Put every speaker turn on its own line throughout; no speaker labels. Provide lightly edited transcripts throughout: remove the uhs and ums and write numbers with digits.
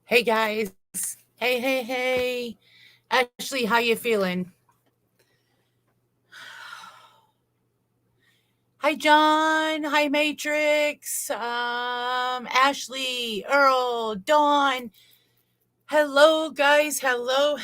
Hey guys. Hey. Ashley, how you feeling? Hi John. Hi Matrix. Ashley, Earl, Dawn. Hello guys. Hello.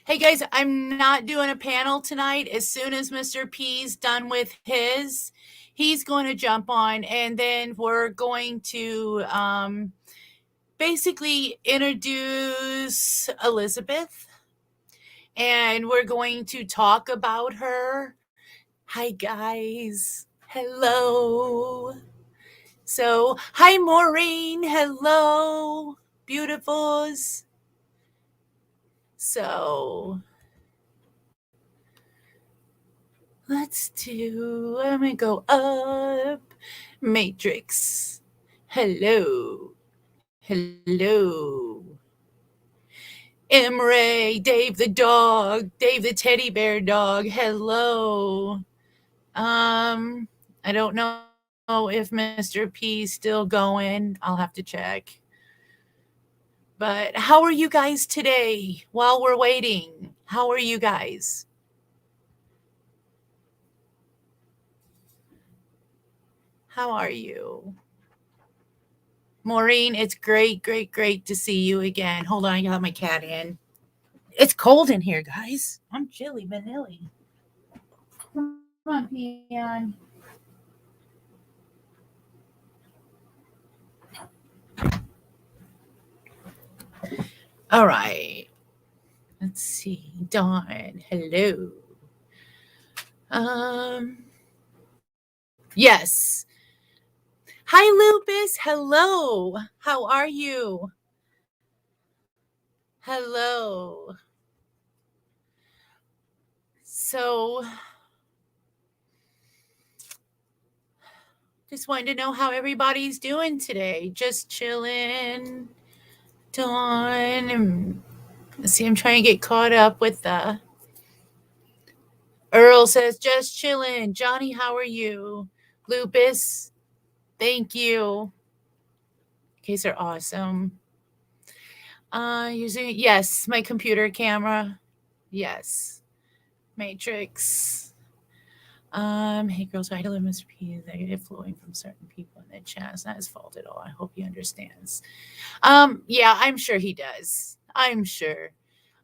Hey guys, I'm not doing a panel tonight. As soon as Mr. P's done with his, he's going to jump on and then we're going to basically introduce Elizabeth and we're going to talk about her. Hi, guys. Hello. So, hi, Maureen. Hello, beautifuls. So, let me go up. Matrix. Hello. Hello. Imre, Dave the dog, Dave the teddy bear dog. Hello. Um, I don't know if Mr. P's still going. I'll have to check. But how are you guys today while we're waiting? How are you guys? How are you? Maureen, it's great to see you again. Hold on, I got my cat in. It's cold in here, guys. I'm chilly, vanilly. Come on, Peon. All right. Let's see. Dawn, hello. Um, yes. Hi, Lupus. Hello. How are you? Hello. So, just wanted to know how everybody's doing today. Just chilling. Dawn. Let's see, I'm trying to get caught up with the. Earl says, just chilling. Johnny, how are you? Lupus, thank you. You guys are awesome. Using, yes, my computer camera. Yes. Matrix. Hey girls, I live Mr. P negative flowing from certain people in the chat. It's not his fault at all. I hope he understands. Yeah, I'm sure he does. I'm sure.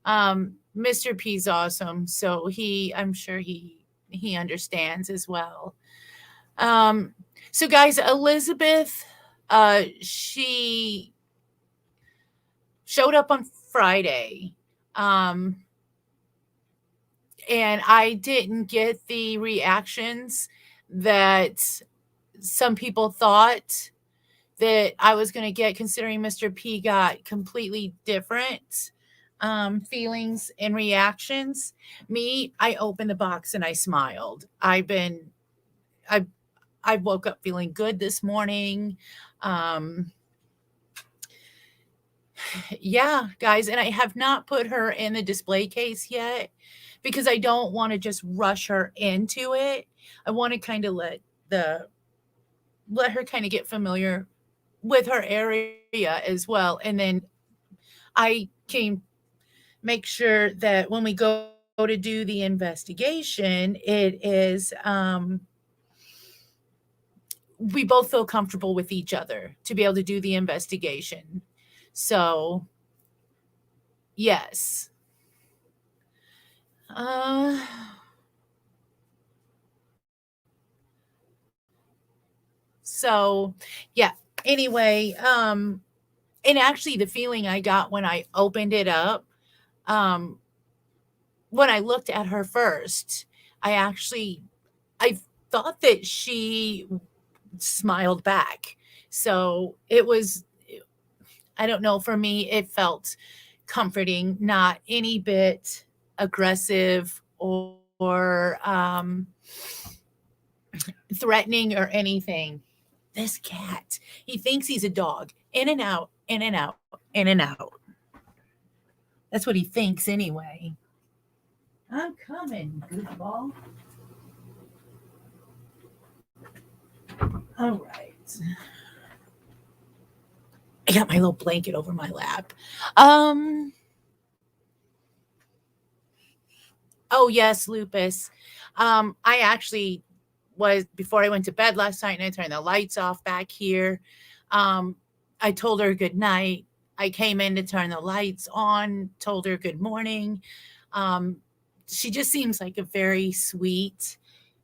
Mr. P's awesome, so I'm sure he understands as well. So guys, Elizabeth, she showed up on Friday. And I didn't get the reactions that some people thought that I was going to get, considering Mr. P got completely different feelings and reactions. Me, I opened the box and I smiled. I I woke up feeling good this morning. Um, yeah, guys, and I have not put her in the display case yet because I don't want to just rush her into it. I want to kind of let her kind of get familiar with her area as well, and then I can make sure that when we go to do the investigation, it is we both feel comfortable with each other to be able to do the investigation. So, yes. Uh, so yeah. Anyway, and actually the feeling I got when I opened it up, um, when I looked at her first, I thought that she smiled back. So it was, I don't know, for me, it felt comforting, not any bit aggressive or threatening or anything. This cat, he thinks he's a dog. In and out, in and out, in and out. That's what he thinks anyway. I'm coming, goofball. All right. I got my little blanket over my lap. Um, oh yes, lupus. I actually was before I went to bed last night and I turned the lights off back here. Um, I told her good night. I came in to turn the lights on, told her good morning. Um, she just seems like a very sweet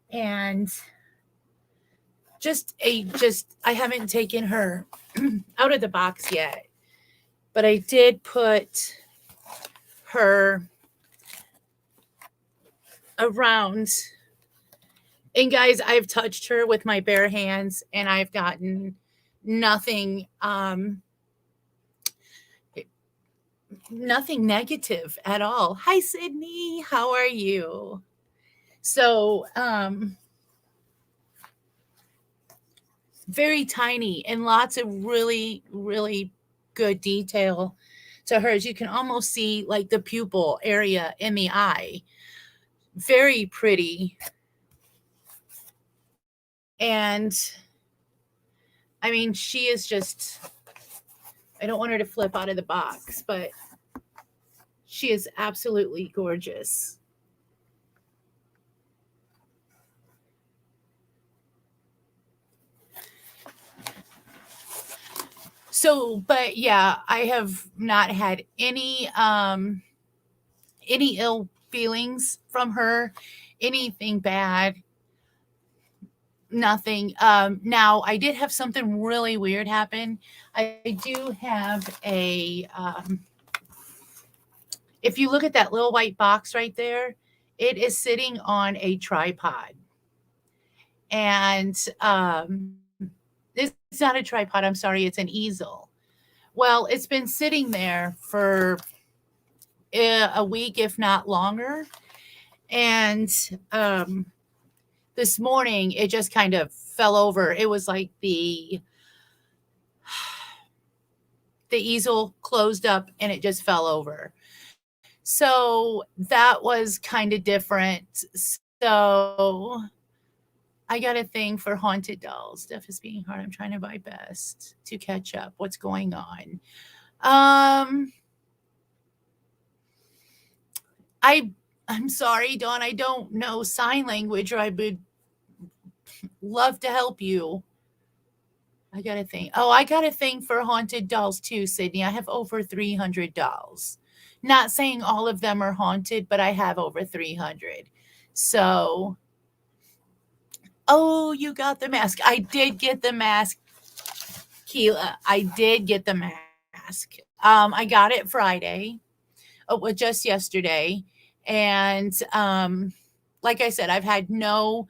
and just I haven't taken her out of the box yet, but I did put her around. And guys, I've touched her with my bare hands and I've gotten nothing nothing negative at all. Hi Sydney, how are you? So, very tiny and lots of really good detail to hers. You can almost see like the pupil area in the eye. Very pretty. And I mean, she is just, I don't want her to flip out of the box, but she is absolutely gorgeous. So, but yeah, I have not had any ill feelings from her, anything bad, nothing. Now I did have something really weird happen. I do have if you look at that little white box right there, it is sitting on a tripod. And it's not a tripod, I'm sorry, it's an easel. Well, it's been sitting there for a week, if not longer. And this morning, it just kind of fell over. It was like the easel closed up and it just fell over. So that was kind of different. So I got a thing for haunted dolls. Stuff is being hard. I'm trying to my best to catch up. What's going on? Um, I I'm sorry, Dawn. I don't know sign language, or I would love to help you. I got a thing. Oh, I got a thing for haunted dolls too, Sydney. I have over 300 dolls. Not saying all of them are haunted, but I have over 300. So, oh, you got the mask. I did get the mask, Keela. I did get the mask. I got it Friday, just yesterday. And like I said, I've had no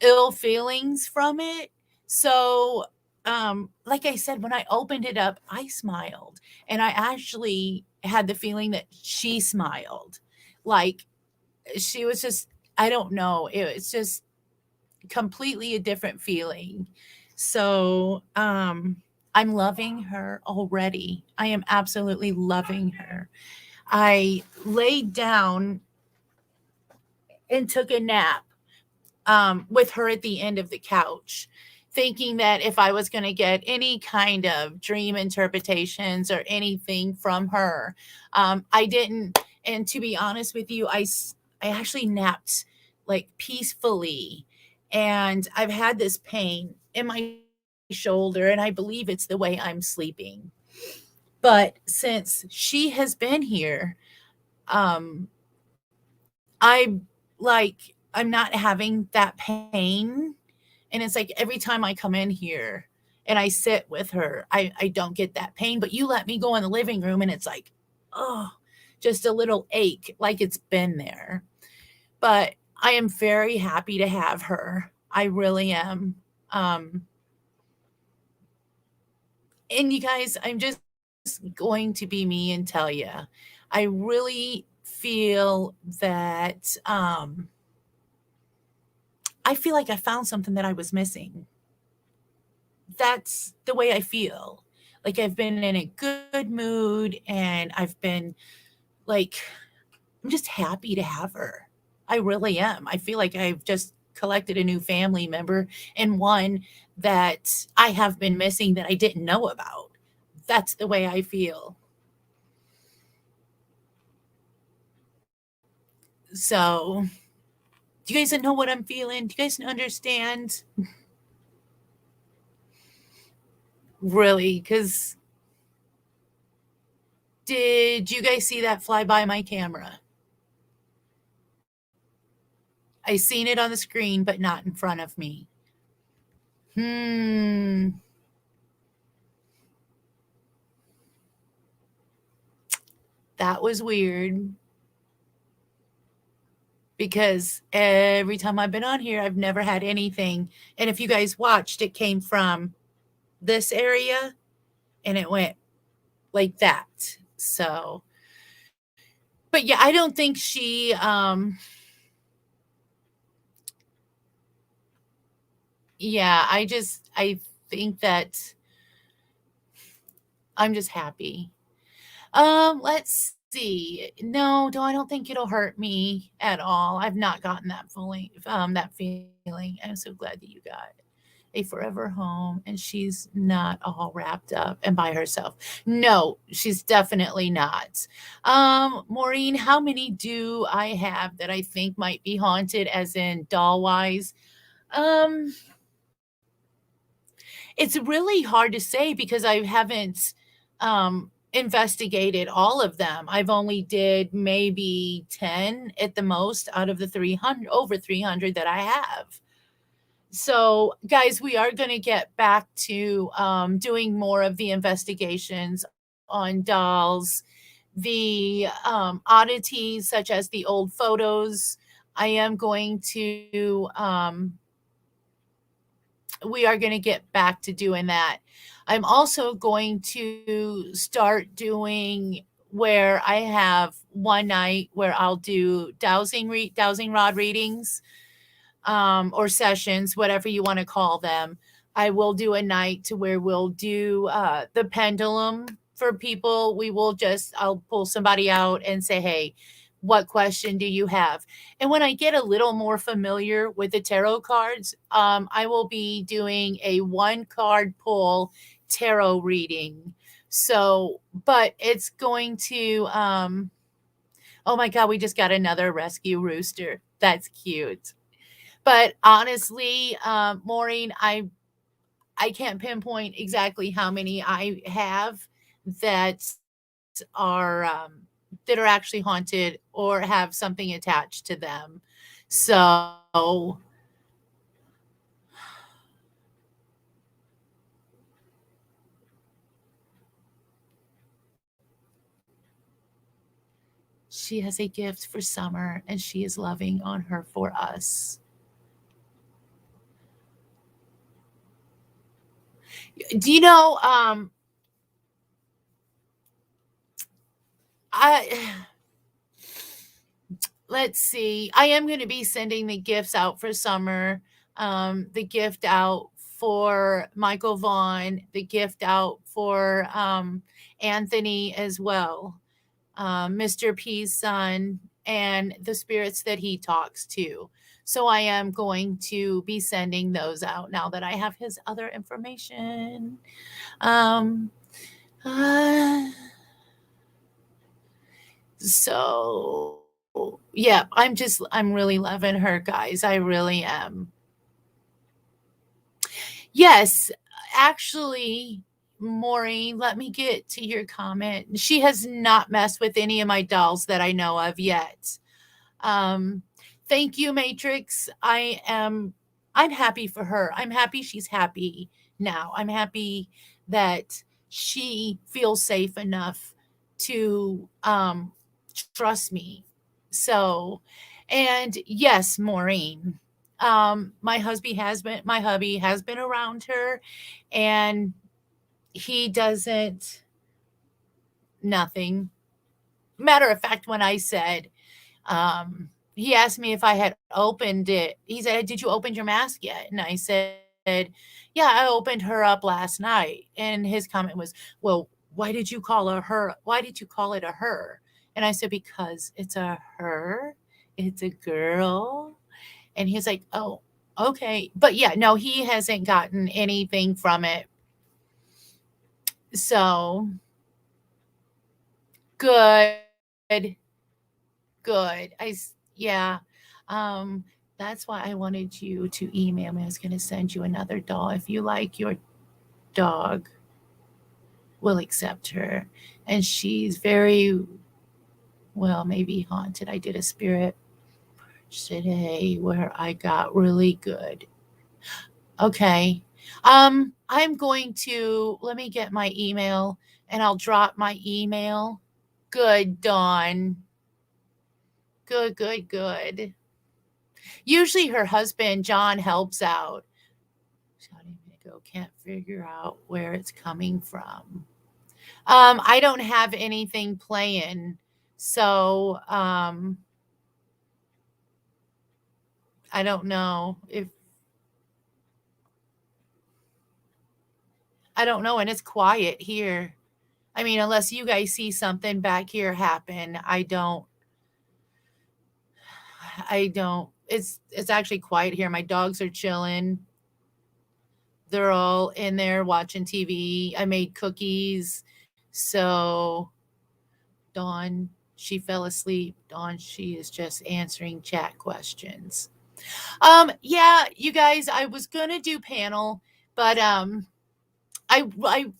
ill feelings from it. So, like I said, when I opened it up, I smiled. And I actually had the feeling that she smiled. Like she was just, I don't know, it was just completely a different feeling. So, I'm loving her already. I am absolutely loving her. I laid down and took a nap with her at the end of the couch, thinking that if I was going to get any kind of dream interpretations or anything from her, I didn't. And to be honest with you, I actually napped like peacefully. And I've had this pain in my shoulder, and I believe it's the way I'm sleeping. But since she has been here, um, I I'm not having that pain. And it's like every time I come in here and I sit with her, I don't get that pain. But you let me go in the living room and it's like, oh, just a little ache, like it's been there. But I am very happy to have her. I really am. Um, and you guys, I'm just going to be me and tell you, I really feel that I feel like I found something that I was missing. That's the way I feel. Like I've been in a good mood and I've been like, I'm just happy to have her. I really am. I feel like I've just collected a new family member and one that I have been missing that I didn't know about. That's the way I feel. So, do you guys know what I'm feeling? Do you guys understand? Really? Because did you guys see that fly by my camera? I seen it on the screen, but not in front of me. Hmm. That was weird because every time I've been on here, I've never had anything. And if you guys watched, it came from this area and it went like that. So, but yeah, I don't think she, yeah, I think that I'm just happy. Let's see. No, I don't think it'll hurt me at all. I've not gotten that feeling. I'm so glad that you got a forever home and she's not all wrapped up and by herself. No, she's definitely not. Maureen, how many do I have that I think might be haunted as in doll wise? Um, it's really hard to say because I haven't investigated all of them. I've only did maybe 10 at the most out of the 300 over 300 that I have. So, guys, we are going to get back to doing more of the investigations on dolls, the oddities such as the old photos. I am going to we are going to get back to doing that. I'm also going to start doing where I have one night where I'll do dowsing rod readings, or sessions, whatever you want to call them. I will do a night to where we'll do the pendulum for people. I'll pull somebody out and say, hey, what question do you have? And when I get a little more familiar with the tarot cards, I will be doing a one card pull tarot reading. So, but it's going to, oh my God, we just got another rescue rooster. That's cute. But honestly, Maureen, I can't pinpoint exactly how many I have that are that are actually haunted or have something attached to them. So she has a gift for summer and she is loving on her for us. Do you know I let's see. I am going to be sending the gifts out for summer. The gift out for Michael Vaughn, the gift out for Anthony as well, Mr. P's son, and the spirits that he talks to. So I am going to be sending those out now that I have his other information. Um, uh, so yeah, I'm really loving her, guys. I really am. Yes, actually, Maureen, let me get to your comment. She has not messed with any of my dolls that I know of yet. Um, thank you, Matrix. I'm happy for her. I'm happy she's happy now. I'm happy that she feels safe enough to trust me. So, and yes, Maureen. My hubby has been around her and he doesn't nothing. Matter of fact, when I said he asked me if I had opened it. He said, "Did you open your mask yet?" And I said, "Yeah, I opened her up last night." And his comment was, "Well, why did you call her her? Why did you call it a her?" And I said, "Because it's a her. It's a girl." And he's like, "Oh." Okay. But yeah, no, he hasn't gotten anything from it. So good. Good. Yeah. Um, that's why I wanted you to email me. I was going to send you another doll. If you like your dog, will accept her. And she's very, well, maybe haunted. I did a spirit today where I got really good. Okay. I'm going to let me get my email and I'll drop my email. Good, Dawn. Good, good, good. Usually her husband, John, helps out. Shouting Indigo can't figure out where it's coming from. I don't have anything playing. So I don't know if I don't know, and it's quiet here. I mean, unless you guys see something back here happen, I don't. It's actually quiet here. My dogs are chilling. They're all in there watching TV. I made cookies. So Dawn, she fell asleep. Dawn, she is just answering chat questions. Yeah, you guys, I was gonna do panel, but I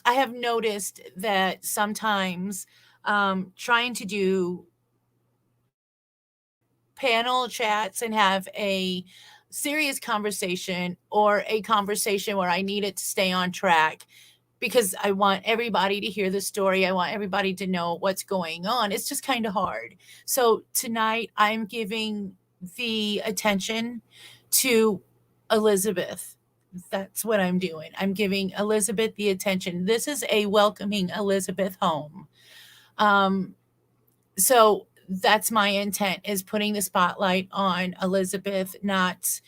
I have noticed that sometimes trying to do panel chats and have a serious conversation or a conversation where I need it to stay on track because I want everybody to hear the story. I want everybody to know what's going on. It's just kind of hard. So tonight I'm giving the attention to Elizabeth. That's what I'm doing. I'm giving Elizabeth the attention. This is a welcoming Elizabeth home. Um, so that's my intent is putting the spotlight on Elizabeth, not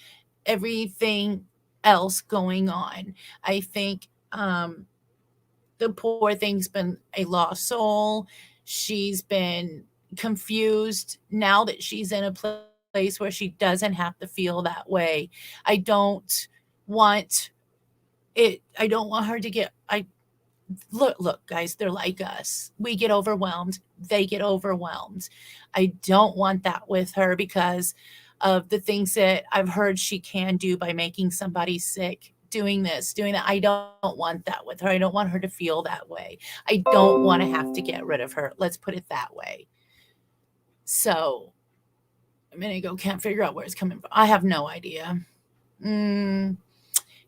everything else going on. I think the poor thing's been a lost soul. She's been confused now that she's in a place where she doesn't have to feel that way. I don't want I don't want her to get I look guys, they're like us. We get overwhelmed, they get overwhelmed. I don't want that with her because of the things that I've heard she can do by making somebody sick, doing this, doing that. I don't want that with her. I don't want her to feel that way. I don't want to have to get rid of her. Let's put it that way. So a minute ago, can't figure out where it's coming from. I have no idea. Mm,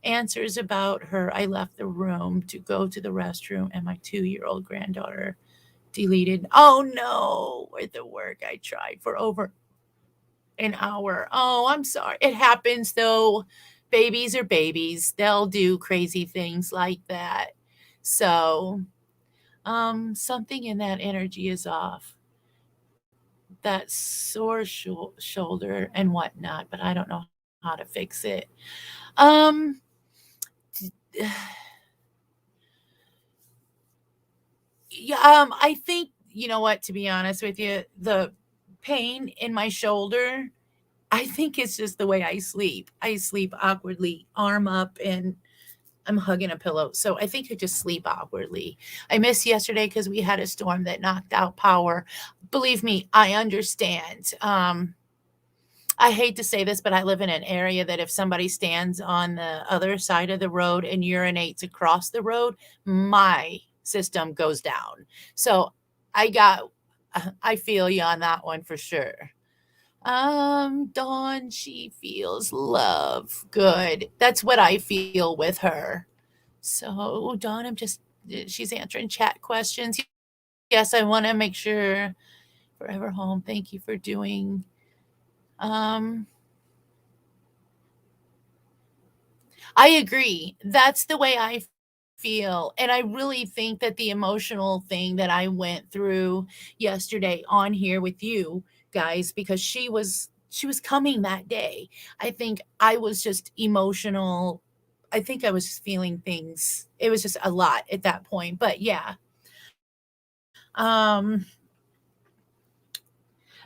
answers about her. I left the room to go to the restroom, and my 2-year-old granddaughter deleted. Oh no, with the work I tried for over an hour. Oh, I'm sorry. It happens though. Babies are babies. They'll do crazy things like that. So, something in that energy is off. That sore shoulder and whatnot, but I don't know how to fix it. Um, yeah, I think you know what. To be honest with you, the pain in my shoulder, I think it's just the way I sleep. I sleep awkwardly, arm up, and I'm hugging a pillow. So I think I just sleep awkwardly. I missed yesterday because we had a storm that knocked out power. Believe me, I understand. I hate to say this, but I live in an area that if somebody stands on the other side of the road and urinates across the road, my system goes down. So I got, I feel you on that one for sure. Dawn, she feels love. Good. That's what I feel with her. So, Dawn, she's answering chat questions. Yes, I want to make sure forever home. Thank you for doing. Um, I agree. That's the way I feel. And I really think that the emotional thing that I went through yesterday on here with you guys, because she was coming that day. I think I was just emotional. I think I was just feeling things. It was just a lot at that point. But yeah. Um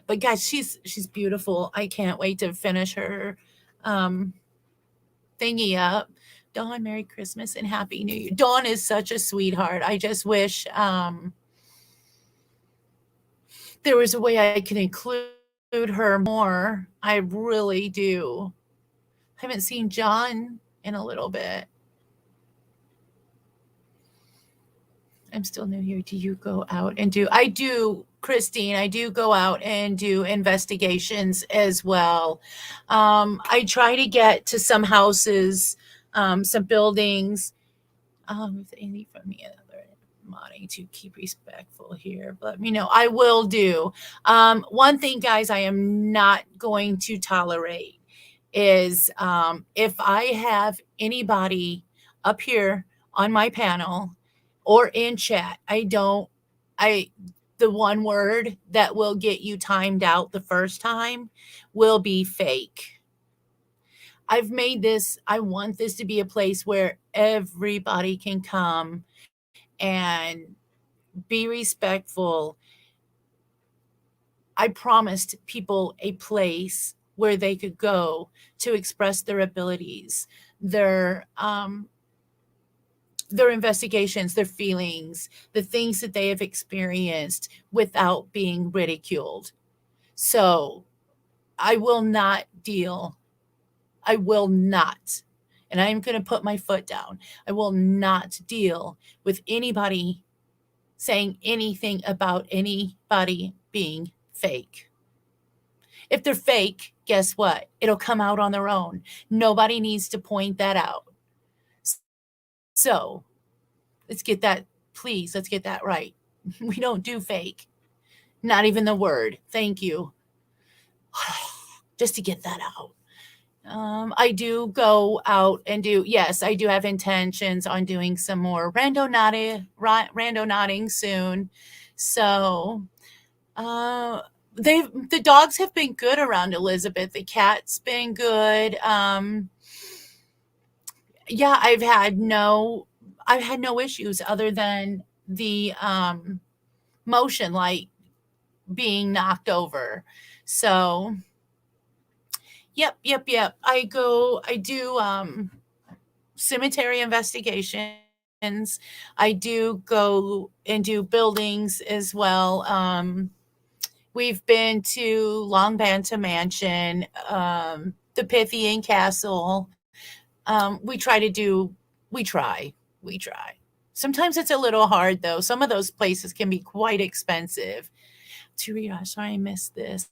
But guys, she's beautiful. I can't wait to finish her um thingy up. Dawn, Merry Christmas and Happy New Year. Dawn is such a sweetheart. I just wish there was a way I could include her more. I really do. I haven't seen John in a little bit. I'm still new here. Do you go out and do? I do, Christine. I do go out and do investigations as well. I try to get to some houses, some buildings. If anything from me, another modding to keep respectful here, but let me know. I will do. One thing, guys, I am not going to tolerate is if I have anybody up here on my panel or in chat, I, the one word that will get you timed out the first time will be fake. I want this to be a place where everybody can come and be respectful. I promised people a place where they could go to express their abilities, their investigations, their feelings, the things that they have experienced without being ridiculed. So I will not deal. I will not. And I'm going to put my foot down. I will not deal with anybody saying anything about anybody being fake. If they're fake, guess what? It'll come out on their own. Nobody needs to point that out. So let's get that, please, let's get that right. We don't do fake. Not even the word. Thank you. Just to get that out. I do go out and do, yes, I do have intentions on doing some more rando nodding soon. So, the dogs have been good around Elizabeth. The cat's been good. Yeah, I've had no issues other than the motion light being knocked over. So, yep. I do cemetery investigations. I do go and do buildings as well. We've been to Long Banta Mansion, the Pythian Castle. We try to do, we try, we try. Sometimes it's a little hard though. Some of those places can be quite expensive. To read, sorry I missed this.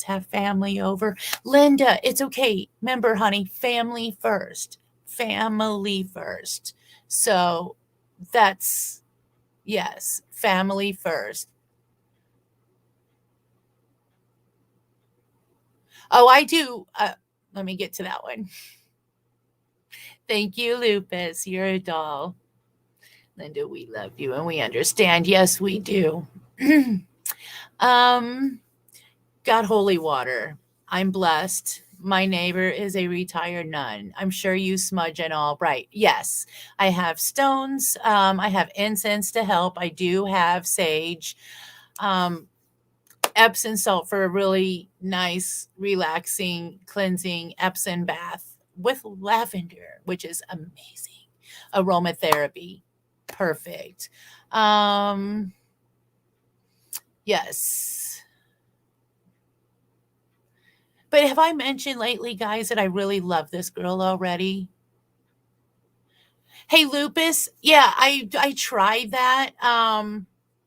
Have family over. Linda, it's okay. Remember, honey, family first. Family first. So that's, yes, family first. Oh, I do. Let me get to that one. Thank you, Lupus. You're a doll. Linda, we love you and we understand. Yes, we do. Got holy water. I'm blessed. My neighbor is a retired nun. I'm sure you smudge and all. Right. Yes. I have stones. I have incense to help. I do have sage. Epsom salt for a really nice, relaxing, cleansing Epsom bath with lavender, which is amazing. Aromatherapy. Perfect. Yes. But have I mentioned lately, guys, that I really love this girl already? Hey, Lupus. Yeah, I tried that.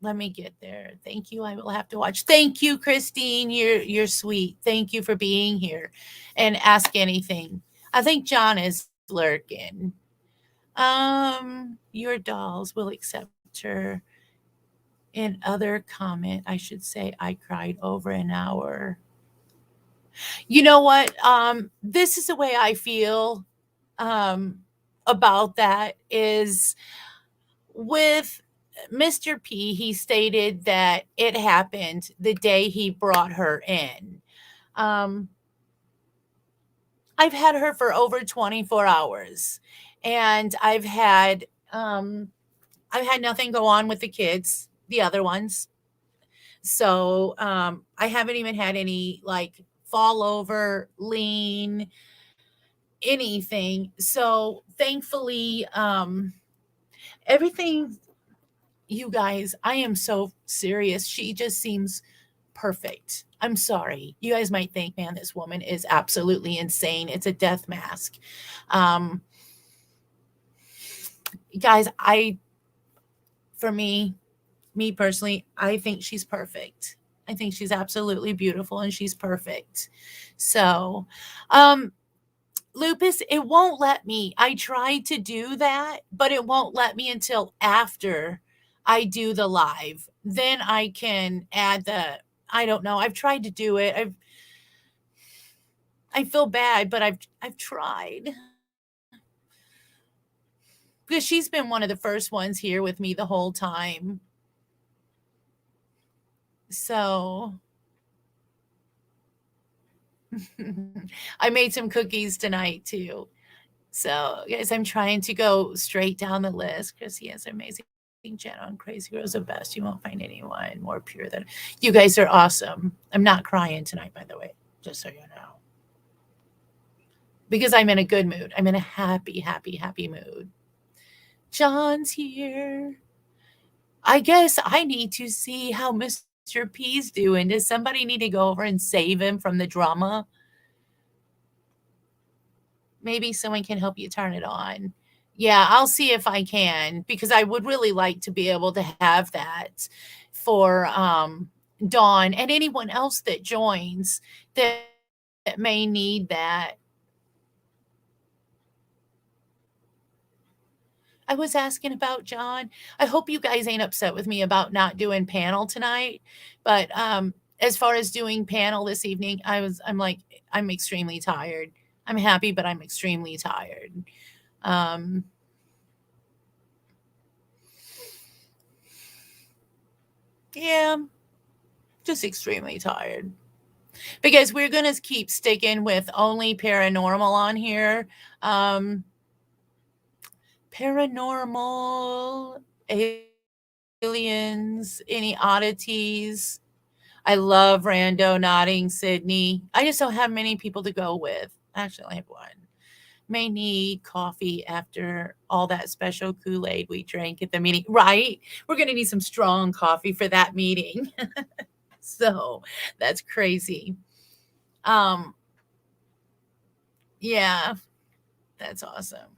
Let me get there. Thank you. I will have to watch. Thank you, Christine. You're sweet. Thank you for being here and ask anything. I think John is lurking. Your dolls will accept her. In other comment, I should say I cried over an hour. You know what? This is the way I feel about that is with Mr. P, he stated that it happened the day he brought her in. I've had her for over 24 hours and I've had nothing go on with the kids, the other ones. So I haven't even had any like fall over, lean, anything. So thankfully, everything, you guys, I am so serious. She just seems perfect. I'm sorry. You guys might think, man, this woman is absolutely insane. It's a death mask. Um, guys, for me personally, I think she's perfect. I think she's absolutely beautiful and she's perfect. So, um, Lupus, it won't let me. I tried to do that, but it won't let me until after I do the live. Then I can add I don't know. I've tried to do it. I feel bad, but I've tried. Because she's been one of the first ones here with me the whole time. So I made some cookies tonight too. So, guys, I'm trying to go straight down the list because he has amazing channel on Crazy Girls the Best. You won't find anyone more pure than you guys are awesome. I'm not crying tonight, by the way, just so you know. Because I'm in a good mood. I'm in a happy, happy, happy mood. John's here. I guess I need to see how Mr. P's doing. Does somebody need to go over and save him from the drama? Maybe someone can help you turn it on. Yeah, I'll see if I can because I would really like to be able to have that for Dawn and anyone else that joins that may need that. I was asking about John. I hope you guys ain't upset with me about not doing panel tonight, but as far as doing panel this evening, I'm like I'm extremely tired. I'm happy, but I'm extremely tired. Um yeah, just extremely tired. Because we're going to keep sticking with only paranormal on here. Um, Paranormal, aliens, any oddities. I love rando nodding Sydney. I just don't have many people to go with. Actually, I have one. May need coffee after all that special Kool-Aid we drank at the meeting. Right? We're going to need some strong coffee for that meeting. So that's crazy. Um, yeah, that's awesome.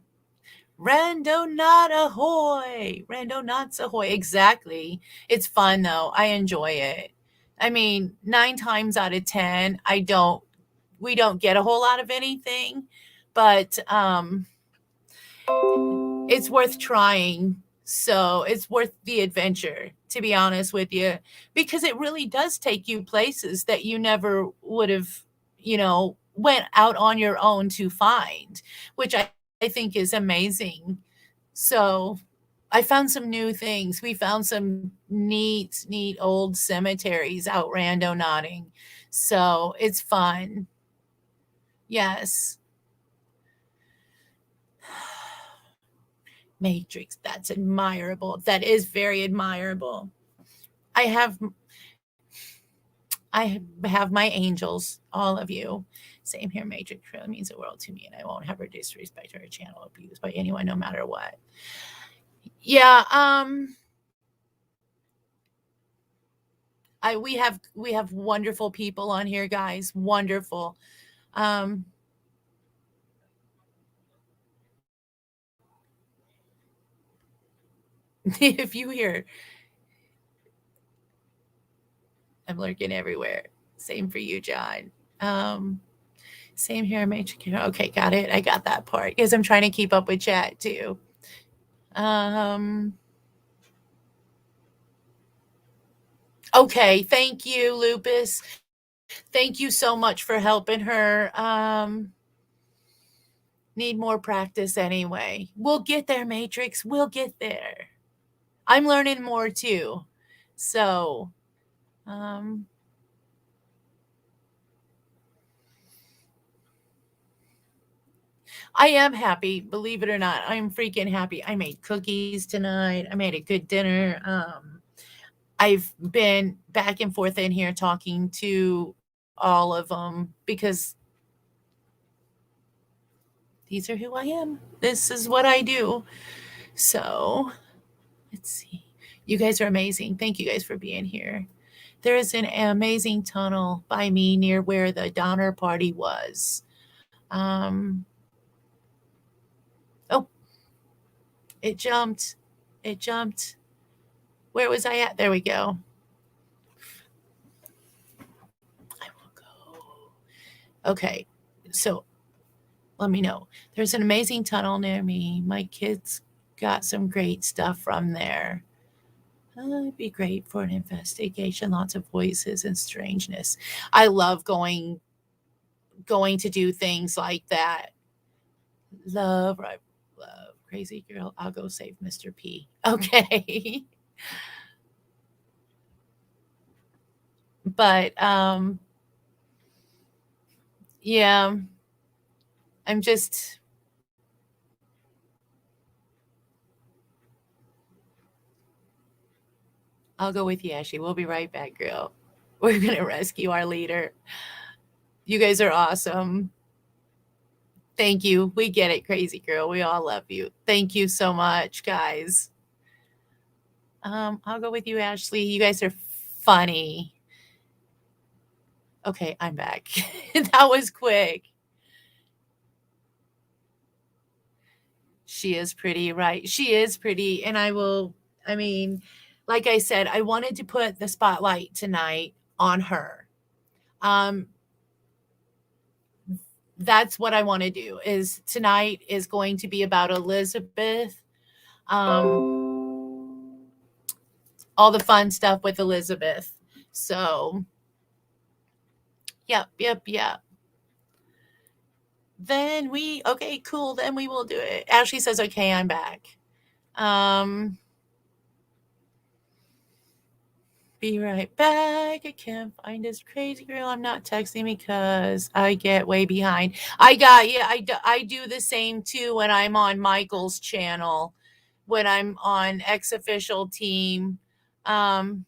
Rando not ahoy! Rando knots ahoy! Exactly. It's fun though. I enjoy it. I mean, 9 times out of 10, we don't get a whole lot of anything, but it's worth trying. So it's worth the adventure, to be honest with you, because it really does take you places that you never would have, went out on your own to find, which I think is amazing. So I found some new things. We found some neat old cemeteries out rando nodding. So it's fun. Yes. Matrix, that's admirable. That is very admirable. I have I have my angels, all of you. Same here, Matrix really means the world to me, and I won't have her disrespect or channel abused by anyone, no matter what. Yeah, I we have wonderful people on here, guys. Wonderful. Um, if you hear, I'm lurking everywhere. Same for you, John. Um, Same here, Matrix. Okay, got it. I got that part because I'm trying to keep up with chat too. Um, okay, thank you, Lupus. Thank you so much for helping her. Need more practice anyway. We'll get there, Matrix. We'll get there. I'm learning more too. So, um, I am happy, believe it or not. I'm freaking happy. I made cookies tonight. I made a good dinner. I've been back and forth in here talking to all of them because these are who I am. This is what I do. So let's see. You guys are amazing. Thank you guys for being here. There is an amazing tunnel by me near where the Donner Party was. Oh, it jumped. It jumped. Where was I at? There we go. I will go. Okay. So let me know. There's an amazing tunnel near me. My kids got some great stuff from there. It'd be great for an investigation. Lots of voices and strangeness. I love going to do things like that. Right, love, crazy girl. I'll go save Mr. P. Okay. But yeah, I'm just I'll go with you, Ashley. We'll be right back, girl. We're gonna rescue our leader. You guys are awesome. Thank you. We get it, crazy girl. We all love you. Thank you so much, guys. I'll go with you, Ashley. You guys are funny. Okay, I'm back. That was quick. She is pretty, right? She is pretty. And I mean, like I said, I wanted to put the spotlight tonight on her. That's what I want to do is tonight is going to be about Elizabeth. All the fun stuff with Elizabeth. So, yep. Okay, cool. Then we will do it. Ashley says, okay, I'm back. Be right back. I can't find this crazy girl. I'm not texting because I get way behind. I got you. I do the same too when I'm on Michael's channel, when I'm on X Official Team. Hi,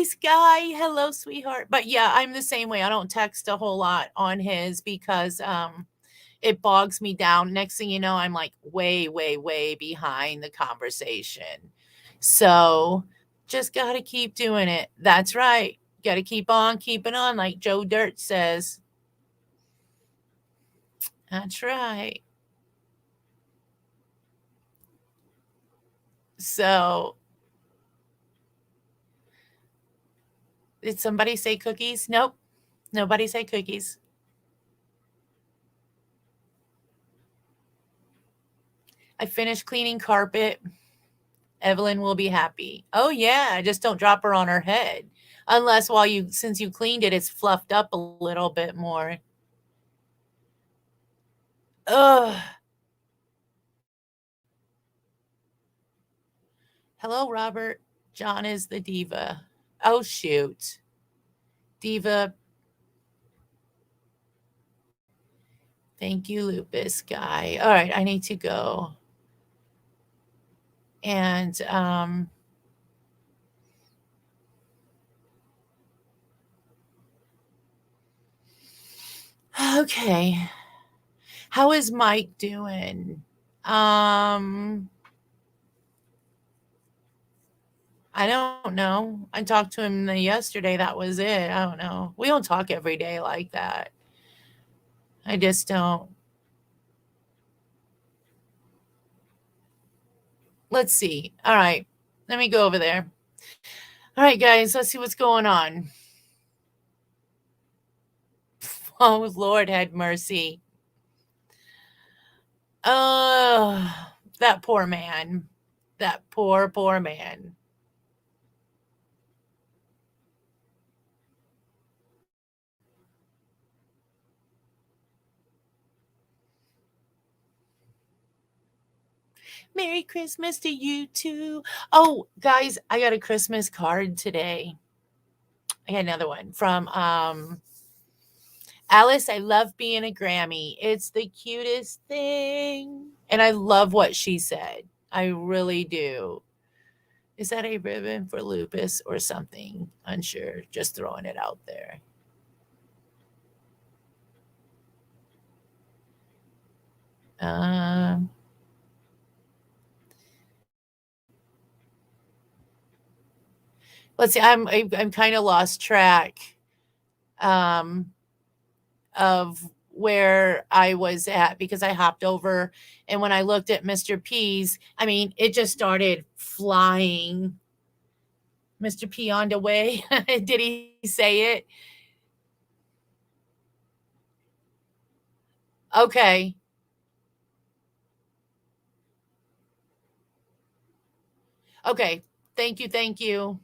Sky. Hello, sweetheart. But yeah, I'm the same way. I don't text a whole lot on his because it bogs me down. Next thing you know, I'm like way behind the conversation. So just got to keep doing it. That's right. Got to keep on keeping on, like Joe Dirt says. That's right. So, did somebody say cookies? Nope. Nobody say cookies. I finished cleaning carpet. Evelyn will be happy. Oh, yeah. Just don't drop her on her head. Unless since you cleaned it, it's fluffed up a little bit more. Ugh. Hello, Robert. John is the diva. Oh, shoot. Diva. Thank you, Lupus guy. All right, I need to go. And okay. How is Mike doing? I don't know. I talked to him yesterday. That was it. I don't know. We don't talk every day like that. I just don't. Let's see. All right. Let me go over there. All right, guys. Let's see what's going on. Oh, Lord, had mercy. Oh, that poor man. That poor man. Merry Christmas to you too. Oh, guys, I got a Christmas card today. I got another one from Alice. I love being a Grammy. It's the cutest thing. And I love what she said. I really do. Is that a ribbon for lupus or something? Unsure. Just throwing it out there. Um, let's see. I'm kind of lost track um, of where I was at because I hopped over, and when I looked at Mr. P's, I mean, it just started flying. Mr. P on the way. Did he say it? Okay. Okay. Thank you. Thank you.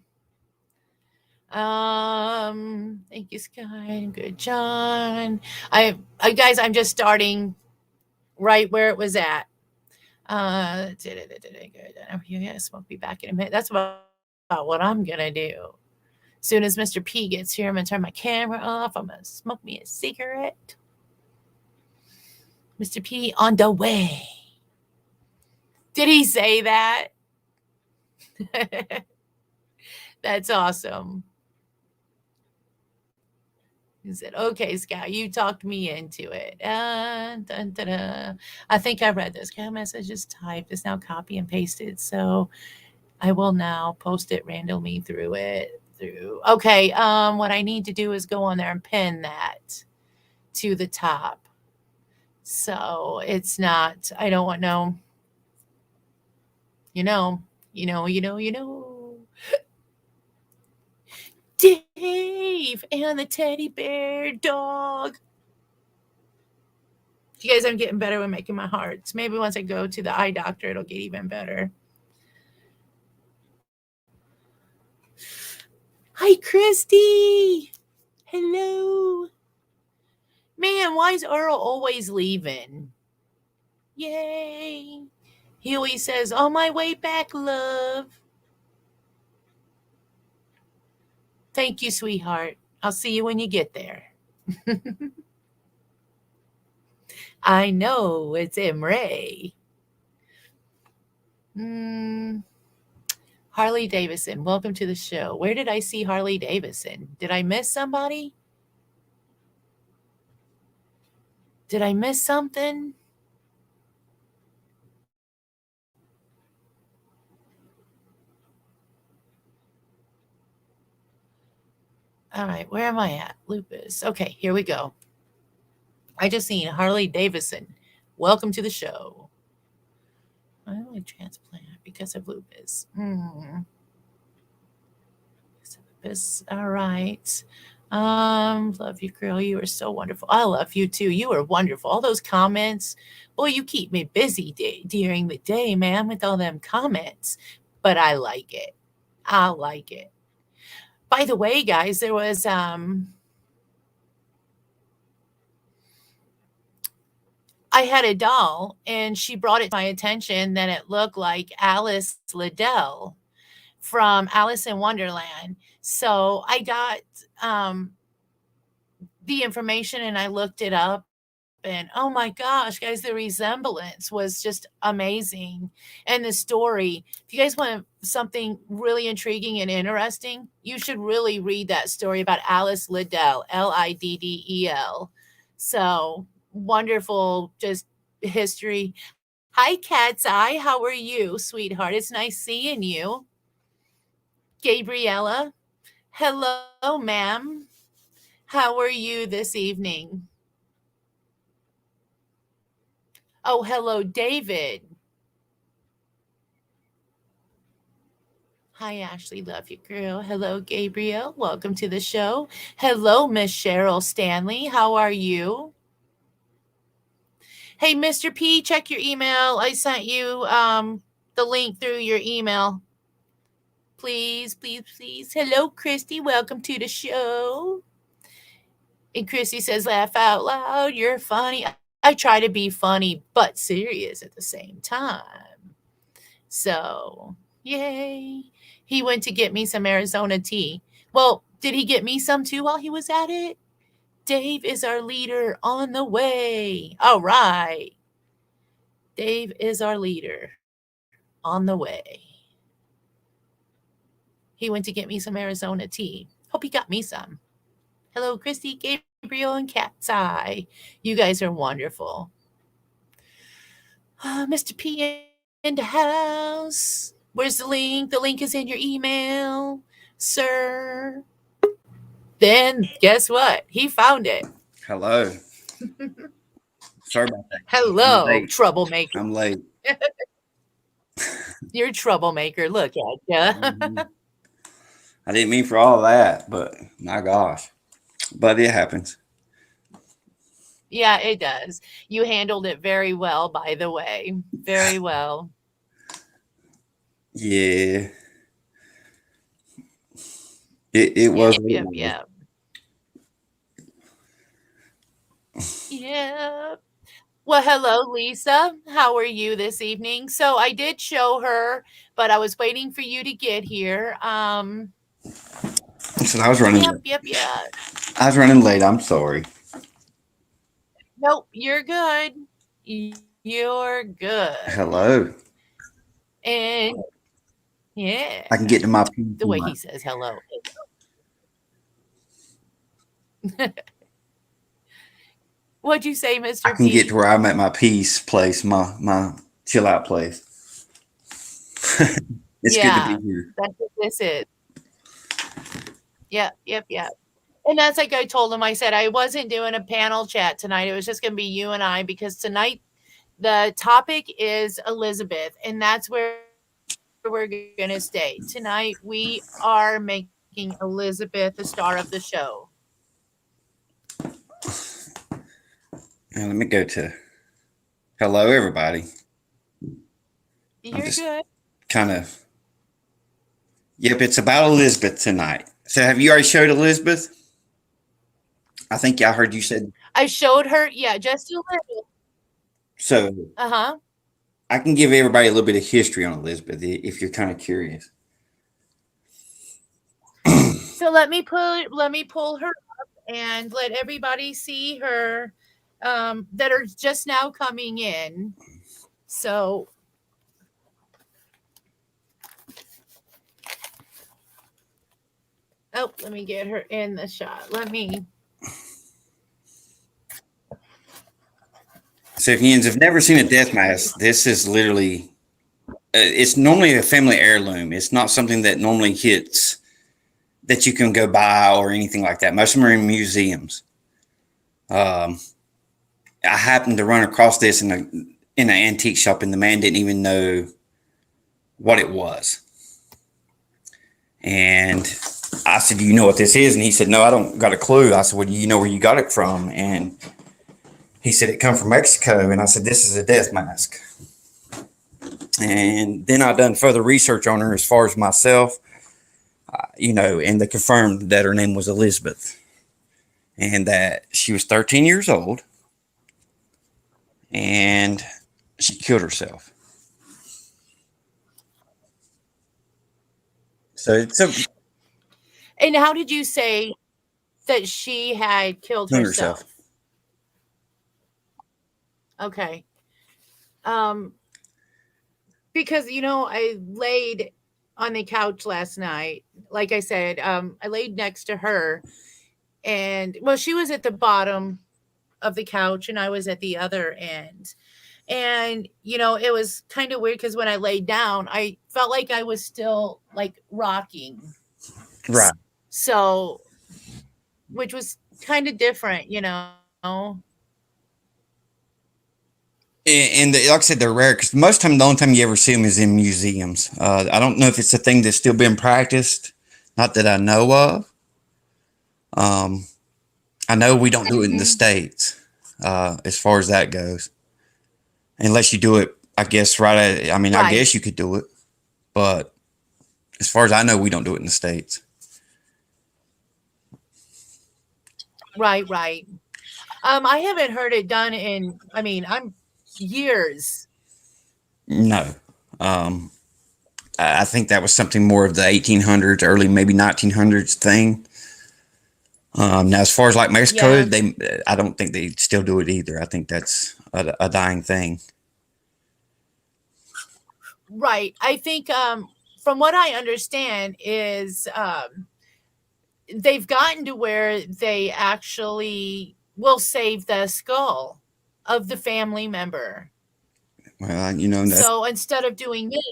Thank you, Sky. Good, John. I guys, I'm just starting right where it was at. Yes, won't be back in a minute. That's about what I'm gonna do. As soon as Mr. P gets here, I'm gonna turn my camera off. I'm gonna smoke me a cigarette. Mr. P on the way. Did he say that? That's awesome. He said, "Okay, Scott, you talked me into it." Dun, dun, dun. I think I read this. Okay, message is typed. It's now copy and pasted. So I will now post it randomly through it. Through. Okay. What I need to do is go on there and pin that to the top. So it's not. I don't want no. You know. You know. You know. You know. Dave and the teddy bear dog. You guys, I'm getting better with making my hearts. Maybe once I go to the eye doctor, it'll get even better. Hi, Christy. Hello. Man, why is Earl always leaving? Yay. He always says, on my way back, love. Thank you, sweetheart. I'll see you when you get there. I know it's Emre. Mm, Harley Davidson, welcome to the show. Where did I see Harley Davidson? Did I miss somebody? Did I miss something? All right, where am I at? Lupus. Okay, here we go. I just seen Harley Davidson. Welcome to the show. I only transplant because of lupus. Lupus. All right. Love you, girl. You are so wonderful. I love you too. You are wonderful. All those comments. Boy, you keep me busy during the day, man, with all them comments. But I like it. I like it. By the way, guys, there was I had a doll and she brought it to my attention that it looked like Alice Liddell from Alice in Wonderland. So I got the information and I looked it up and oh my gosh, guys, the resemblance was just amazing. And the story, if you guys want something really intriguing and interesting, you should really read that story about Alice Liddell, Liddel. So wonderful, just history. Hi, Cat's Eye. How are you, sweetheart? It's nice seeing you. Gabriella. Hello, ma'am. How are you this evening? Oh, hello, David. Hi, Ashley. Love you, girl. Hello, Gabriel. Welcome to the show. Hello, Miss Cheryl Stanley. How are you? Hey, Mr. P, check your email. I sent you the link through your email. Please, please, please. Hello, Christy. Welcome to the show. And Christy says, laugh out loud. You're funny. I try to be funny, but serious at the same time. So, yay. He went to get me some Arizona tea. Well, did he get me some too while he was at it? Dave is our leader on the way. All right. Dave is our leader on the way. He went to get me some Arizona tea. Hope he got me some. Hello, Christy, Gabriel, and Cat's Eye. You guys are wonderful. Mr. P in the house. Where's the link? The link is in your email, sir. Then guess what? He found it.
Hello. Sorry about that. I'm
Hello,
late.
troublemaker.
I'm late.
You're a troublemaker. Look at ya.
I didn't mean for all that, but my gosh. But it happens.
Yeah, it does. You handled it very well, by the way. Very well.
Yeah. It
Yep,
was.
yep, yep. Yep. Well, hello, Lisa. How are you this evening? So I did show her, but I was waiting for you to get here.
So I was running.
Yep.
I was running late. I'm sorry.
Nope, you're good. You're good.
Hello.
And yeah,
I can get to my
the way he says hello. What'd you say,
I
Mr.
can get
P?
to where I'm at my peace place, my chill out place. It's good to be
Yeah,
here.
that's what this is. Yep. And that's like I told him, I said I wasn't doing a panel chat tonight. It was just going to be you and I because tonight the topic is Elizabeth, and that's where we're going to stay. Tonight we are making Elizabeth the star of the show.
Now, let me go to hello, everybody.
You're
just
good.
kind of. Yep, it's about Elizabeth tonight. So, have you already showed Elizabeth? I think I heard you said
I showed her, yeah, just a little.
so.
Uh-huh.
I can give everybody a little bit of history on Elizabeth if you're kind of curious.
So let me pull her up and let everybody see her that are just now coming in. So oh, let me get her in the shot.
So, if you have never seen a death mask, this is literally. It's normally a family heirloom. It's not something that normally hits that you can go buy or anything like that. Most of them are in museums. I happened to run across this in an antique shop, and the man didn't even know what it was. And I said, "Do you know what this is?" And he said, "No, I don't got a clue." I said, "Well, do you know where you got it from?" And he said, "It come from Mexico." And I said, "This is a death mask." And then I done further research on her as far as myself, and they confirmed that her name was Elizabeth and that she was 13 years old and she killed herself. So it's a
And how did you say that she had killed
herself.
herself? Okay. Um because I laid on the couch last night. Like I said, I laid next to her, and well, she was at the bottom of the couch and I was at the other end. And it was kind of weird because when I laid down, I felt like I was still like rocking.
Right.
So, which was kind of different.
And like I said, they're rare because most time the only time you ever see them is in museums. I don't know if it's a thing that's still being practiced, not that I know of. I know we don't do it in the States, as far as that goes, unless you do it. I guess right. I
Right.
guess you could do it, but as far as I know, we don't do it in the States.
Right. I haven't heard it done I'm years.
No. I think that was something more of the 1800s, early maybe 1900s thing. Now, as far as like Mexico,
Yeah.
I don't think they still do it either. I think that's a dying thing.
Right. I think from what I understand is they've gotten to where they actually will save the skull of the family member.
Well, you know that,
So instead of doing this,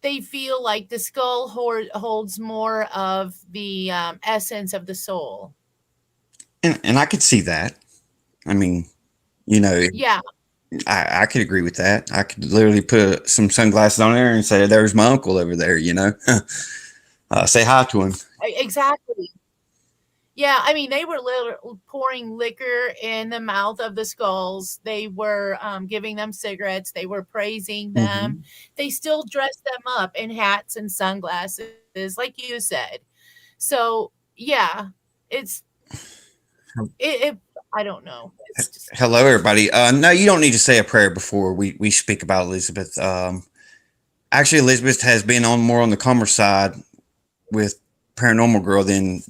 they feel like the skull holds more of the essence of the soul.
and I could see that. I mean, you know,
Yeah,
I could agree with that. I could literally put some sunglasses on there and say, "There's my uncle over there." Say hi to him.
exactly. Yeah, I mean, they were pouring liquor in the mouth of the skulls. They were giving them cigarettes. They were praising them.
Hmm.
They still dressed them up in hats and sunglasses, like you said. So, yeah, it's it I don't know. It's just
Hello, everybody. No, you don't need to say a prayer before we speak about Elizabeth. Actually, Elizabeth has been on more on the calmer side with Paranormal Girl than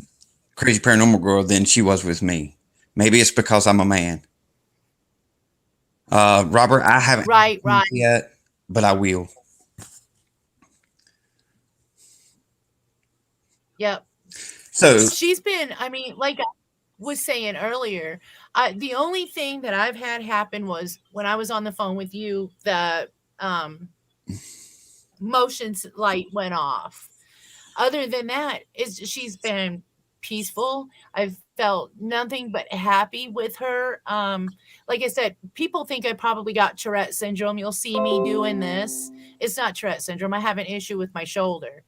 Crazy Paranormal Girl than she was with me. Maybe it's because I'm a man. Robert, I haven't
right, right.
yet, but I will.
Yep.
So,
She's been, I mean, like I was saying earlier, the only thing that I've had happen was when I was on the phone with you, the um motions light went off. Other than that, she's been peaceful. I've felt nothing but happy with her. Like I said, people think I probably got Tourette syndrome. You'll see me doing this. It's not Tourette syndrome. I have an issue with my shoulder,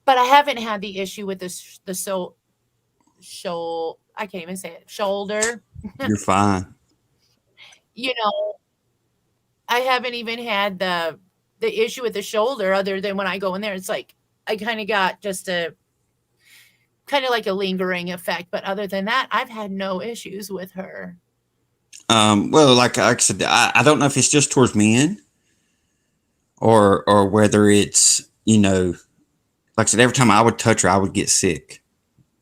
but I haven't had the issue with the shoulder. I can't even say it. Shoulder.
you're fine.
You know, I haven't even had the issue with the shoulder other than when I go in there. It's like I kind of got just a kind of like a lingering effect, but other than that, I've had no issues with her.
Well, like I said, I don't know if it's just towards men or whether it's, like I said, every time I would touch her, I would get sick.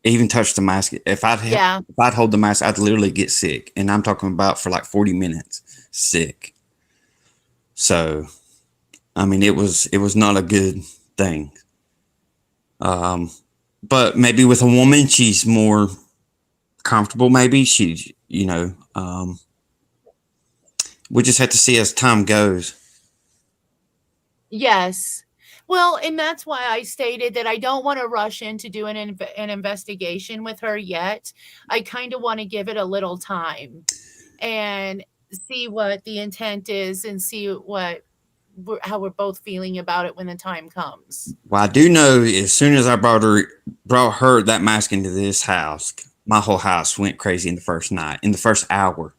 Even touch the mask.
Yeah,
If I'd hold the mask, I'd literally get sick, and I'm talking about for like 40 minutes sick. So, I mean, it was not a good thing. Um, but maybe with a woman, she's more comfortable. Maybe we just have to see as time goes.
yes. Well, and that's why I stated that I don't want to rush in to do an investigation with her yet. I kind of want to give it a little time and see what the intent is and see how we're both feeling about it when the time comes.
Well, I do know as soon as I brought her that mask into this house, my whole house went crazy in the first night, in the first hour,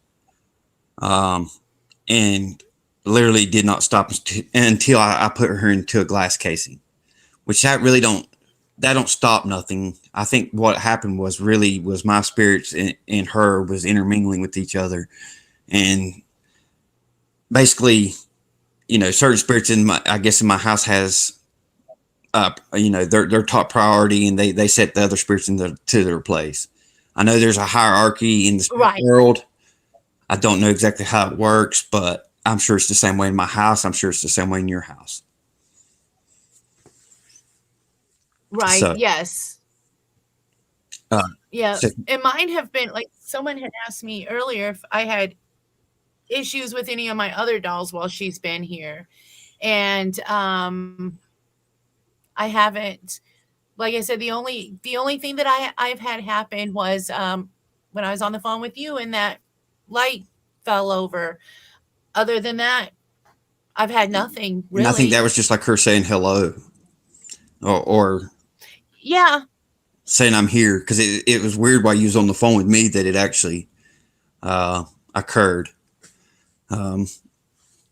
and literally did not stop until I put her into a glass casing, which that don't stop nothing. I think what happened was my spirits and her was intermingling with each other, and basically, certain spirits in my house has their top priority, and they set the other spirits to their place. I know there's a hierarchy in the spirit
Right,
world. I don't know exactly how it works, but I'm sure it's the same way in my house. I'm sure it's the same way in your house.
right.
So,
Yes.
uh,
Yeah.
so
And mine have been like someone had asked me earlier if I had issues with any of my other dolls while she's been here. And I haven't, like I said, the only thing that I've had happen was when I was on the phone with you and that light fell over. Other than that, I've had nothing
and I think that
really.
was just like her saying hello, or
Yeah.
saying I'm here, because it was weird while you was on the phone with me that it actually occurred. Um,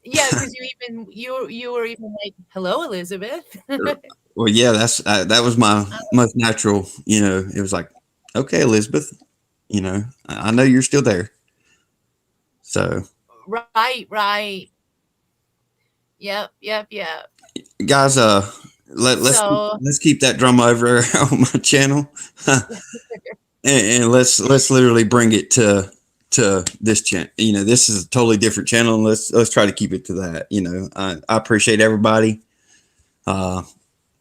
Yeah, because you were even like, "Hello, Elizabeth."
well, yeah, that was my most natural. It was like, okay, Elizabeth, I know you're still there. So,
Right, right. Yep, yep, yep.
guys,
So,
let's keep that drama over on my channel, and let's literally bring it to this channel. This is a totally different channel, and let's try to keep it to that. I appreciate everybody.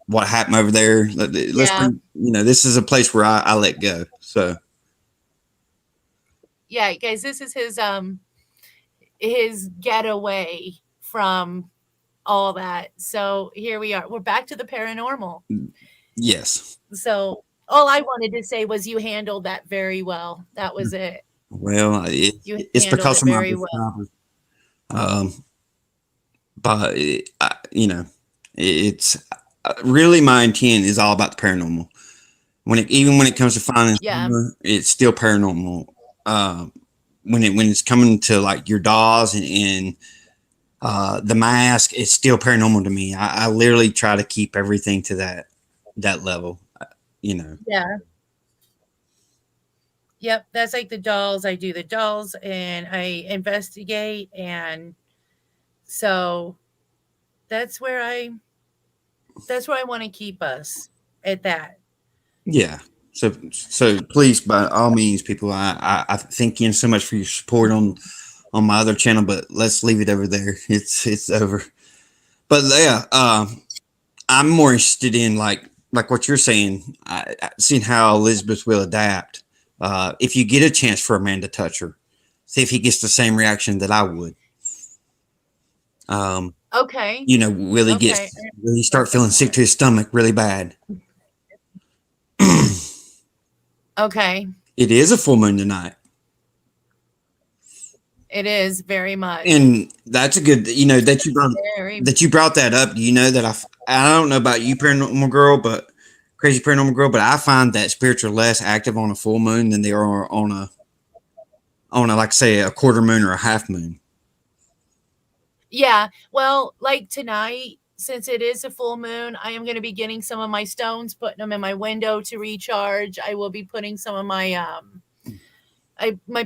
what happened over there. Let's
Yeah.
bring, this is a place where I let go. So
Yeah, guys, this is his getaway from all that. So here we are. We're back to the paranormal.
yes.
So all I wanted to say was you handled that very well. That was it.
Well,
You
it's
handled
because
it
of my
very well.
discovery. But it's really my intent is all about the paranormal. Even when it comes to finding
Yeah.
humor, it's still paranormal. Um, when it's coming to like your dolls and the mask, it's still paranormal to me. I literally try to keep everything to that level. You know.
Yeah. Yep. That's like the dolls. I do the dolls and I investigate. And so that's where I that's where I want to keep us at that.
Yeah. So please, by all means, people, I thank you so much for your support on my other channel, but let's leave it over there. It's over. But yeah, I'm more interested in like what you're saying, seeing how Elizabeth will adapt. If you get a chance for a man to touch her, see if he gets the same reaction that I would. Um,
Okay. Okay.
will he start feeling sick to his stomach really bad?
Okay.
It is a full moon tonight.
It is very much.
And that's a good,
Very
that you brought that up. You know that I don't know about you, paranormal girl, but crazy paranormal girl, but I find that spirits are less active on a full moon than they are on a like say a quarter moon or a half moon.
Yeah. Well, like tonight, since it is a full moon, I am going to be getting some of my stones, putting them in my window to recharge. I will be putting some of my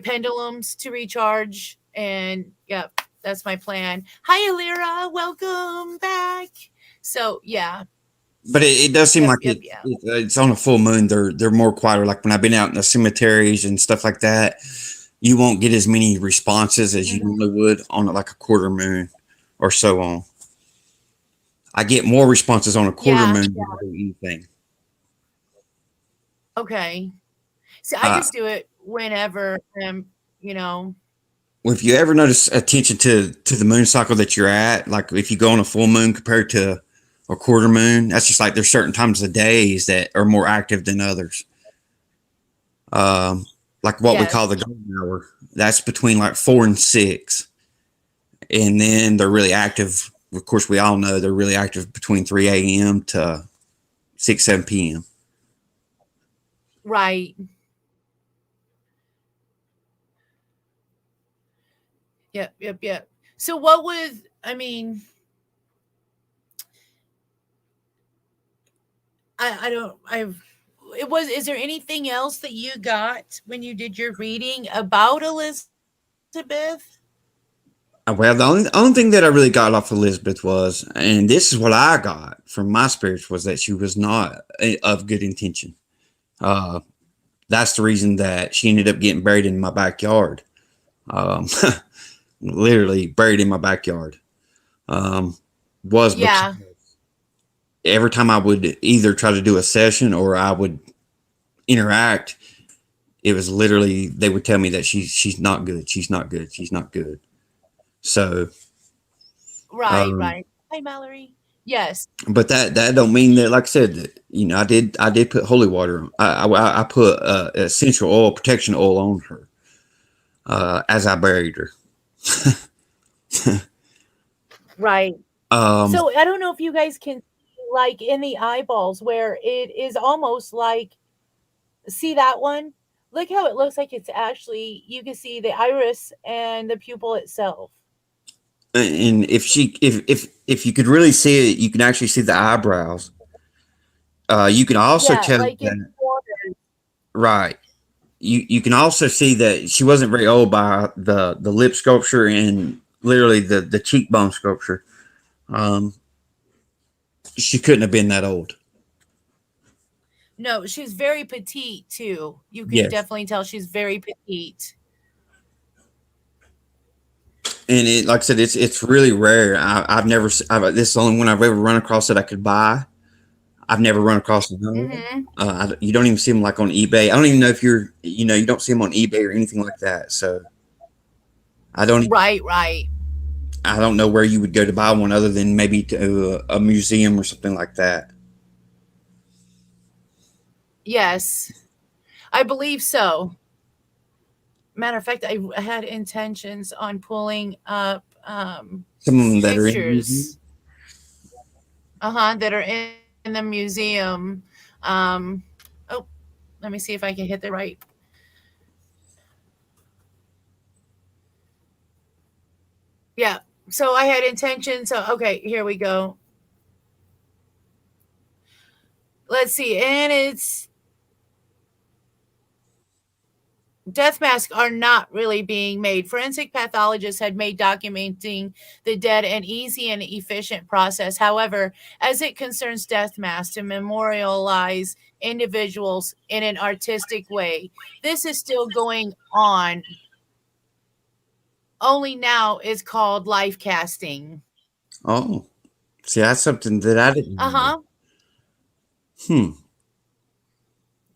pendulums to recharge, and yeah, that's my plan. Hi, Alira, welcome back. So yeah,
But it does seem
yep,
like
yep, yep.
it's on a full moon. They're more quieter. Like when I've been out in the cemeteries and stuff like that, you won't get as many responses as you
Mhm.
normally would on like a quarter moon or so on. I get more responses on a quarter
Yeah.
moon than I do anything.
Okay. So I
Uh,
just do it whenever you know.
if you ever notice attention to the moon cycle that you're at, like if you go on a full moon compared to a quarter moon, that's just like there's certain times of days that are more active than others. Um, like what we call the
Yes.
golden hour. That's between like 4 and 6, and then they're really active. Of course, we all know they're really active between 3 a.m. to 6 7 p.m.
Right. Yep. Yep. Yep. So what was? I mean, I don't. I've. It was. Is there anything else that you got when you did your reading about Elizabeth?
Well, the only thing that I really got off Elizabeth was, and this is what I got from my spirits, was that she was not of good intention. Uh, that's the reason that she ended up getting buried in my backyard. Um, literally buried in my backyard. Um, was because
Yeah.
every time I would either try to do a session or I would interact, it was literally they would tell me that she's not good. She's not good. She's not good. So,
Right.
um,
Right. Hi, Mallory. Yes.
but that don't mean that, like I said, that, I did put holy water. I put essential oil, protection oil on her as I buried her.
Right.
Um,
So I don't know if you guys can see, like in the eyeballs where it is almost like, see that one? Look how it looks like it's actually, you can see the iris and the pupil itself.
and if you could really see it, you can actually see the eyebrows. You can also
Yeah,
tell
like in
that,
corners.
right. You can also see that she wasn't very old by the lip sculpture and literally the cheekbone sculpture. Um, she couldn't have been that old.
No, she's very petite too. You can
Yes,
definitely tell she's very petite.
and it, like I said, it's really rare. I've never. This is the only one I've ever run across that I could buy. I've never run across them.
Mhm.
You don't even see them like on eBay. I don't even know if you don't see them on eBay or anything like that. So I don't,
Right, right.
I don't know where you would go to buy one other than maybe to a museum or something like that.
Yes, I believe so. Matter of fact, I had intentions on pulling up
Some of them that are in the museum.
pictures, that are in the museum. Um, oh, let me see if I can hit the right. Yeah. So I had intentions. So okay, here we go. Let's see, and it's death masks are not really being made. Forensic pathologists had made documenting the dead an easy and efficient process. However, as it concerns death masks to memorialize individuals in an artistic way, this is still going on. Only now is called life casting.
Oh, see, that's something that I
Uh
didn't know.
huh.
Hmm.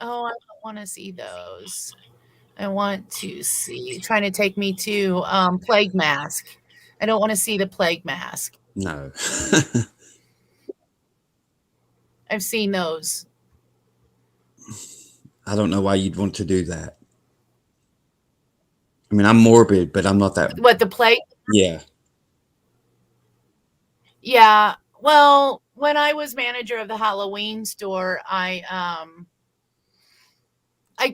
Oh, I don't want to see those. I want to see. Trying to take me to plague mask. I don't want to see the plague mask.
No.
I've seen those.
I don't know why you'd want to do that. I mean, I'm morbid, but I'm not that.
What the plague?
Yeah.
Yeah. Well, when I was manager of the Halloween store, I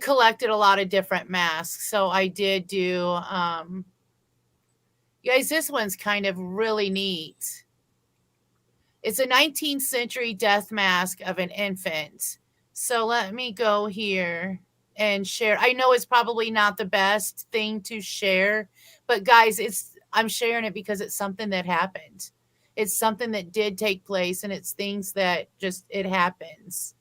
collected a lot of different masks. So I did do guys, this one's kind of really neat. It's a 19th century death mask of an infant. So let me go here and share. I know it's probably not the best thing to share, but guys, I'm sharing it because it's something that happened. It's something that did take place and it's things that just it happens.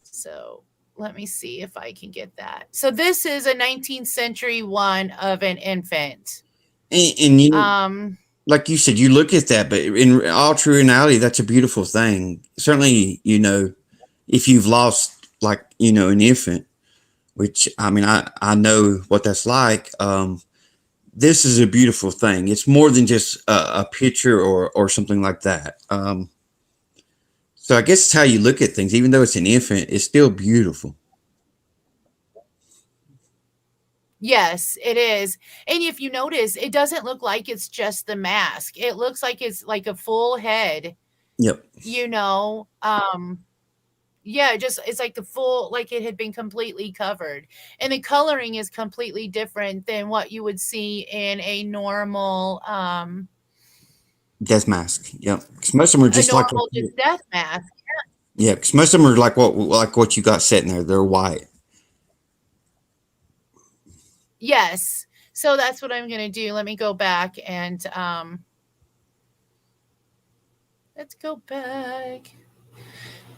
So let me see if I can get that. So this is a 19th century one of an infant.
And
Um
like you said, you look at that, but in all true reality, that's a beautiful thing. Certainly, if you've lost, like, an infant, which I mean, I know what that's like. This is a beautiful thing. It's more than just a picture or something like that. So I guess it's how you look at things. Even though it's an infant, it's still beautiful.
Yes, it is. And if you notice, it doesn't look like it's just the mask. It looks like it's like a full head,
Yep.
you know. Yeah, just it's like the full like it had been completely covered. And the coloring is completely different than what you would see in
Death mask. Yep. 'Cause most of them are
a
just like,
normal just death mask.
yeah. Because most of them are like what you got sitting there. They're white.
Yes. So that's what I'm going to do. Let me go back and let's go back.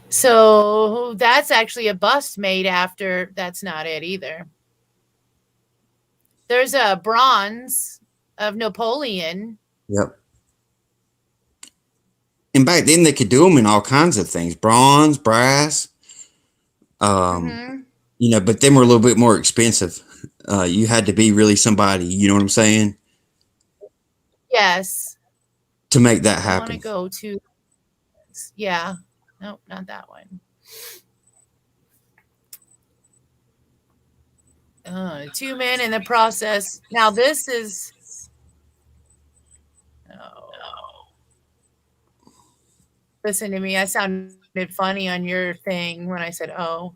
So that's actually a bust made after. That's not it either. There's a bronze of Napoleon.
Yep. And back then they could do them in all kinds of things: bronze, brass. Um,
Hmm.
but them were a little bit more expensive. You had to be really somebody. You know what I'm saying?
Yes.
To make that
I want to
happen.
go to, yeah. Nope, not that one. Two men in the process. Now this is, oh, listen to me. I sounded funny on your thing when I said, oh.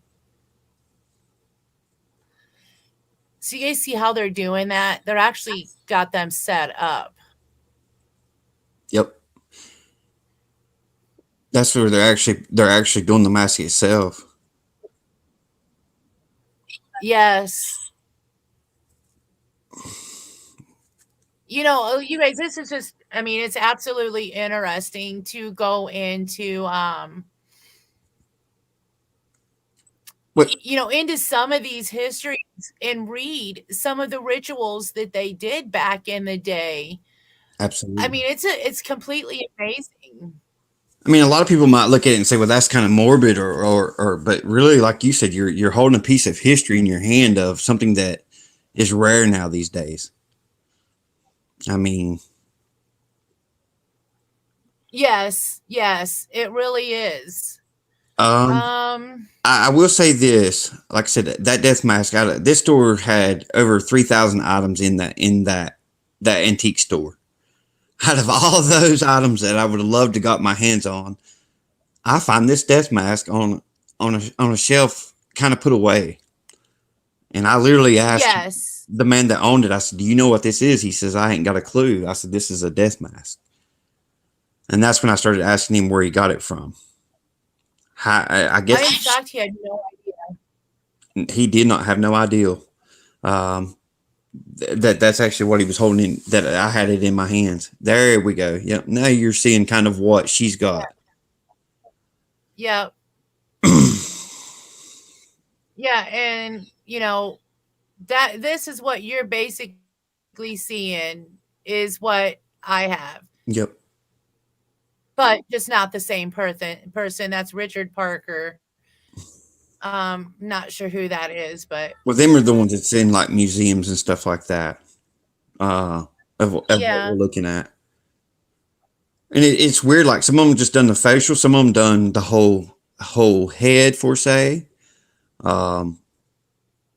So you guys see how they're doing that? They're actually got them set up.
Yep. That's where they're actually doing the mask itself.
Yes. You guys, this is just, I mean, it's absolutely interesting to go into,
What?
into some of these histories and read some of the rituals that they did back in the day. I
Absolutely.
mean, it's completely amazing.
I mean, a lot of people might look at it and say, "Well, that's kind of morbid," but really, like you said, you're holding a piece of history in your hand of something that is rare now these days. I mean,
Yes, yes, it really is.
um,
Um,
I will say this: like I said, that death mask. This store had over 3,000 items in that antique store. Out of all of those items that I would have loved to got my hands on, I find this death mask on a shelf, kind of put away. And I literally asked
yes.
the man that owned it. I said, "Do you know what this is?" He says, "I ain't got a clue." I said, "This is a death mask." And that's when I started asking him where he got it from. I
I am
guess
shocked he had no idea.
he did not have no idea. Um, that's actually what he was holding in, that I had it in my hands. There we go. Yep. Now you're seeing kind of what she's got.
Yeah, yeah, and that this is what you're basically seeing is what I have,
Yep.
but just not the same person. That's Richard Parker. Not sure who that is, but
Well, them are the ones that's in like museums and stuff like that. Uh, of what we're
yeah,
looking at. And it's weird. Like some of them just done the facial, some of them done the whole head for say. Um,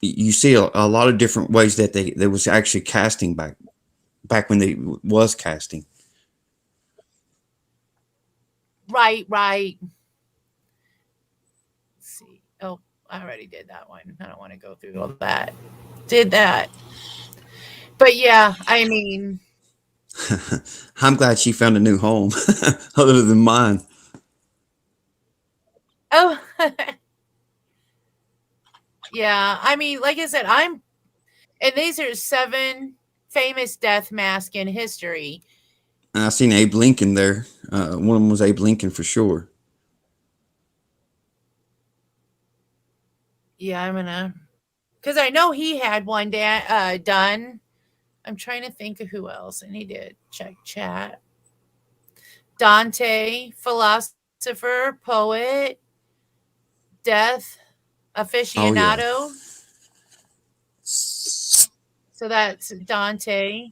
you see a lot of different ways that they was actually casting back when they was casting.
right, right. Let's see. Oh, I already did that one. I don't want to go through all that. Did that, but yeah, I mean,
I'm glad she found a new home, other than mine.
oh, yeah. I mean, like I said, and these are 7 famous death masks in history.
And I seen Abe Lincoln there. One of them was Abe Lincoln for sure.
Yeah, I'm gonna, because I know he had one done. I'm trying to think of who else, and he did. Check chat. Dante, philosopher, poet, death
Oh yeah.
aficionado. So that's Dante.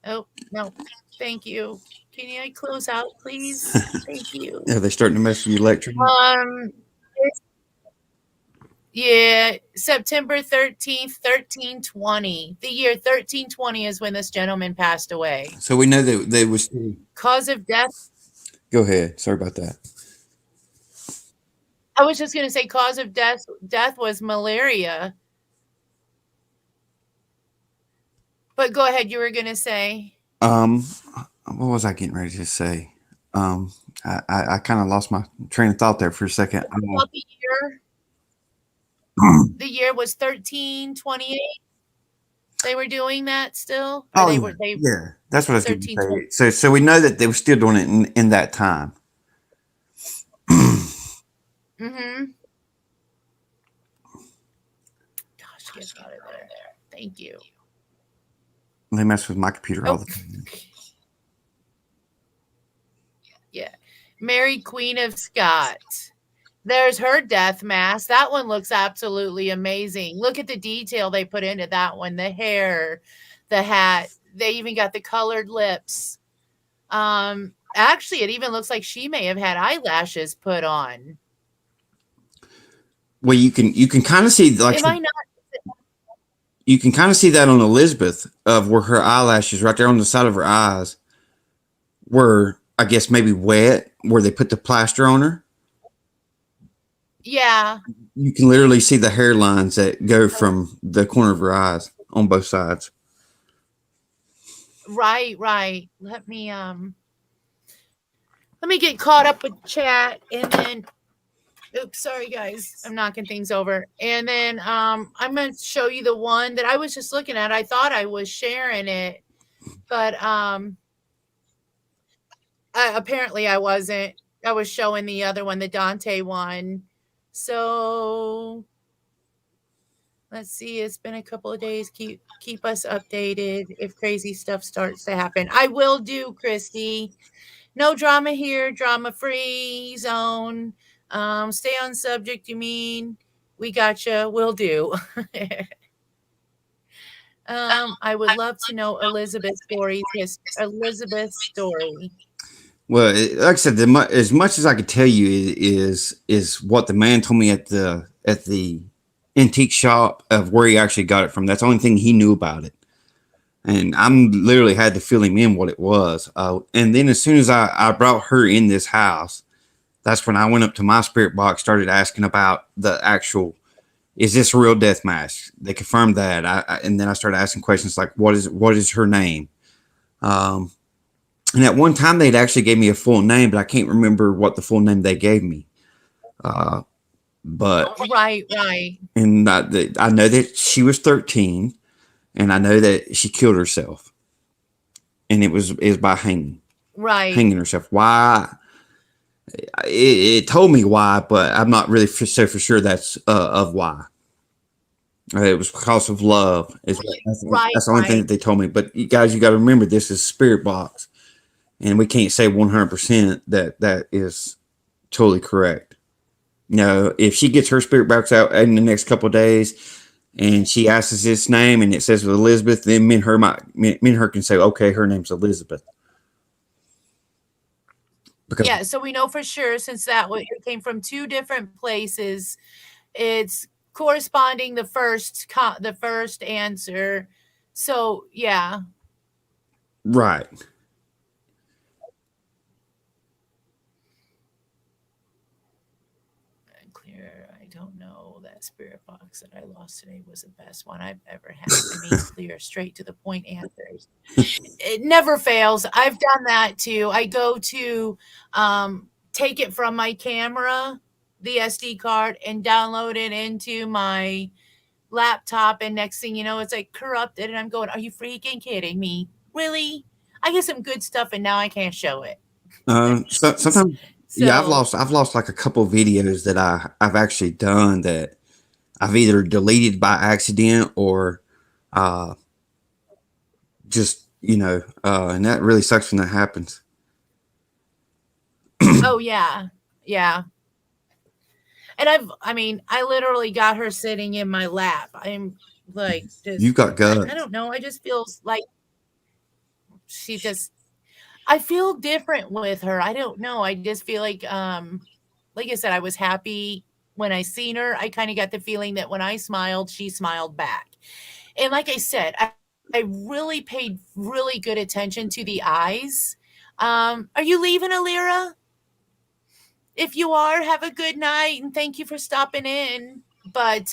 Oh, no. Thank you. Can you close out, please? Thank you.
Yeah, they starting to mess with your electric.
It's, yeah, September 13th, 1320. The year 1320 is when this gentleman passed away.
So we know that they was.
Cause of death,
Go ahead. Sorry about that.
I was just going to say cause of death was malaria. But go ahead, you were going to say.
Um, what was I getting ready to say? Um, I kind of lost my train of thought there for a second.
About the year. The year was 1328. They were doing that still, or
Oh
they
yeah,
were they
yeah. That's what I was going to
1320.
say. So we know that they were still doing it in that time.
Mhm. Gosh, get out of there. Thank you.
They mess with my computer all
Oh,
the time.
yeah. Mary Queen of Scots. There's her death mask. That one looks absolutely amazing. Look at the detail they put into that one. The hair, the hat. They even got the colored lips. Actually, it even looks like she may have had eyelashes put on.
Well, you can kind of see like
Am I not?
you can kind of see that on Elizabeth of where her eyelashes right there on the side of her eyes were, I guess, maybe wet where they put the plaster on her.
Yeah.
You can literally see the hairlines that go from the corner of her eyes on both sides.
Right, right. Let me get caught up with chat and then oops, sorry guys. I'm knocking things over. And then I'm going to show you the one that I was just looking at. I thought I was sharing it, but apparently I wasn't. I was showing the other one, the Dante one. So Let's see. It's been a couple of days. Keep us updated if crazy stuff starts to happen. I will do, Christy. No drama here. Drama free zone. Stay on subject. You mean? We gotcha. Will do. I would love to know Elizabeth's story.
Well, like I said, as much as I could tell you is what the man told me at the antique shop of where he actually got it from. That's the only thing he knew about it, and I'm literally had to fill him in what it was. And then as soon as I brought her in this house, that's when I went up to my spirit box, started asking about the actual. Is this a real death mask? They confirmed that, and then I started asking questions like, what is her name? Um, and at one time, they'd actually gave me a full name, but I can't remember what the full name they gave me. Uh, but
Right, right,
and I know that she was 13, and I know that she killed herself, and it was by
right.
hanging herself. Why? It told me why, but I'm not really so for sure that's of why. It was because of love.
Right,
That's the only thing
right.
that they told me. But you guys, you got to remember this is spirit box, and we can't say 100% that that is totally correct. No, if she gets her spirit box out in the next couple of days, and she asks us its name, and it says Elizabeth, then me and her can say, okay, her name's Elizabeth. Because
Yeah, so we know for sure since it came from two different places. It's corresponding the first answer. So yeah,
right,
clear. I don't know. That spirit box that I lost today was the best one I've ever had. I mean, clear, straight to the point answers. It never fails. I've done that too. I go to take it from my camera, the SD card, and download it into my laptop. And next thing you know, it's like corrupted. And I'm going, are you freaking kidding me? Really? I get some good stuff and now I can't show it.
so sometimes, yeah,
So,
I've lost like a couple of videos that I've actually done that I've either deleted by accident or uh, just and that really sucks when that happens.
oh, yeah. Yeah. And I mean, I literally got her sitting in my lap. I'm like,
You got
I
guts.
don't know. I just feel like she just I feel different with her. I don't know. I just feel like I said, I was happy when I seen her. I kind of got the feeling that when I smiled, she smiled back. And like I said, I really paid really good attention to the eyes. Are you leaving, Alira? If you are, have a good night and thank you for stopping in. But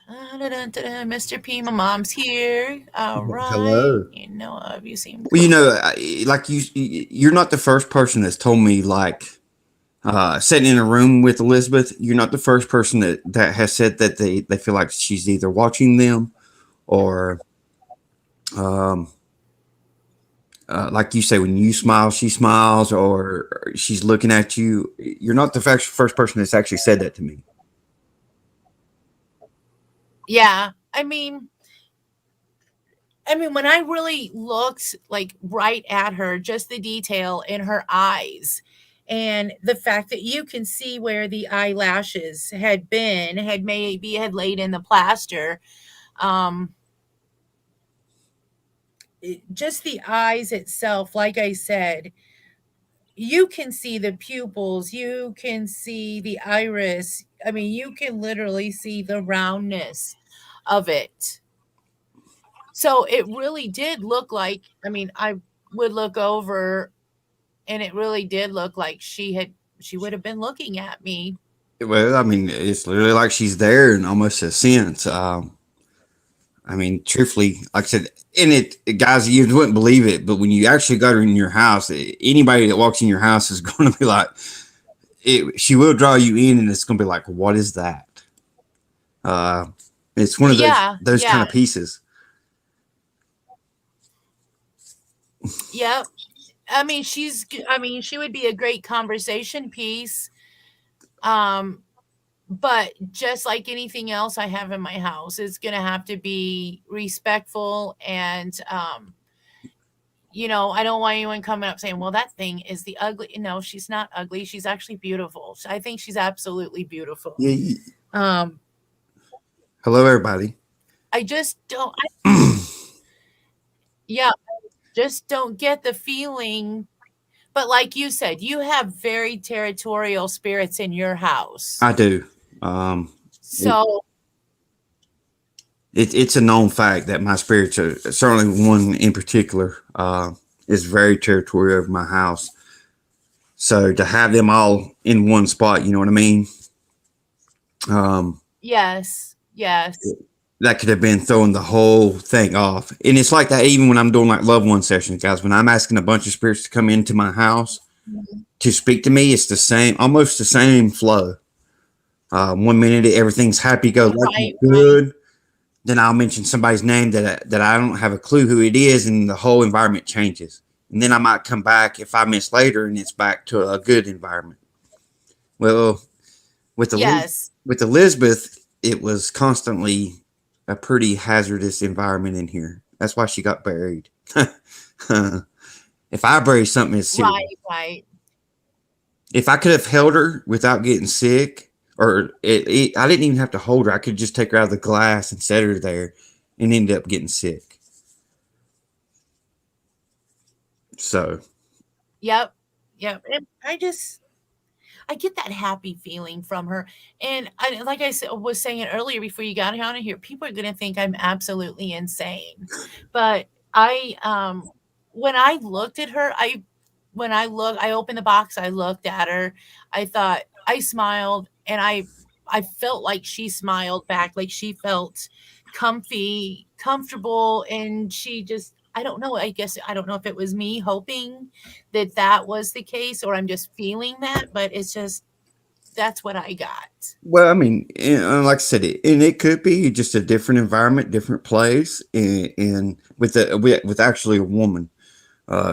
Mr. P, my mom's here. All right.
Hello.
You know, you seem
Well,
cool.
like you're not the first person that's told me like sitting in a room with Elizabeth. You're not the first person that has said that they feel like she's either watching them or um, like you say, when you smile, she smiles, or she's looking at you. You're not the first person that's actually said that to me.
Yeah. I mean, when I really looked like right at her, just the detail in her eyes and the fact that you can see where the eyelashes had laid in the plaster, um, just the eyes itself, like I said, you can see the pupils, you can see the iris. I mean, you can literally see the roundness of it. So it really did look like, I mean, I would look over and it really did look like she would have been looking at me.
Well, I mean, it's literally like she's there in almost a sense. I mean, truthfully, like I said, and guys, you wouldn't believe it, but when you actually got her in your house, anybody that walks in your house is going to be like, she will draw you in, and it's going to be like, what is that? Uh, it's one of
Yeah,
those kind
yeah,
of pieces.
yep. I mean, she would be a great conversation piece. Um, but just like anything else I have in my house, it's going to have to be respectful. And, I don't want anyone coming up saying, well, that thing is the ugly. No, she's not ugly. She's actually beautiful. I think she's absolutely beautiful.
Yeah.
Um,
Hello, everybody.
I just don't, yeah, just don't get the feeling. But like you said, you have very territorial spirits in your house.
I do. Um, it,
So,
it's a known fact that my spirits are certainly one in particular is very territorial of my house. So to have them all in one spot, you know what I mean? Um,
yes, yes.
that could have been throwing the whole thing off. And it's like that even when I'm doing like loved one sessions, guys. When I'm asking a bunch of spirits to come into my house to speak to me, it's the same, almost the same flow. 1 minute everything's happy go lucky
Right, right.
good. Then I'll mention somebody's name that I don't have a clue who it is, and the whole environment changes. And then I might come back 5 minutes later, and it's back to a good environment. Well, with
Yes.
with Elizabeth, it was constantly a pretty hazardous environment in here. That's why she got buried. If I bury something, it's serious.
Right, right.
If I could have held her without getting sick, or I didn't even have to hold her. I could just take her out of the glass and set her there, and end up getting sick. So
Yep. Yep. And I get that happy feeling from her. And like I was saying it earlier before you got on here, people are going to think I'm absolutely insane. But when I looked at her, I opened the box, I looked at her, I thought, I smiled, and I felt like she smiled back, like she felt comfortable, and she just, I don't know, I guess I don't know if it was me hoping that that was the case or I'm just feeling that, but it's just that's what I got.
well, I mean, like I said, and it could be just a different environment, different place, and with actually a woman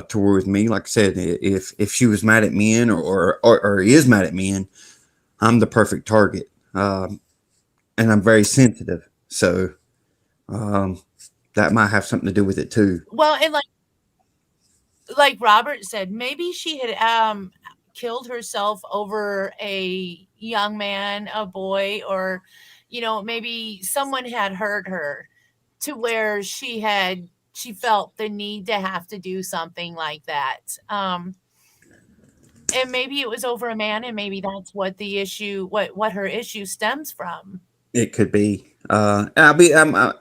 tour with me. Like I said, if she was mad at men or is mad at men, I'm the perfect target, and I'm very sensitive, so um, that might have something to do with it too.
Well, and like Robert said, maybe she had killed herself over a young man, a boy, or maybe someone had hurt her to where she felt the need to have to do something like that. And maybe it was over a man, and maybe that's what the issue, what her issue stems from.
It could be. I'm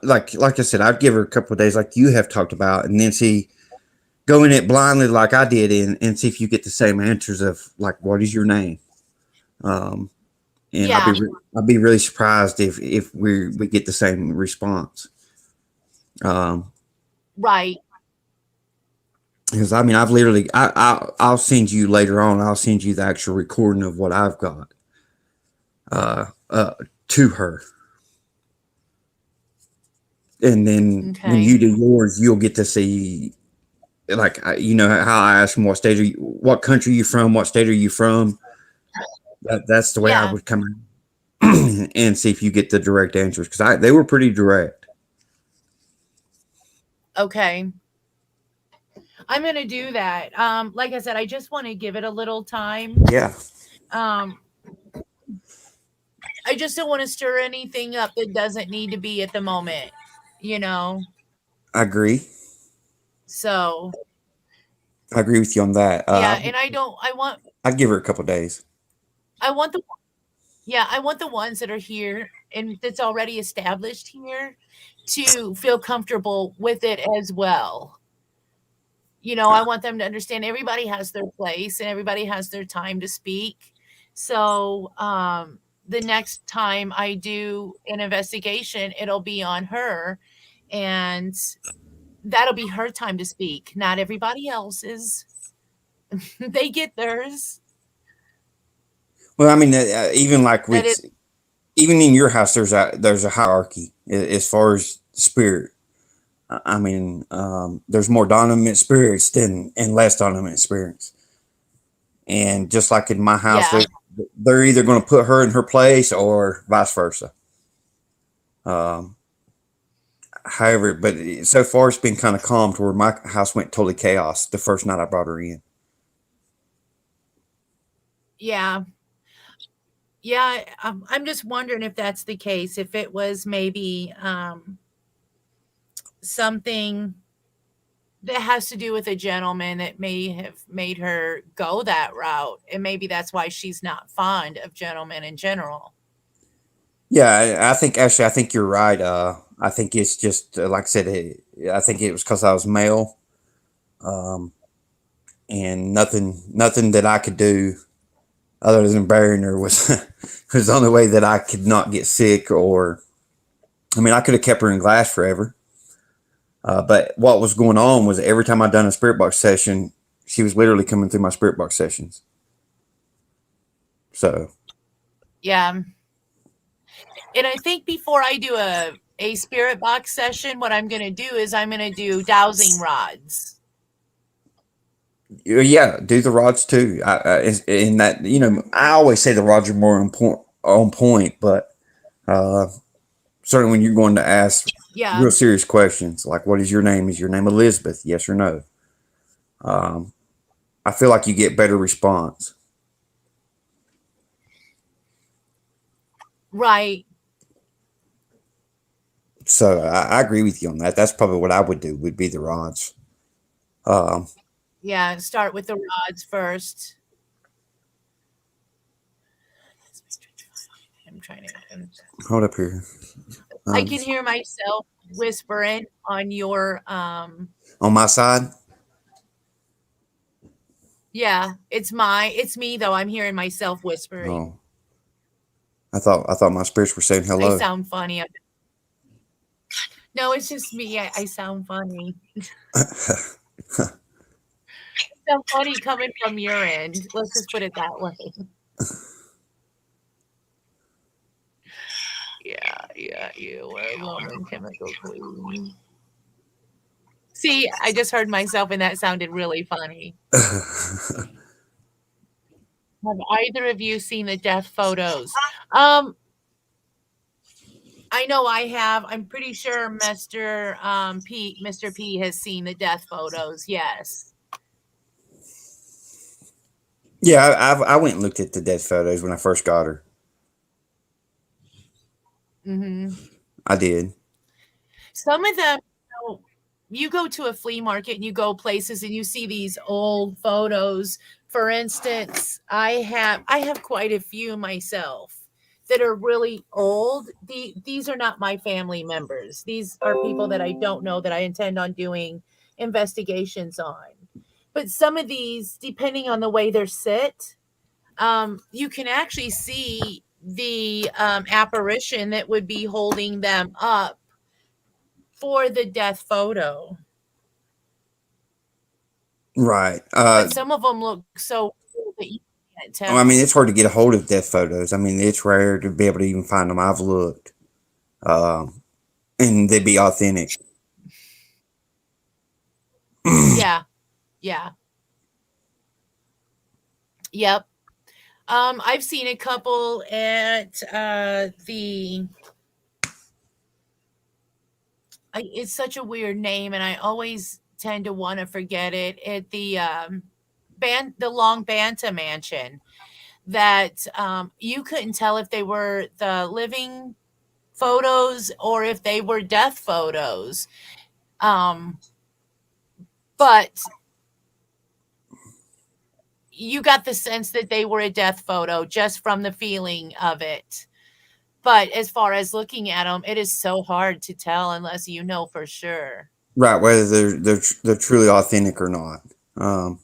like I said, I'd give her a couple of days, like you have talked about, and then see go in it blindly like I did, and see if you get the same answers of like, what is your name? Um, and
Yeah,
I'll be really surprised if we get the same response. Um,
right.
because I mean, I've literally I'll send you later on. I'll send you the actual recording of what I've got uh, uh, to her, and then when
Okay.
you do yours, you'll get to see like you know how I ask them what state are you, what country are you from, what state are you from. That's the way I
Yeah.
would come in and see if you get the direct answers because they were pretty direct.
Okay. I'm going to do that. Like I said, I just want to give it a little time.
Yeah,
Um, I just don't want to stir anything up that doesn't need to be at the moment, you know?
I agree.
So,
I agree with you on that.
yeah. And I don't,
I'd give her a couple days.
I want the, yeah, I want the ones that are here and that's already established here to feel comfortable with it as well. I want them to understand everybody has their place and everybody has their time to speak. So, the next time I do an investigation, it'll be on her, and that'll be her time to speak, not everybody else's. They get theirs.
Well, I mean, even like
That is,
even in your house, there's a hierarchy as far as spirit. I mean, there's more dominant spirits than and less dominant spirits. And just like in my house,
yeah,
they're either going to put her in her place or vice versa. Um, However, but so far it's been kind of calm to where my house went totally chaos the first night I brought her in.
Yeah. Yeah, I'm just wondering if that's the case, if it was maybe, something that has to do with a gentleman that may have made her go that route, and maybe that's why she's not fond of gentlemen in general.
Yeah, I think actually I think you're right. I think it's just like I said. I think it was because I was male, um, and nothing that I could do other than burying her was was the only way that I could not get sick. Or I mean, I could have kept her in glass forever. But what was going on was every time I'd done a spirit box session, she was literally coming through my spirit box sessions. So
Yeah, and I think before I do a spirit box session, what I'm gonna do is I'm gonna do dowsing rods.
yeah, do the rods too. In that, I always say the rods are more on point, but uh, certainly when you're going to ask
Yeah,
real serious questions like, "What is your name? Is your name Elizabeth? Yes or no?" Um, I feel like you get better response.
right.
So I agree with you on that. That's probably what I would do. Would be the rods. Um,
Yeah, start with the rods first. I'm trying to.
Hold up here.
I
Um,
can hear myself whispering on your.
on my side.
Yeah, it's me though. I'm hearing myself whispering.
Oh, I thought my spirits were saying
I
hello.
sound funny. No, it's just me. I sound funny. I sound funny coming from your end. Let's just put it that way. Yeah, yeah, you were a Roman chemical queen. See, I just heard myself and that sounded really funny. Have either of you seen the death photos? I know I have. I'm pretty sure Mr. P has seen the death photos. Yes.
Yeah, I went and looked at the death photos when I first got her.
Hmm.
I did.
Some of them, you go to a flea market and you go places and you see these old photos. For instance, I have quite a few myself that are really old. These are not my family members. These are people that I don't know that I intend on doing investigations on. But some of these, depending on the way they're sit, you can actually see the apparition that would be holding them up for the death photo.
Right.
But some of them look so cool that you can't
I mean,
tell.
it's hard to get a hold of death photos. I mean, it's rare to be able to even find them. I've looked, um, and they'd be authentic.
Yeah, yeah, yep. I've seen a couple at the. It's such a weird name, and I always tend to want to forget it. At the the Long Banta Mansion, that you couldn't tell if they were the living photos or if they were death photos. Um, but you got the sense that they were a death photo just from the feeling of it. But as far as looking at them, it is so hard to tell unless you know for sure.
Right, whether they're truly authentic or not. Um,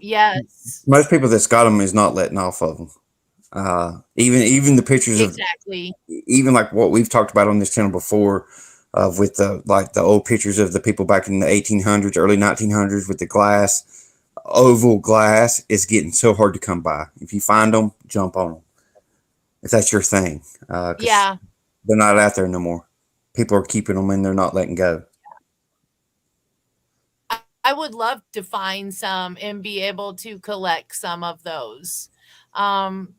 Yes,
Most people that's got them is not letting off of them. Even the pictures of
exactly.
even like what we've talked about on this channel before, with the old pictures of the people back in the 1800s, early 1900s with the glass, oval glass is getting so hard to come by. If you find them, jump on them if that's your thing, because
Yeah,
they're not out there no more. People are keeping them and they're not letting go.
I would love to find some and be able to collect some of those. Um,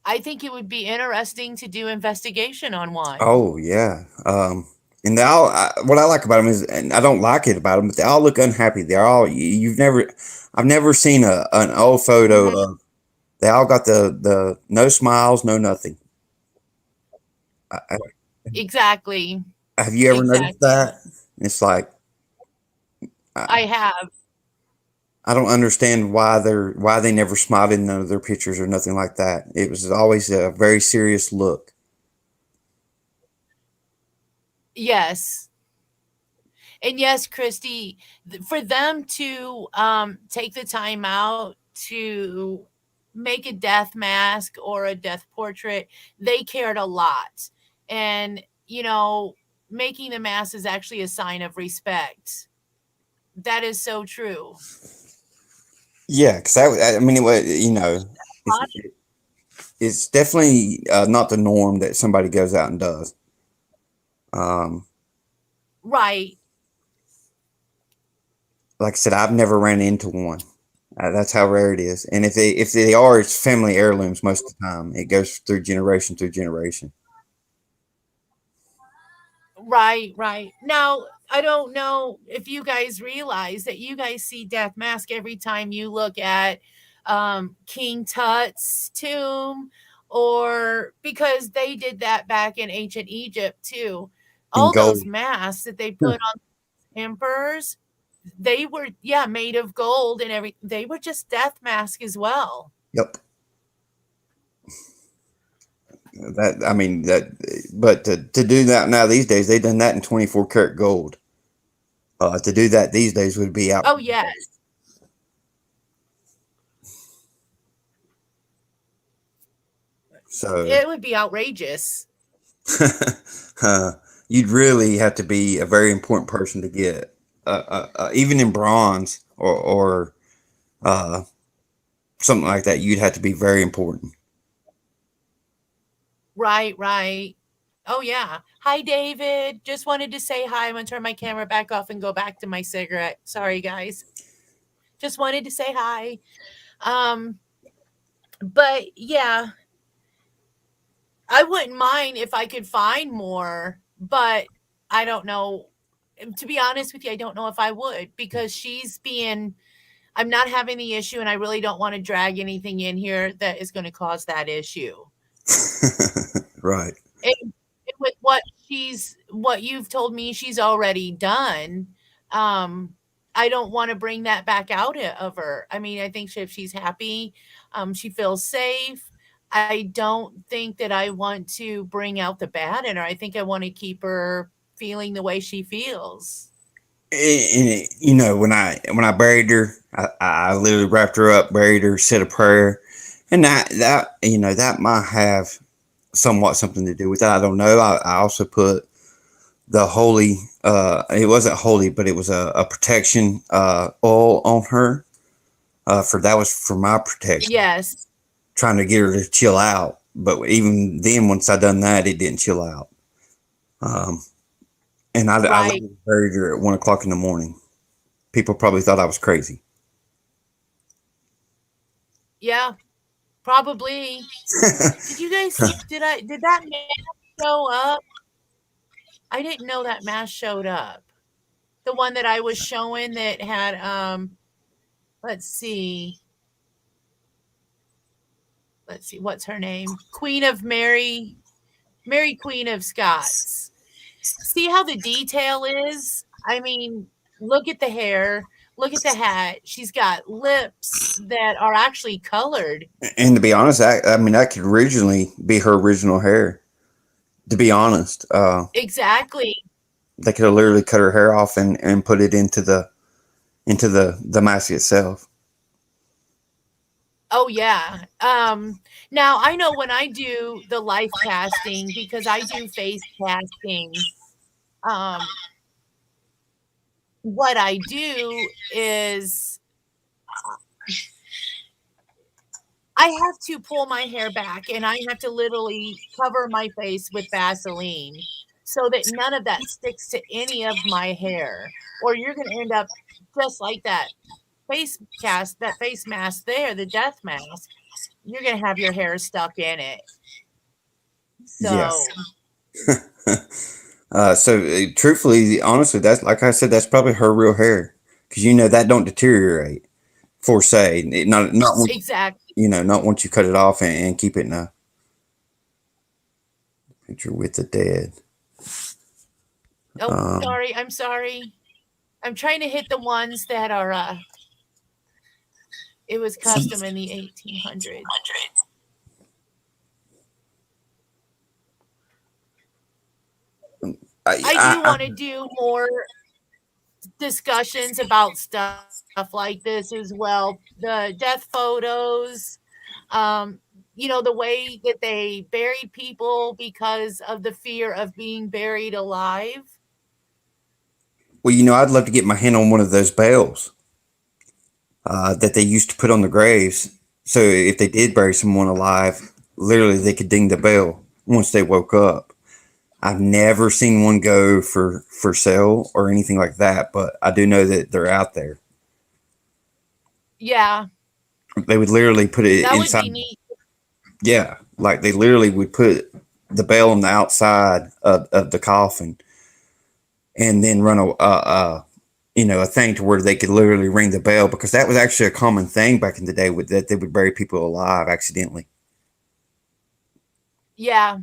I think it would be interesting to do investigation on one.
Oh yeah. And they all what I like about them is, and I don't like it about them, but they all look unhappy. They're all you've never, I've never seen a an old photo
Mhm.
of. They all got the no smiles, no nothing. I,
Exactly.
have you ever noticed
Exactly.
that? It's like I,
I have.
I don't understand why they never smiled in none of their pictures or nothing like that. It was always a very serious look.
Yes. And yes, Christy, for them to take the time out to make a death mask or a death portrait, they cared a lot. And, making the mask is actually a sign of respect. That is so true.
Yeah, because I mean, it's, it's definitely not the norm that somebody goes out and does. Um,
Right.
like I said, I've never ran into one. That's how rare it is. And if they are, it's family heirlooms most of the time. It goes through generation through generation.
Right, right. Now, I don't know if you guys realize that you guys see Death Mask every time you look at King Tut's tomb, or because they did that back in ancient Egypt too.
In
All
gold.
those masks that they put on emperors, they were, yeah, made of gold and they were just death mask as well.
Yep. That I mean that, but to do that now these days, they done that in 24 karat gold. To do that these days would be out.
Oh yeah,
So
it would be outrageous.
uh, you'd really have to be a very important person to get, even in bronze or uh, something like that. You'd have to be very important.
Right, right. Oh yeah. Hi David. Just wanted to say hi. I'm gonna turn my camera back off and go back to my cigarette. Sorry guys. Just wanted to say hi. Um, but yeah, I wouldn't mind if I could find more, but I don't know. To be honest with you, I don't know if I would because I'm not having the issue and I really don't want to drag anything in here that is going to cause that issue.
Right.
And with what you've told me she's already done, um, I don't want to bring that back out of her. I mean, I think if she's happy, she feels safe. I don't think that I want to bring out the bad in her. I think I want to keep her feeling the way she feels.
And when I buried her, I literally wrapped her up, buried her, said a prayer, and that might have somewhat something to do with it. I don't know. I also put the holy. It wasn't holy, but it was a protection oil on her. For that was for my protection,
Yes,
trying to get her to chill out. But even then, once I done that, it didn't chill out. Um, and I
right.
literally buried her at 1 o'clock in the morning. People probably thought I was crazy.
Yeah, probably. Did you guys did that mask show up? I didn't know that mask showed up. The one that I was showing that had let's see. Let's see what's her name? Queen of Mary Queen of Scots. See how the detail is? I mean, look at the hair, look at the hat. She's got lips that are actually colored.
And to be honest, I mean, that could originally be her original hair. To be honest,
Exactly.
they could have literally cut her hair off and put it into the mask itself.
Oh yeah. Now I know when I do the life casting because I do face casting, um what I do is I have to pull my hair back and I have to literally cover my face with Vaseline so that none of that sticks to any of my hair, or you're going to end up just like that. face cast, that face mask there, the death mask, you're gonna have your hair stuck in it.
Yeah.
So
Truthfully, honestly, that's like I said, that's probably her real hair because you know that don't deteriorate for say not once
exactly.
you know not once you cut it off and keep it in a picture with the dead.
Oh,
Um,
sorry. I'm sorry. I'm trying to hit the ones that are. It was custom in the 1800s. I do
I
want to do more discussions about stuff like this as well. The death photos, um, the way that they buried people because of the fear of being buried alive.
well, you know, I'd love to get my hand on one of those bells that they used to put on the graves. So if they did bury someone alive, literally they could ding the bell once they woke up. I've never seen one go for sale or anything like that, but I do know that they're out there.
Yeah,
They would literally put it
that would
inside.
be neat.
Yeah, like they literally would put the bell on the outside of the coffin, and then run a thing to where they could literally ring the bell because that was actually a common thing back in the day with that they would bury people alive accidentally.
Yeah,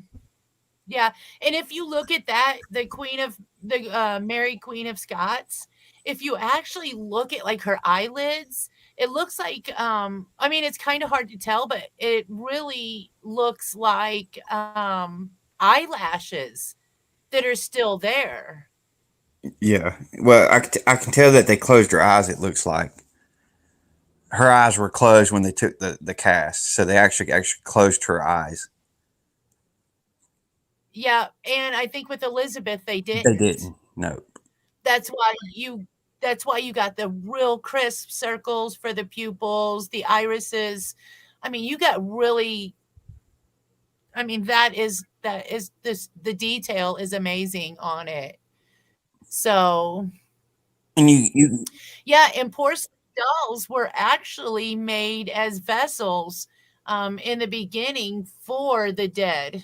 yeah. And if you look at that, the Mary Queen of Scots, if you actually look at like her eyelids, it looks like I mean it's kind of hard to tell, but it really looks like eyelashes that are still there.
Yeah, well, I can tell that they closed her eyes. It looks like her eyes were closed when they took the cast, so they actually closed her eyes.
Yeah, and I think with Elizabeth they
They
didn't.
didn't. No.
That's why you that's why you got the real crisp circles for the pupils, the irises. I mean, you got really I mean, that is this the detail is amazing on it. So,
And you
yeah, and porcelain dolls were actually made as vessels in the beginning for the dead,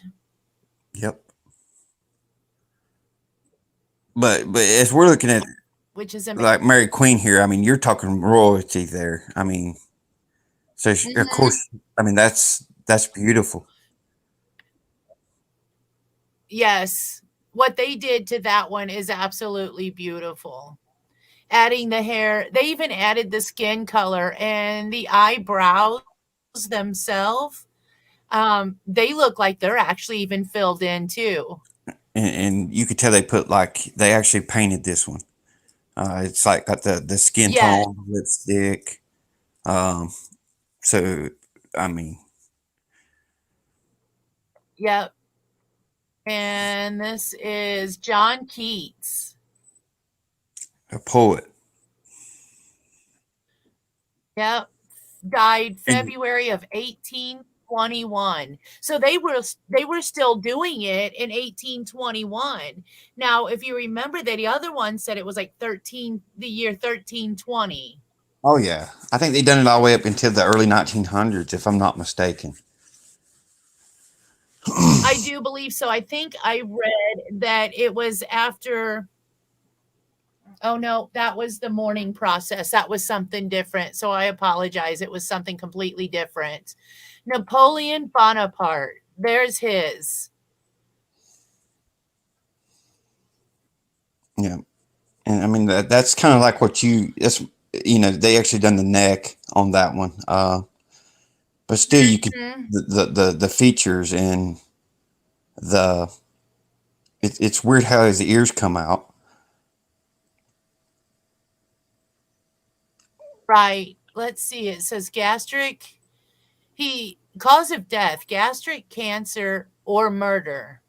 yep. But as we're looking at
which is
like
amazing.
Mary Queen here, I mean, you're talking royalty there. I mean, of
Mhm.
course, I mean that's beautiful.
Yes. What they did to that one is absolutely beautiful. Adding the hair, they even added the skin color and the eyebrows themselves. They look like they're actually even filled in too.
And you could tell they put like they actually painted this one. It's like got the skin
Yes.
tone, lipstick. Um, so I mean,
Yep. And this is John Keats.
a poet,
Yep. Died
and
February of 1821. So they were still doing it in 1821. Now, if you remember that the other one said it was like the year 1320.
oh yeah, I think they done it all the way up until the early 1900s, if I'm not mistaken.
I do believe so. I think I read that it was after. Oh no, that was the mourning process. That was something different. So I apologize. It was something completely different. Napoleon Bonaparte. There's his.
Yeah, and I mean that's kind of like what you that's they actually done the neck on that one. But still, you could
Mhm.
the features and the it's weird how his ears come out.
Right. Let's see. It says gastric. Cause of death, gastric cancer or murder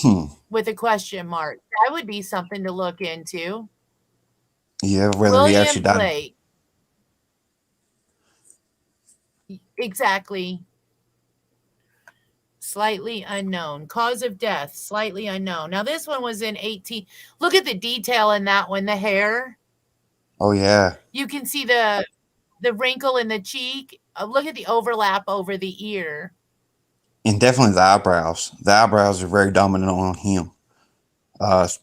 Hmm.
with a question mark. That would be something to look into.
Yeah, whether he
William
actually died.
Blake. Exactly. Slightly unknown. Cause of death, slightly unknown. Now, this one was in 18. Look at the detail in that one, the hair.
Oh yeah.
You can see the the wrinkle in the cheek. Look at the overlap over the ear.
And definitely the eyebrows. The eyebrows are very dominant on him.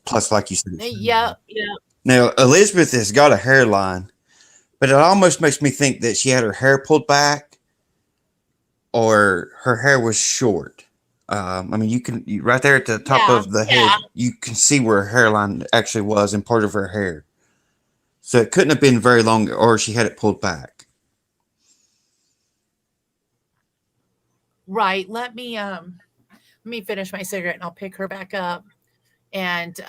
Plus, like you said,
Yeah, yeah.
now Elizabeth has got a hairline, but it almost makes me think that she had her hair pulled back or her hair was short. I mean, right there at the top
Yeah.
of the head, you can see where her hairline actually was and part of her hair. So it couldn't have been very long, or she had it pulled back.
Right. Let me finish my cigarette and I'll pick her back up and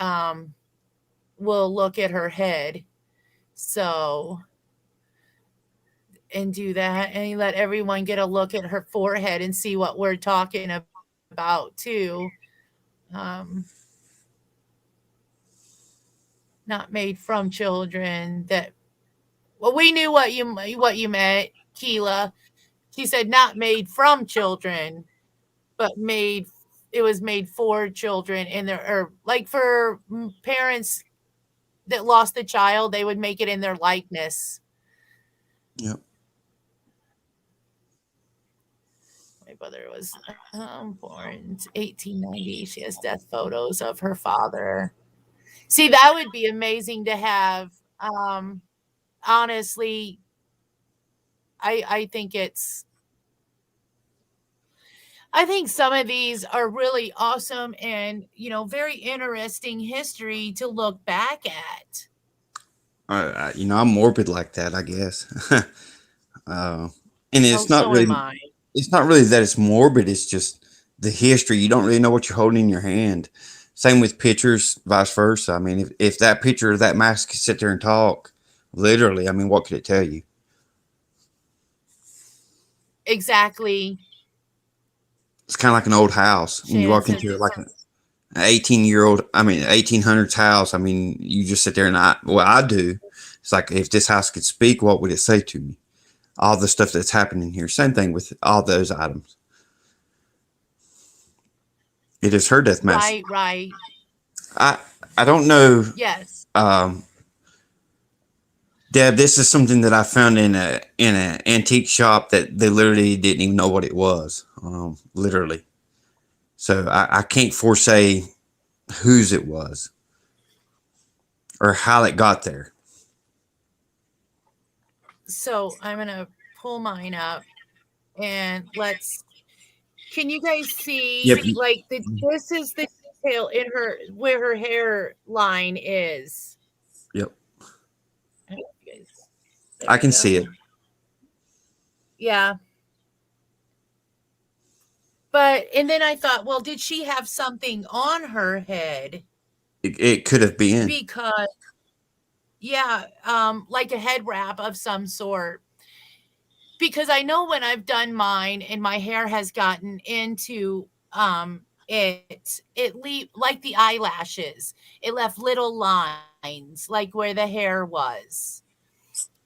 we'll look at her head. So and do that and let everyone get a look at her forehead and see what we're talking about too. Um, not made from children. That well, we knew what you meant, Keela. She said not made from children, but made. It was made for children, and there or like for parents that lost the child, they would make it in their likeness.
Yep.
My brother was born 1890. She has death photos of her father. See, that would be amazing to have. Honestly, I think it's. I think some of these are really awesome and very interesting history to look back at.
I'm morbid like that, I guess. uh, and
Oh, so am I.
it's not really that it's morbid. It's just the history. You don't really know what you're holding in your hand. Same with pictures, vice versa. I mean, if that picture of that mask could sit there and talk, literally, I mean, what could it tell you?
Exactly.
It's kind of like an old house. When you walk
Chance.
into it, like an 18-year-old, I mean, 1800s house. I mean, you just sit there and I do. It's like, if this house could speak, what would it say to me? All the stuff that's happening here. Same thing with all those items. It is her death mask.
Right, right.
I I don't know,
Yes.
um, Deb. This is something that I found in an antique shop that they literally didn't even know what it was. Literally. So I can't foresay whose it was or how it got there.
So I'm going to pull mine up and let's. Can you guys
Yep.
see like this is the detail in her where her hair line is.
Yep.
I don't know if you guys- There
I
we
can see it.
go. Yeah. But and then I thought, well, did she have something on her head?
It could have been.
Because yeah, like a head wrap of some sort. Because I know when I've done mine and my hair has gotten into like the eyelashes. It left little lines like where the hair was.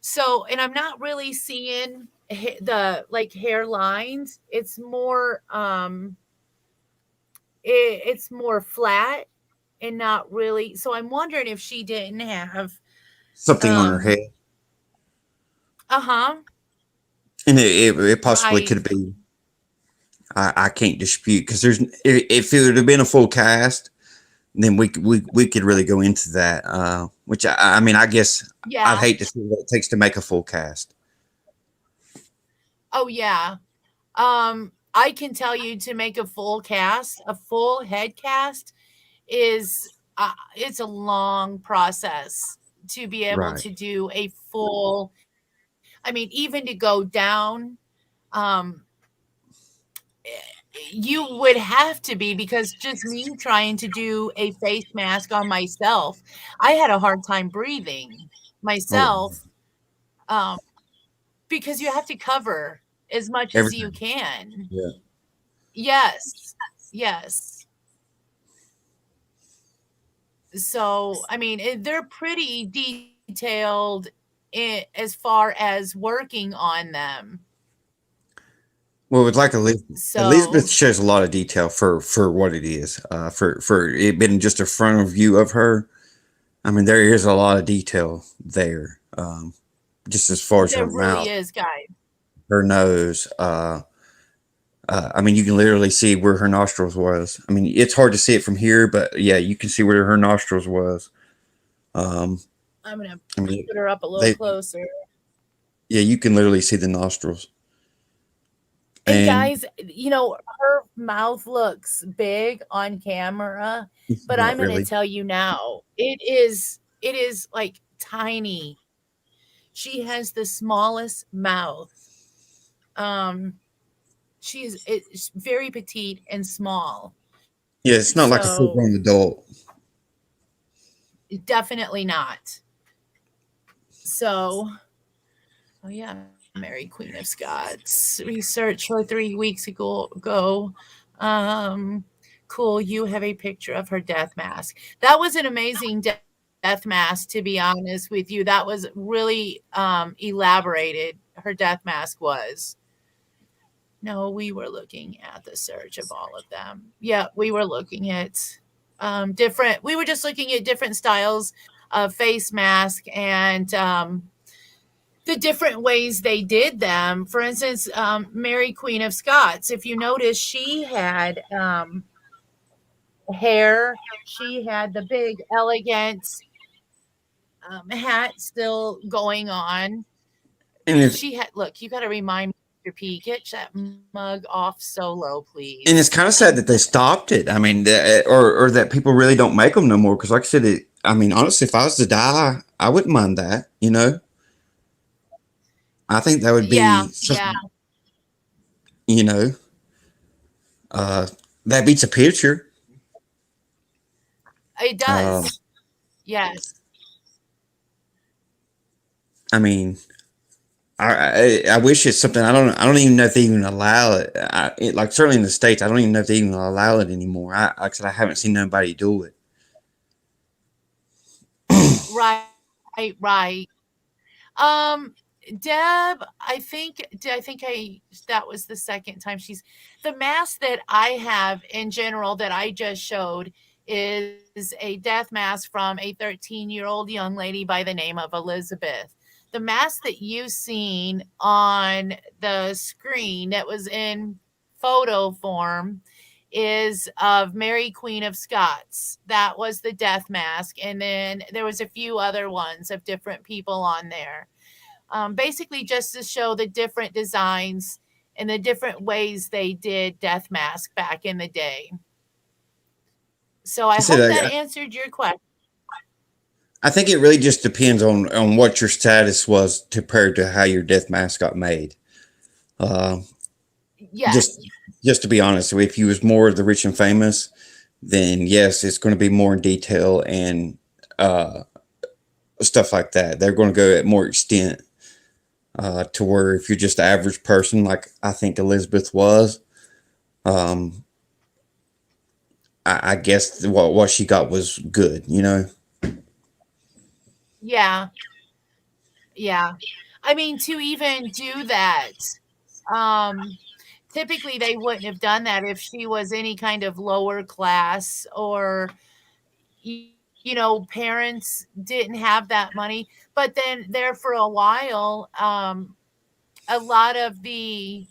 So, and I'm not really seeing the like hair lines. It's more it's more flat and not really. So I'm wondering if she didn't have
Something on her
um
head.
uh-huh.
And it possibly
I
could have been. I can't dispute because if it would have been a full cast, then we could really go into that. Which I mean, I guess I'd
yeah.
hate to see what it takes to make a full cast.
Oh yeah. I can tell you to make a full cast, a full head cast is it's a long process to be able
Right.
to do a full. I mean, even to go down, um, you would have to be because just me trying to do a face mask on myself, I had a hard time breathing
Oh,
myself um, because you have to cover as much as you
everything.
can.
Yeah.
Yes, yes. So, I mean, they're pretty detailed as far as working on them.
Well, it's like Elizabeth. Elizabeth
So,
shows a lot of detail for what it is. For it being just a front view of her. I mean, there is a lot of detail there. just as far as her
There really
mouth,
is, guys.
her nose. I mean, you can literally see where her nostrils was. I mean, it's hard to see it from here, but yeah, you can see where her nostrils was. Um,
I'm gonna
I mean,
put her up a little
they,
closer.
yeah, you can literally see the nostrils.
And
And
guys, her mouth looks big on camera,
it's
but
not
I'm gonna
really.
tell you now, it is like tiny. She has the smallest mouth. Um, it's very petite and small.
Yeah, it's not like a full
So
grown adult.
definitely not. So, oh yeah, Mary Queen of Scots research for 3 weeks ago. Um, cool. You have a picture of her death mask. That was an amazing death mask, to be honest with you. That was really elaborated. Her death mask was. No, we were looking at the search of all of them. Yeah, we were looking at different. We were just looking at different styles of face mask and the different ways they did them. For instance, Mary Queen of Scots. If you notice, she had hair. She had the big, elegant hat still going on.
And if
She had. Look, you got to remind me, Mr. P. Get that mug off so low,
and
please.
it's kind of sad that they stopped it. I mean, or that people really don't make them no more. Because, like I said, I mean, honestly, if I was to die, I wouldn't mind that. I think that would
Yeah,
be
yeah,
something. You know, uh, that beats a picture.
it
Uh,
does. Yes.
I mean, I wish it's something. I don't even know if they even allow it. Like certainly in the states, I don't even know if they even allow it anymore. Like I said, I haven't seen nobody do it.
Right, right. Deb, I think that was the second time the mask that I have in general that I just showed is a death mask from a 13-year-old young lady by the name of Elizabeth. The mask that you seen on the screen that was in photo form is of Mary Queen of Scots. That was the death mask, and then there was a few other ones of different people on there. Basically, just to show the different designs and the different ways they did death mask back in the day. So
I
I
said
hope that answered your question.
I think it really just depends on what your status was compared to how your death mask got made. Uh, just
Yes,
just to be honest, if you was more of the rich and famous, then yes, it's going to be more in detail and uh, stuff like that. They're going to go at more extent to where if you're just the average person, like I think Elizabeth was, um, I guess what she got was good.
yeah, yeah. I mean, to even do that, um, typically they wouldn't have done that if she was any kind of lower class or parents didn't have that money. But then there for a while, a lot of the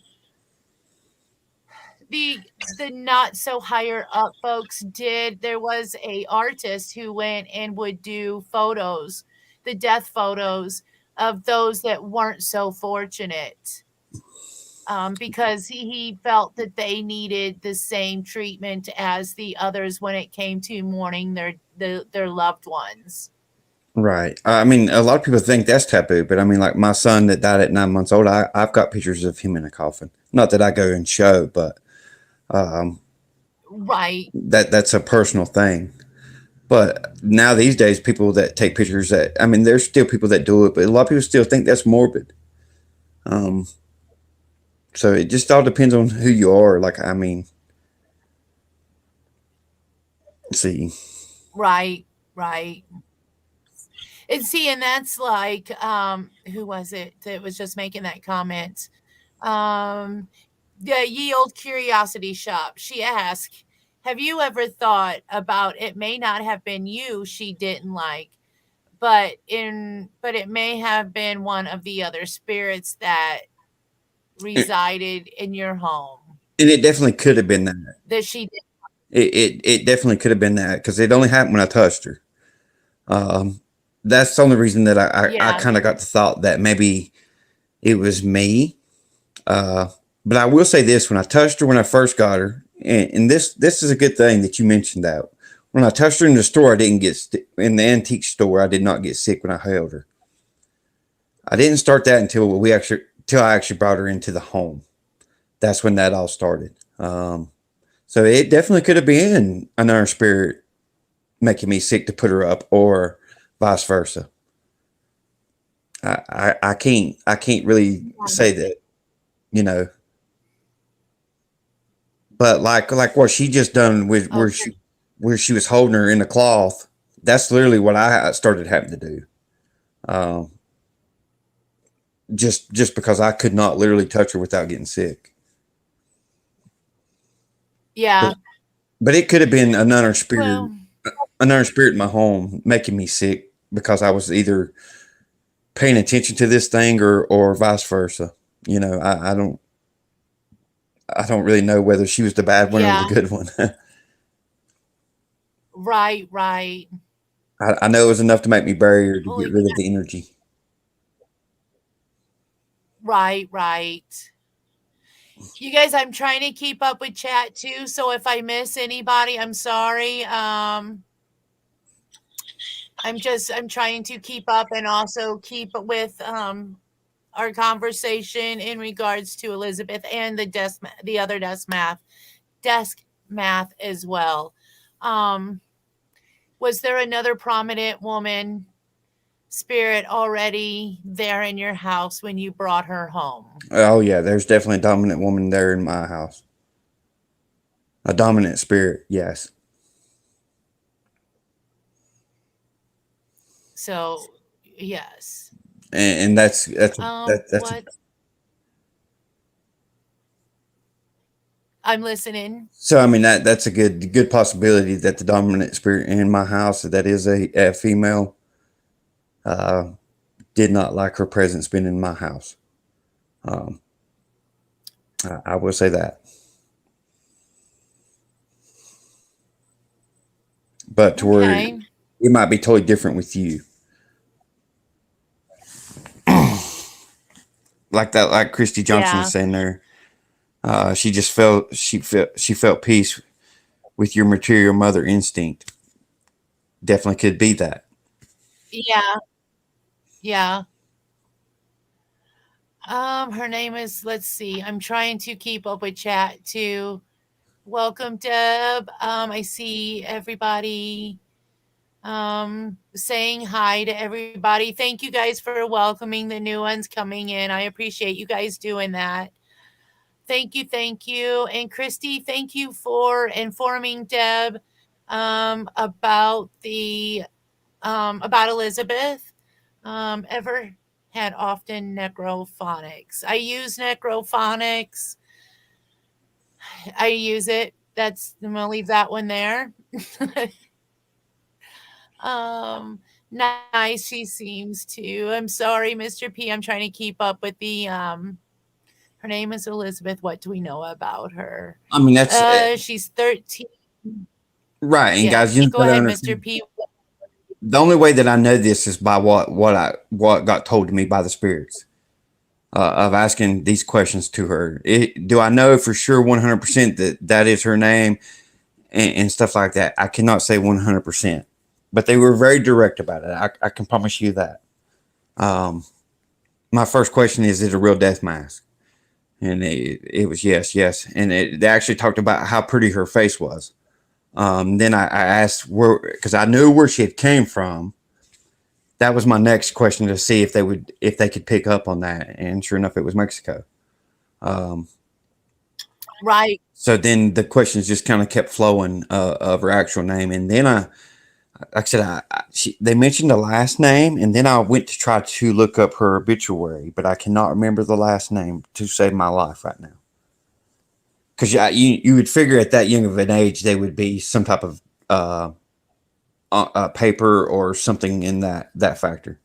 not so higher up folks did. There was a artist who went and would do photos, the death photos of those that weren't so fortunate. Because he felt that they needed the same treatment as the others when it came to mourning their loved ones.
Right. I mean, a lot of people think that's taboo, but I mean, like my son that died at 9 months old, I've got pictures of him in a coffin. Not that I go and show, but um,
Right.
that's a personal thing. But now these days, people that take pictures that, I mean, there's still people that do it, but a lot of people still think that's morbid. Um, so it just all depends on who you are. Like, I mean, see,
Right. Right. And see, and that's like, who was it that was just making that comment? Um, the Ye Old Curiosity Shop. She asked, "Have you ever thought about it may not have been you she didn't like, but it may have been one of the other spirits that resided in your home
And it definitely could have been that.
that she did.
It definitely could have been that because it only happened when I touched her. Um, that's the only reason that I
Yeah,
kind of got the thought that maybe it was me. Uh, but I will say this: when I touched her when I first got her, and this is a good thing that you mentioned that. When I touched her in the store, I didn't get in the antique store. I did not get sick when I held her. I didn't start that until I actually brought her into the home. That's when that all started. So it definitely could have been another spirit making me sick to put her up, or vice versa. I can't really say that, you know. But like what she just done with
okay.
where she was holding her in the cloth. That's literally what I started having to do. Um, just because I could not literally touch her without getting sick. But
Yeah.
but it could have been
Well,
another spirit in my home making me sick because I was either paying attention to this thing or vice versa. You know, I don't really know whether she was the bad one or the
yeah.
good one.
Right, right.
I know it was enough to make me bury her to
Well,
get rid of the energy.
right, right. You guys, I'm trying to keep up with chat too, so if I miss anybody, I'm sorry. I'm trying to keep up and also keep with our conversation in regards to Elizabeth and the other desk math as well. Um, was there another prominent woman spirit already there in your house when you brought her home?
Oh yeah, there's definitely a dominant woman there in my house. A dominant spirit, yes.
So, yes.
And that's
What I'm listening.
so. I mean that's a good possibility that the dominant spirit in my house that is a female uh, did not like her presence being in my house. Um, I will say that, but to where
Okay.
it might be totally different with you, like that, like Christy Johnson was
Yeah.
saying there. She felt peace with your material mother instinct. Definitely could be that.
Yeah. Yeah. Her name is, let's see. I'm trying to keep up with chat too. Welcome, Deb. I see everybody saying hi to everybody. Thank you guys for welcoming the new ones coming in. I appreciate you guys doing that. Thank you, thank you. And Christy, thank you for informing Deb about the about Elizabeth. Ever had often necrophonics. I use necrophonics. I use it. I'm gonna leave that one there. Nice she seems to. I'm sorry, Mr. P. I'm trying to keep up with the her name is Elizabeth. What do we know about her?
I mean, that's
She's 13.
right. And
Yeah.
guys, you
Go
got to
ahead, Mr.
understand.
P.
The only way that I know this is by what got told to me by the spirits of asking these questions to her. Do I know for sure 100% that that is her name and stuff like that? I cannot say 100%, but they were very direct about it. I can promise you that. Um, my first question is it a real death mask? And it was yes, yes. And they actually talked about how pretty her face was. Then I asked where, because I knew where she had came from. That was my next question to see if they could pick up on that. And sure enough, it was Mexico. Um,
Right.
so then the questions just kind of kept flowing of her actual name. And then like I said, they mentioned the last name, and then I went to try to look up her obituary, but I cannot remember the last name to save my life right now. Because you would figure at that young of an age they would be some type of uh, paper or something in that factor.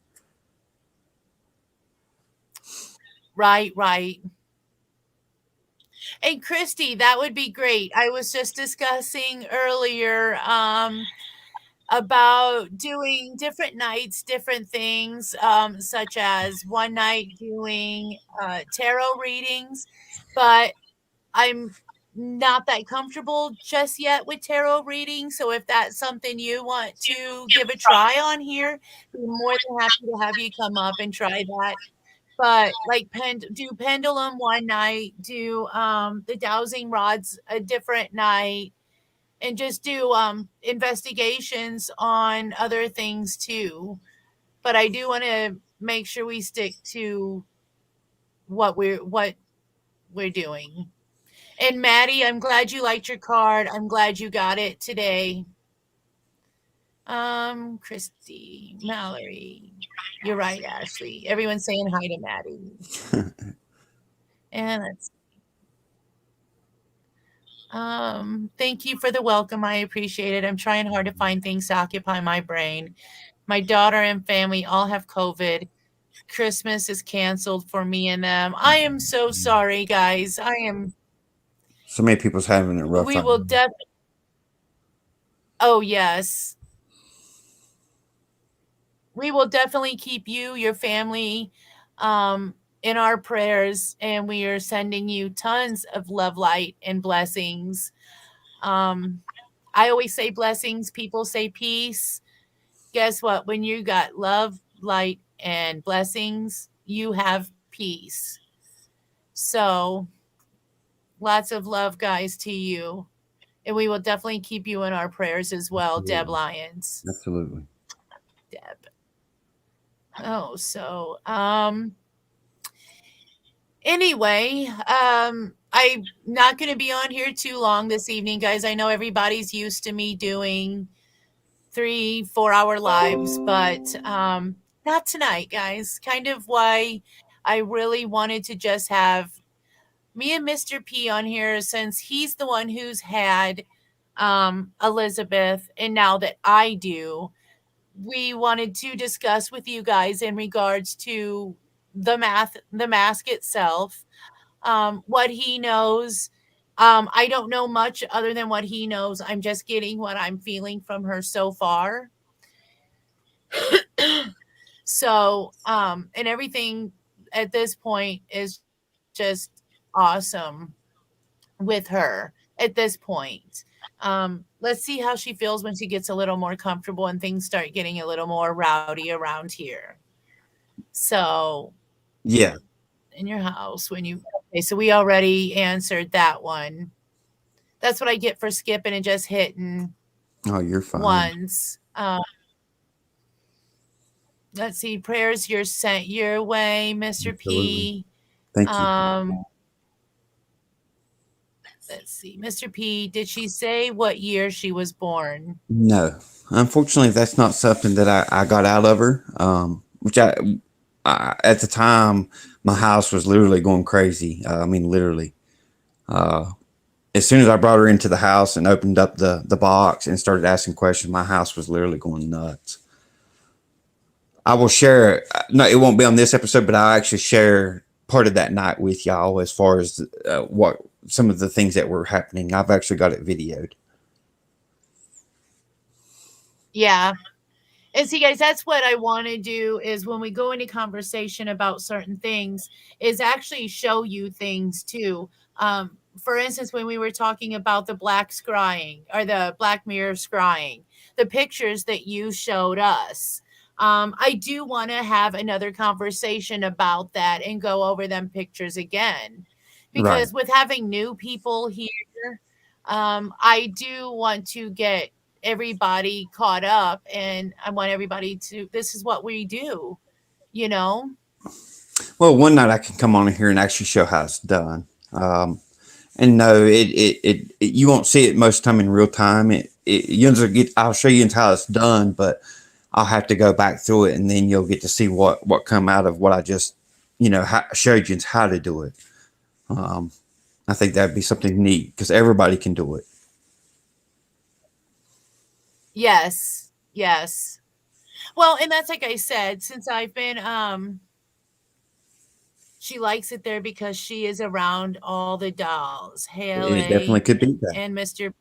Right, right. And Christy, that would be great. I was just discussing earlier about doing different nights, different things, such as one night doing tarot readings, but I'm not that comfortable just yet with tarot reading. So if that's something you want to give a try on here, be more than happy to have you come up and try that. But like do pendulum one night, do the dowsing rods a different night, and just do investigations on other things too. But I do want to make sure we stick to what we're doing. And Maddie, I'm glad you liked your card. I'm glad you got it today. Christy, Mallory. You're right, Ashley. Everyone's saying hi to Maddie. And let's thank you for the welcome. I appreciate it. I'm trying hard to find things to occupy my brain. My daughter and family all have COVID. Christmas is canceled for me and them. I am so sorry, guys. I am
So many people's having it rough
we
right
will
now.
oh yes. We will definitely keep you, your family, in our prayers, and we are sending you tons of love, light, and blessings. Um, I always say blessings, people say peace. Guess what? When you got love, light, and blessings, you have peace. So, lots of love, guys, to you. And we will definitely keep you in our prayers as well, Deb
Absolutely.
Lyons.
Absolutely.
Deb. Oh, so anyway, I'm not going to be on here too long this evening, guys. I know everybody's used to me doing 3 4 hour lives, but not tonight, guys. Kind of why I really wanted to just have me and Mr. P on here, since he's the one who's had Elizabeth, and now that I do, we wanted to discuss with you guys in regards to the mask itself, what he knows. I don't know much other than what he knows. I'm just getting what I'm feeling from her so far. So, and everything at this point is just awesome with her at this point. Let's see how she feels when she gets a little more comfortable and things start getting a little more rowdy around here. So,
Yeah.
in your house, when you, okay, so we already answered that one. That's what I get for skipping and just hitting
Oh, you're fine.
once. Let's see, prayers you're sent your way, Mr.
Absolutely.
P.
Thank you.
Um, let's see, Mr. P, did she say what year she was born?
No, unfortunately, that's not something that I got out of her. Which at the time, my house was literally going crazy. I mean, literally. As soon as I brought her into the house and opened up the box and started asking questions, my house was literally going nuts. I will share. No, it won't be on this episode, but I'll actually share part of that night with y'all as far as what some of the things that were happening. I've actually got it videoed.
Yeah. And see, guys, that's what I want to do is when we go into conversation about certain things, is actually show you things too. For instance, when we were talking about the black scrying or the black mirror scrying, the pictures that you showed us. I do want to have another conversation about that and go over them pictures again.
Right.
Because with having new people here, I do want to get everybody caught up, and I want everybody to, this is what we do, you know?
Well, one night I can come on here and actually show how it's done. And no, you won't see it most time in real time. I'll show you how it's done, but I'll have to go back through it, and then you'll get to see what come out of what I just, showed you how to do it. Um, I think that'd be something neat because everybody can do it.
Yes. Yes. Well, and that's like I said, since I've been she likes it there because she is around all the dolls.
It definitely
Haley
could be that.
and Mr.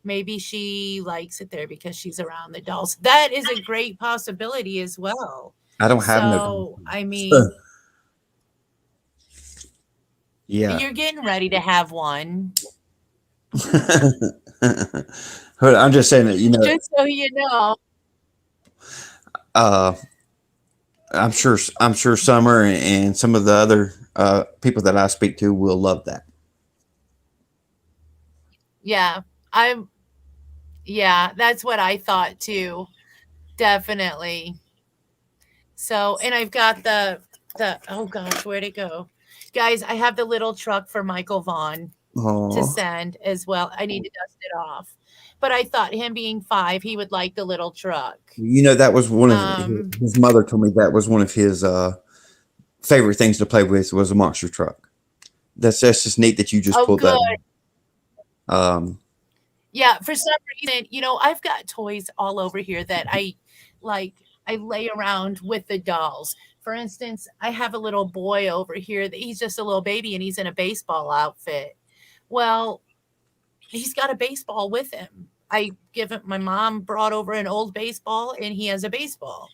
Maybe she likes it there because she's around the dolls. That is a great possibility as well.
I don't have no
So,
dog.
I mean,
Yeah.
you're getting ready to have one.
But I'm just saying that,
Just so you know.
uh, I'm sure Summer and some of the other people that I speak to will love that.
Yeah. I'm yeah, that's what I thought too. Definitely. So, and I've got the oh gosh, where'd it go? Guys, I have the little truck for Michael Vaughn to
Oh,
send as well. I need to dust it off. But I thought him being 5, he would like the little truck.
that was one of
Um,
his mother told me that was one of his favorite things to play with was a monster truck. That's just neat that you just
oh
pulled that.
good.
Um,
Yeah, for some reason, I've got toys all over here that like I lay around with the dolls. For instance, I have a little boy over here that he's just a little baby and he's in a baseball outfit. Well, he's got a baseball with him. I give him my mom brought over an old baseball and he has a baseball.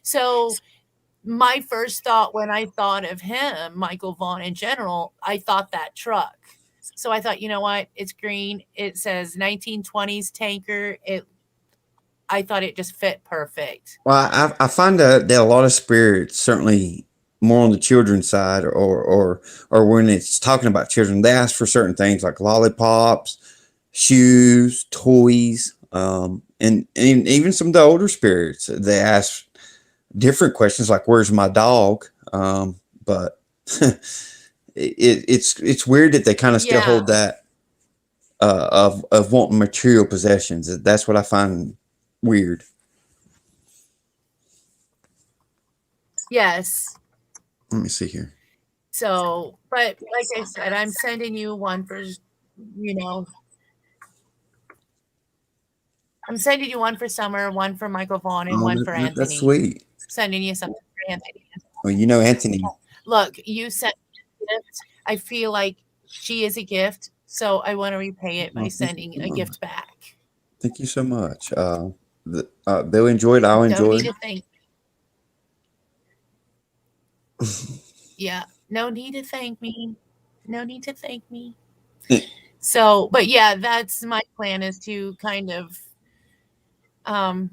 So my first thought when I thought of him, Michael Vaughn in general, I thought that truck. So I thought, you know what? It's green. It says 1920s tanker. I thought it just fit perfect.
well, I find that a lot of spirits, certainly more on the children's side, or when it's talking about children, they ask for certain things like lollipops, shoes, toys, and even some of the older spirits. They ask different questions like, "Where's my dog?" But it's weird that they kind of still
Yeah.
hold that of wanting material possessions. That's what I find weird.
Yes.
Let me see here.
So, but like I said, I'm sending you one for, you know, I'm sending you one for Summer, one for Michael Vaughn, and
Oh,
one for
that's
Anthony.
sweet.
Sending you something for Anthony.
Well, Anthony.
Look, you sent me a gift. I feel like she is a gift, so I want to repay it by
Well, thank you
sending
so
a
much.
gift back.
Thank you so much. They'll enjoy it. I'll
No
enjoy
need to thank. Yeah, no need to thank me. No need to thank me.
it.
So, but yeah, that's my plan is to kind of um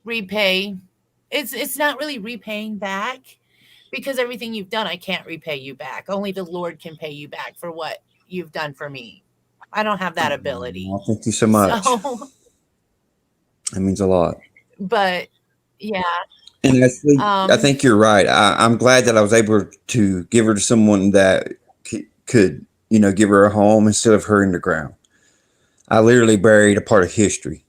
repay. It's not really repaying back because everything you've done I can't repay you back. Only the Lord can pay you back for what you've done for me. I don't have that ability.
Well, thank you so much.
So,
That means a lot.
but yeah,
And actually, I
um
think you're right. I'm glad that I was able to give her to someone that could, give her a home instead of her in the ground. I literally buried a part of history.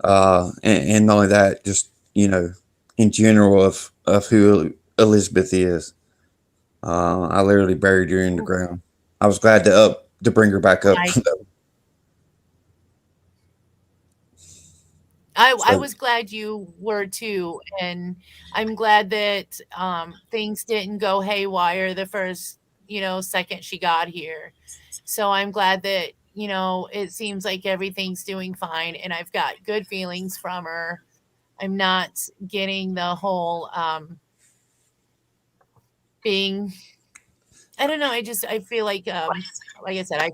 And not only that, just, in general of who Elizabeth is. I literally buried her in the ground. I was glad to bring her back up.
I I
So
was glad you were too, and I'm glad that things didn't go haywire the first, second she got here. So I'm glad that, it seems like everything's doing fine and I've got good feelings from her. I'm not getting the whole being I don't know, I feel like I said,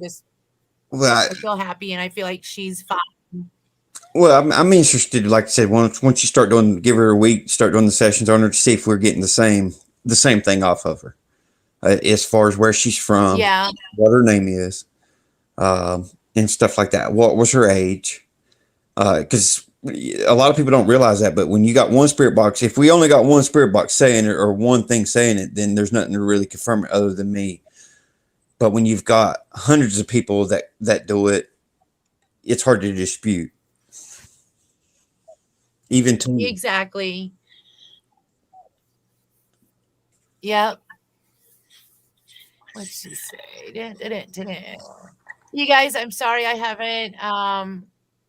well,
I feel happy and I feel like she's fine.
I'm interested. Like I said, once you start doing, give her a week, start doing the sessions on her to see if we're getting the same thing off of her, as far as where she's from,
Yeah,
what her name is, and stuff like that. What was her age? Because a lot of people don't realize that. But when you got one spirit box, if we only got one spirit box saying it or one thing saying it, then there's nothing to really confirm it other than me. But when you've got hundreds of people that do it, it's hard to dispute, even to me.
exactly. Yep. What's she say? You guys, I'm sorry I haven't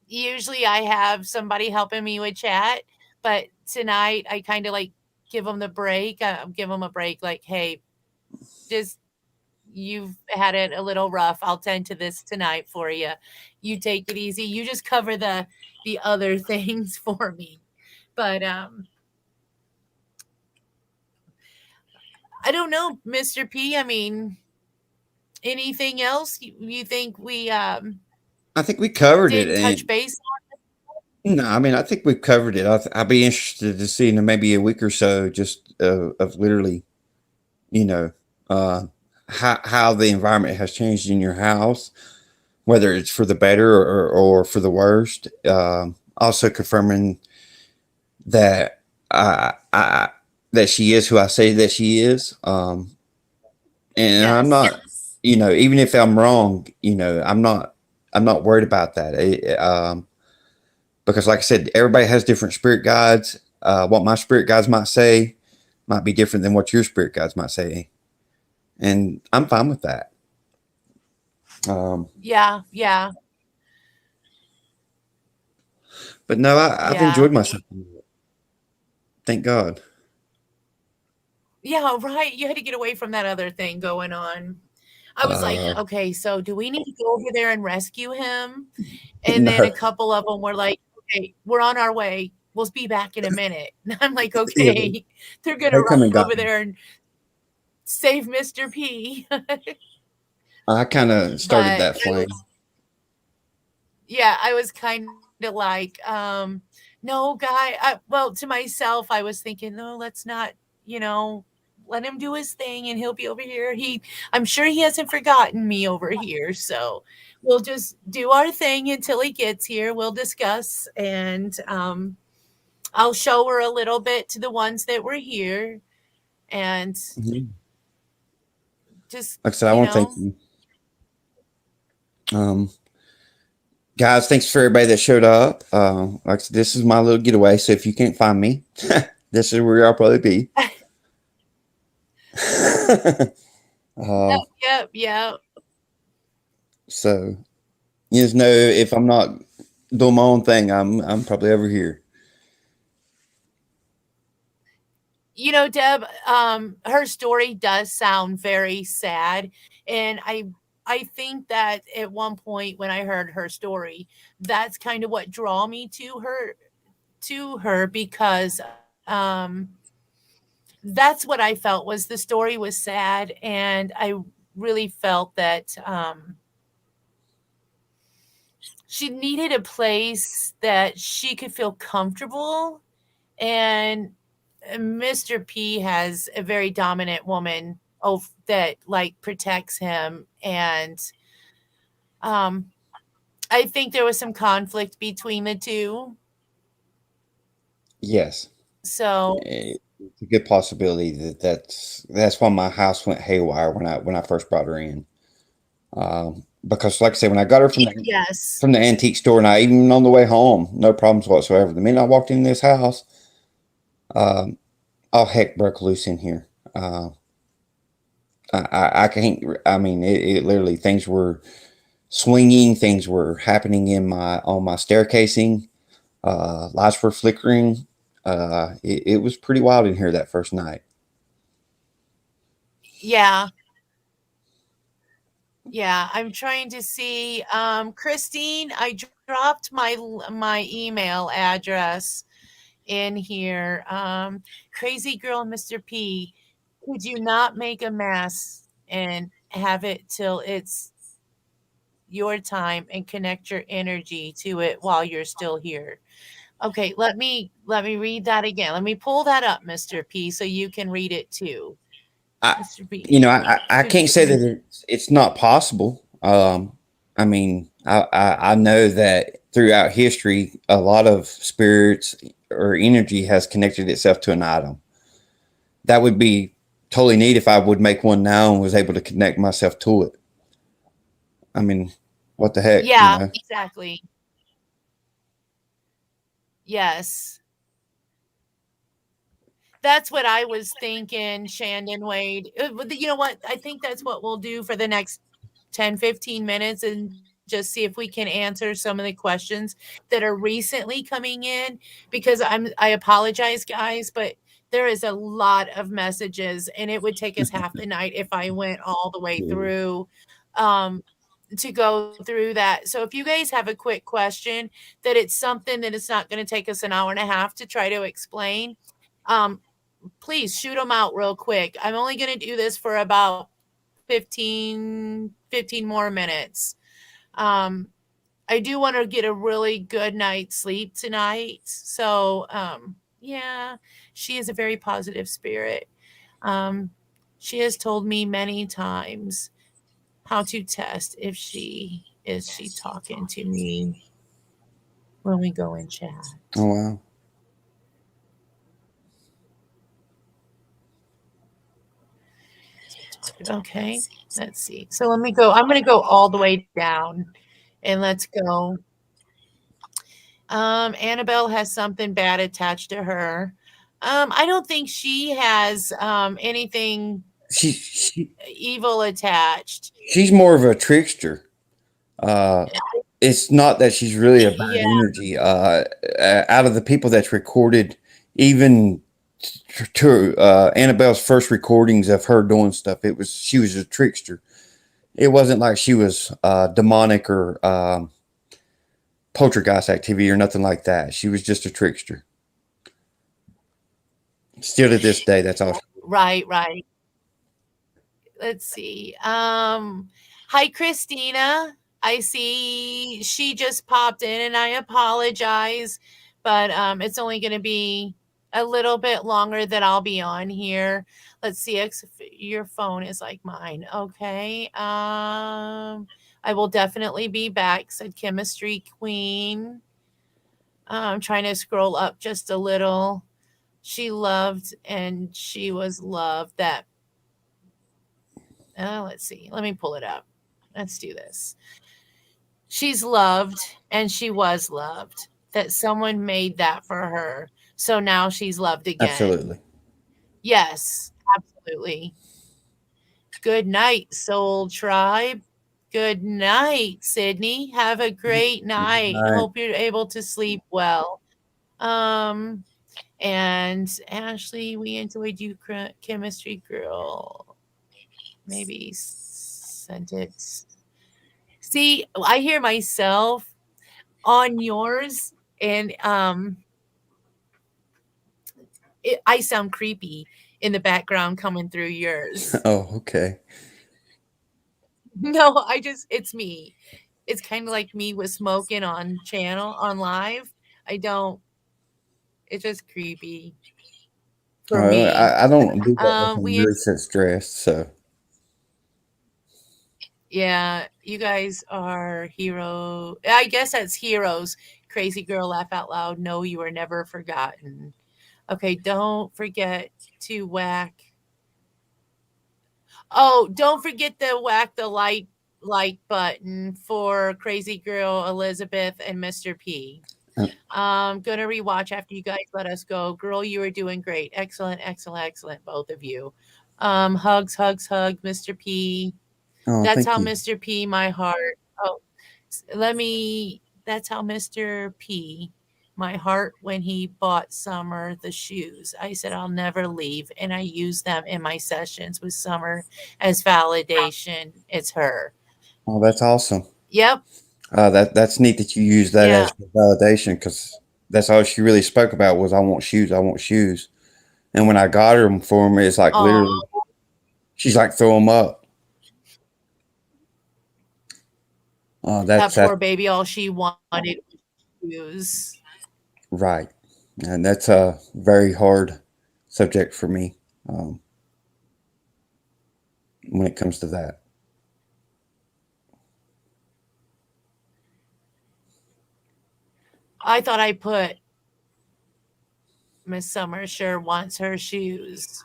usually I have somebody helping me with chat, but tonight I kind of like give them the break. Give them a break. Like, hey, just you've had it a little rough. I'll tend to this tonight for you. You take it easy. You just cover the other things for me. But I don't know, Mr. P. I mean, anything else you think we
I think we covered it,
didn't touch
and
base
no, I mean, I think we've covered it. I'd be interested to see in maybe a week or so, just of literally, you know, uh, how the environment has changed in your house, whether it's for the better or for the worst. Also confirming that I that she is who I say that she is.
on?
And I'm
Yes.
not, even if I'm wrong, I'm not worried about that. Because like I said, everybody has different spirit guides. What my spirit guides might say might be different than what your spirit guides might say, and I'm fine with that. Um,
Yeah, yeah,
but no, I've
yeah.
enjoyed myself. Thank God.
Yeah, right. You had to get away from that other thing going on. I was like,
Uh,
okay, so do we need to go over there and rescue him? And then
no,
a couple of them were like, okay, we're on our way. We'll be back in a minute. And I'm like,
yeah,
okay, they're gonna
they come and
rush
got
over
me.
there and save Mr. P.
I kind of started
But
that flame.
yeah, I was kind of like, no, guy. Well, to myself, I was thinking, no, let's not, you know, let him do his thing, and he'll be over here. I'm sure he hasn't forgotten me over here. So we'll just do our thing until he gets here. We'll discuss, and I'll show her a little bit to the ones that were here, and
Mhm.
just,
Like I said, I want to thank you. Um, Guys, thanks for everybody that showed up. Like I said, this is my little getaway. So if you can't find me, this is where I'll probably be.
yep,
uh,
yep, yep.
so you just know if I'm not doing my own thing, I'm probably over here.
You know, Deb, her story does sound very sad, and I think that at one point when I heard her story, that's kind of what draw me to her because that's what I felt was the story was sad, and I really felt that she needed a place that she could feel comfortable. And Mr. P has a very dominant woman that like protects him, and um I think there was some conflict between the two.
Yes,
So
it's a good possibility that's why my house went haywire when I first brought her in. Because, like I said, when I got her
yes.
from the antique store, and I even on the way home, no problems whatsoever. The minute I walked in this house, um, all heck broke loose in here. Uh, I can't. I mean, it literally things were swinging, things were happening in my on my staircasing. Lights were flickering. It was pretty wild in here that first night.
Yeah. Yeah, I'm trying to see Christine, I dropped my email address in here. Crazy girl Mr. P, could you not make a mess and have it till it's your time and connect your energy to it while you're still here? Okay, let me read that again. Let me pull that up, Mr. P, so you can read it too.
I,
Mr. P,
I
could
can't say
you?
that it's not possible. I mean, I know that throughout history, a lot of spirits or energy has connected itself to an item. That would be totally neat if I would make one now and was able to connect myself to it. I mean, what the heck, you
Yeah,
know?
exactly. Yes. That's what I was thinking, Shandon Wade. But you know what? I think that's what we'll do for the next 10, 15 minutes just see if we can answer some of the questions that are recently coming in, because I apologize guys, but there is a lot of messages and it would take us half the night if I went all the way
Yeah.
through um to go through that. So if you guys have a quick question that it's something that it's not going to take us an hour and a half to try to explain, um please shoot them out real quick. I'm only going to do this for about 15 more minutes. Um, I do want to get a really good night's sleep tonight. So, yeah, she is a very positive spirit. Um, she has told me many times how to test if she talking to me when we go in
Oh
chat.
wow.
Okay, let's see. So let me go. I'm going to go all the way down and let's go. Annabelle has something bad attached to her. I don't think she has anything evil attached.
She's more of a trickster. Uh, it's not that she's really a bad
Yeah,
energy. Out of the people that's recorded, even to Annabelle's first recordings of her doing stuff, it was she was a trickster. It wasn't like she was demonic or poltergeist activity or nothing like that. She was just a trickster. Still to this day, that's all.
right, right. Let's see. Hi Christina. I see she just popped in and I apologize, but it's only going to be a little bit longer that I'll be on here. Let's see your phone is like mine. Okay. I will definitely be back, said Chemistry Queen. I'm trying to scroll up just a little. She loved and she was loved. That let's see. Let me pull it up. Let's do this. She's loved and she was loved. That someone made that for her. So now she's loved again.
Absolutely.
Yes, absolutely. Good night, Soul Tribe. Good night, Sydney. Have a great night.
All right.
Hope you're able to sleep well. Um, and Ashley, we enjoyed you, chemistry girl. Maybe sent it. See, I hear myself on yours, and I sound creepy in the background coming through yours.
Oh, okay.
No, it's me. It's kind of like me with smoking on live. I don't. It's just creepy for me.
I don't do that if I'm
We
really stressed. So
Yeah, you guys are I guess that's heroes. Crazy girl, laugh out loud. No, you are never forgotten. Okay, don't forget to whack. Oh, don't forget to whack the like button for Crazy Girl Elizabeth and Mr. P.
uh,
Gonna rewatch after you guys let us go. Girl, you are doing great. Excellent, excellent, excellent, both of you. Hugs, hugs, hug, Mr. P.
oh,
That's
thank
how
you.
Mr. P, my heart. Oh, that's how Mr. P, my heart, when he bought Summer the shoes. I said, I'll never leave. And I use them in my sessions with Summer as validation. It's her.
Oh, that's awesome.
Yep.
That's neat that you use that
Yeah.
as validation because that's all she really spoke about was I want shoes, I want shoes. And when I got them for me, it's like
Oh,
literally, she's like throw them up.
that
That's
poor baby, all she wanted was shoes.
right, and that's a very hard subject for me um, when it comes to that.
I thought I put Miss Summer sure wants her shoes.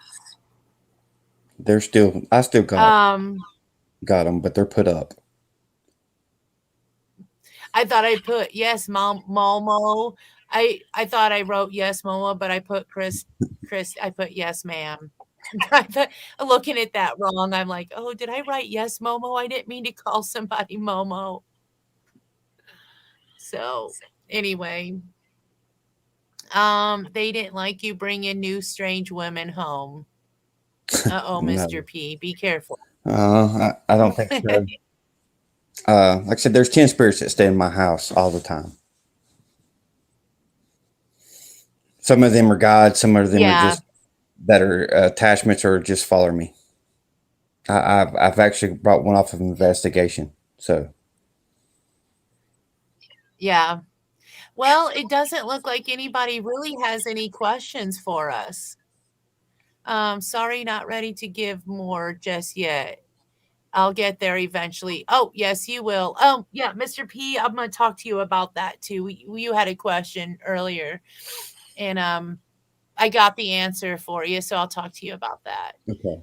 They're still, I still
Um,
got them, but they're put up.
I thought I put yes, mom, Momo. I thought I wrote yes, Momo, but I put Chris. I put yes, ma'am. I thought, looking at that wrong, I'm like, oh, did I write yes, Momo? I didn't mean to call somebody Momo. So anyway, they didn't like you bringing new strange women home. Uh-oh, Mr.
No,
P, be careful.
I don't think so. Like I said, there's 10 spirits that stay in my house all the time. Some of them are God, some of them are
Yeah,
just better attachments or just follow me. I've actually brought one off of investigation. So
yeah. Well, it doesn't look like anybody really has any questions for us. Sorry, not ready to give more just yet. I'll get there eventually. Oh, yes, you will. Oh, yeah, Mr. P, I'm going to talk to you about that too. You had a question earlier, and I got the answer for you, so I'll talk to you about that.
okay.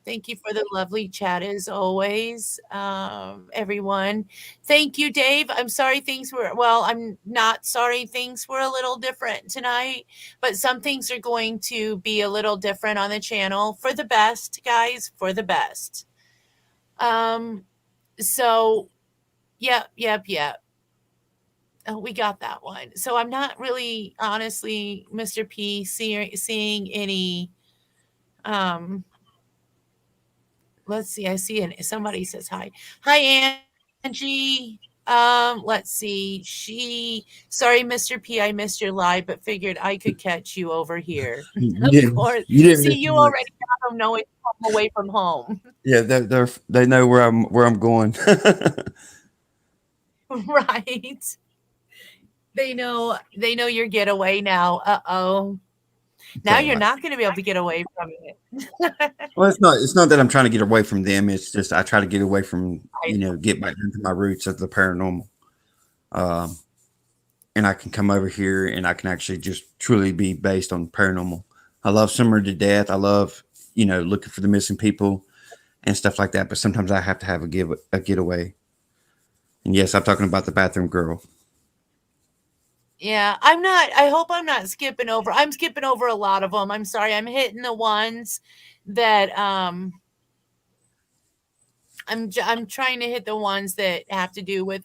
Thank you for the lovely chat as always, everyone. Thank you, Dave. I'm sorry things were, well, I'm not sorry things were a little different tonight, but some things are going to be a little different on the channel for the best, guys, for the best. Um, so, yep, yep, yep. Oh, we got that one. So I'm not really, honestly, Mr. P, seeing any, um, let's see. I see somebody says hi. Hi, Angie. Let's see. Sorry, Mr. P, I missed your live, but figured I could catch you over here.
You
Of
didn't.
course.
You didn't
See,
miss
you
much.
already got them knowing I'm away from home.
Yeah, they know where I'm going.
Right. They know your getaway now. Uh-oh. Now
Okay.
you're not going to be able to get away from it.
Well, it's not that I'm trying to get away from them. It's just I try to get away from
I
get back into my roots of the paranormal. Um, and I can come over here and I can actually just truly be based on paranormal. I love Summer to death. I love looking for the missing people and stuff like that. But sometimes I have to have a getaway. And yes, I'm talking about the bathroom girl.
Yeah, I hope I'm not skipping over. I'm skipping over a lot of them. I'm sorry. I'm hitting the ones that I'm trying to hit the ones that have to do with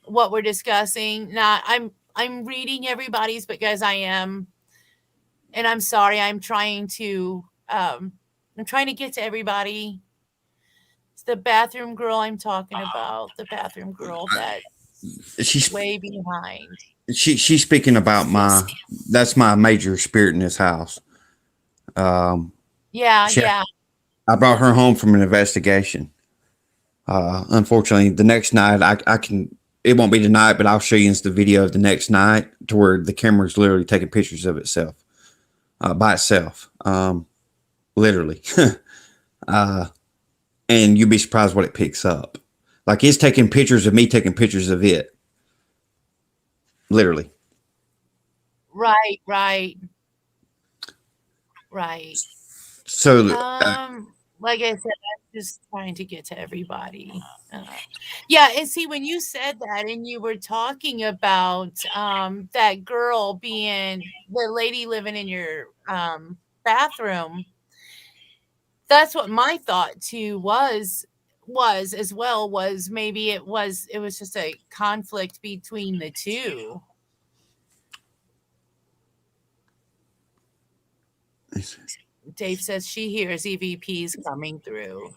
what we're discussing. Not I'm reading everybody's because I am, and I'm sorry. I'm trying to get to everybody. It's the bathroom girl I'm talking about. The bathroom girl that's
She's
way behind.
she's speaking about that's my major spirit in this house. Um,
Yeah,
she
yeah.
I brought her home from an investigation. Unfortunately, the next night I can it won't be tonight, but I'll show you the video of the next night to where the camera's literally taking pictures of itself by itself, literally, uh, and you'd be surprised what it picks up. Like it's taking pictures of me taking pictures of it, literally.
Right, right, right.
So
Like I said, I'm just trying to get to everybody. Uh, yeah, and see when you said that and you were talking about that girl being the lady living in your bathroom, that's what my thought too was as well was maybe it was just a conflict between the two. Dave says she hears EVPs coming through.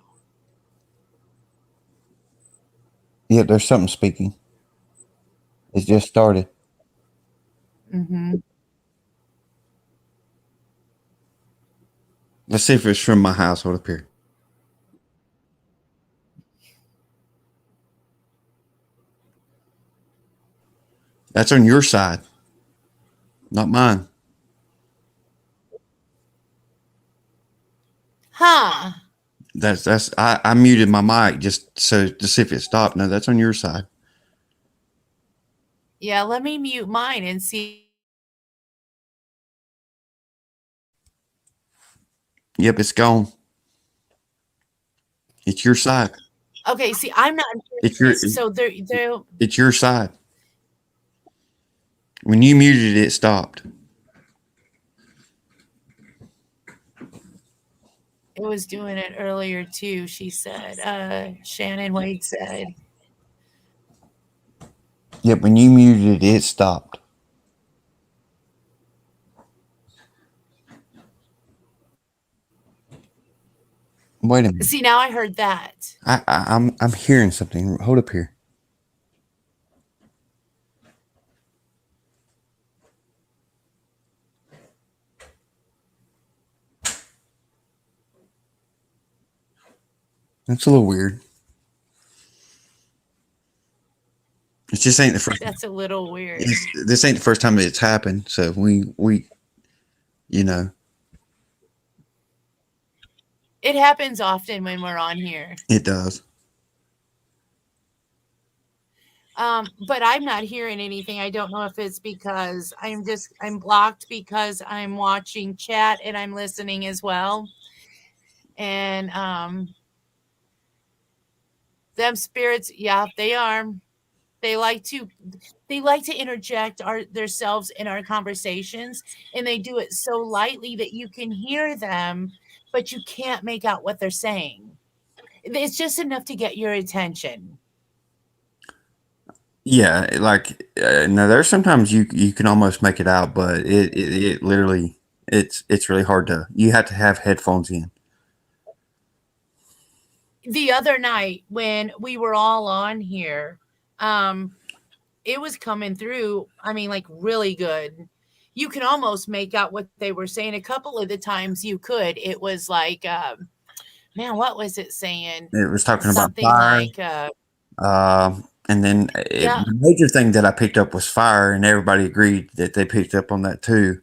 yeah, there's something speaking. It just started.
Mhm.
Let's see if it's from my household up here. That's on your side, not mine.
Huh.
That's I muted my mic just so to see if it stopped. No, that's on your side.
Yeah, let me mute mine and see.
Yep, it's gone. It's your side.
Okay, see, I'm not
It's
hearing
your
it. So there
it's your side. When you muted it, it stopped.
it was doing it earlier too, she said. Shannon Wade said.
Yep, when you muted it, it stopped. Wait a minute.
See, now I heard that.
I'm hearing something. Hold up here. That's a little weird. It just ain't the first.
That's a little weird.
This ain't the first time it's happened. So we you know
It happens often when we're on here.
it does.
But I'm not hearing anything. I don't know if it's because I'm blocked because I'm watching chat and I'm listening as well. And them spirits, yeah, they are. They like to interject themselves in our conversations, and they do it so lightly that you can hear them, but you can't make out what they're saying. It's just enough to get your attention.
Yeah, like no, there's sometimes you can almost make it out, but it literally it's really hard to. You have to have headphones in.
The other night when we were all on here, um, it was coming through. I mean, like really good. You can almost make out what they were saying. A couple of the times you could. It was like, man, what was it saying?
It was talking about
Something
fire.
like,
And then
yeah,
the major thing that I picked up was fire, and everybody agreed that they picked up on that too.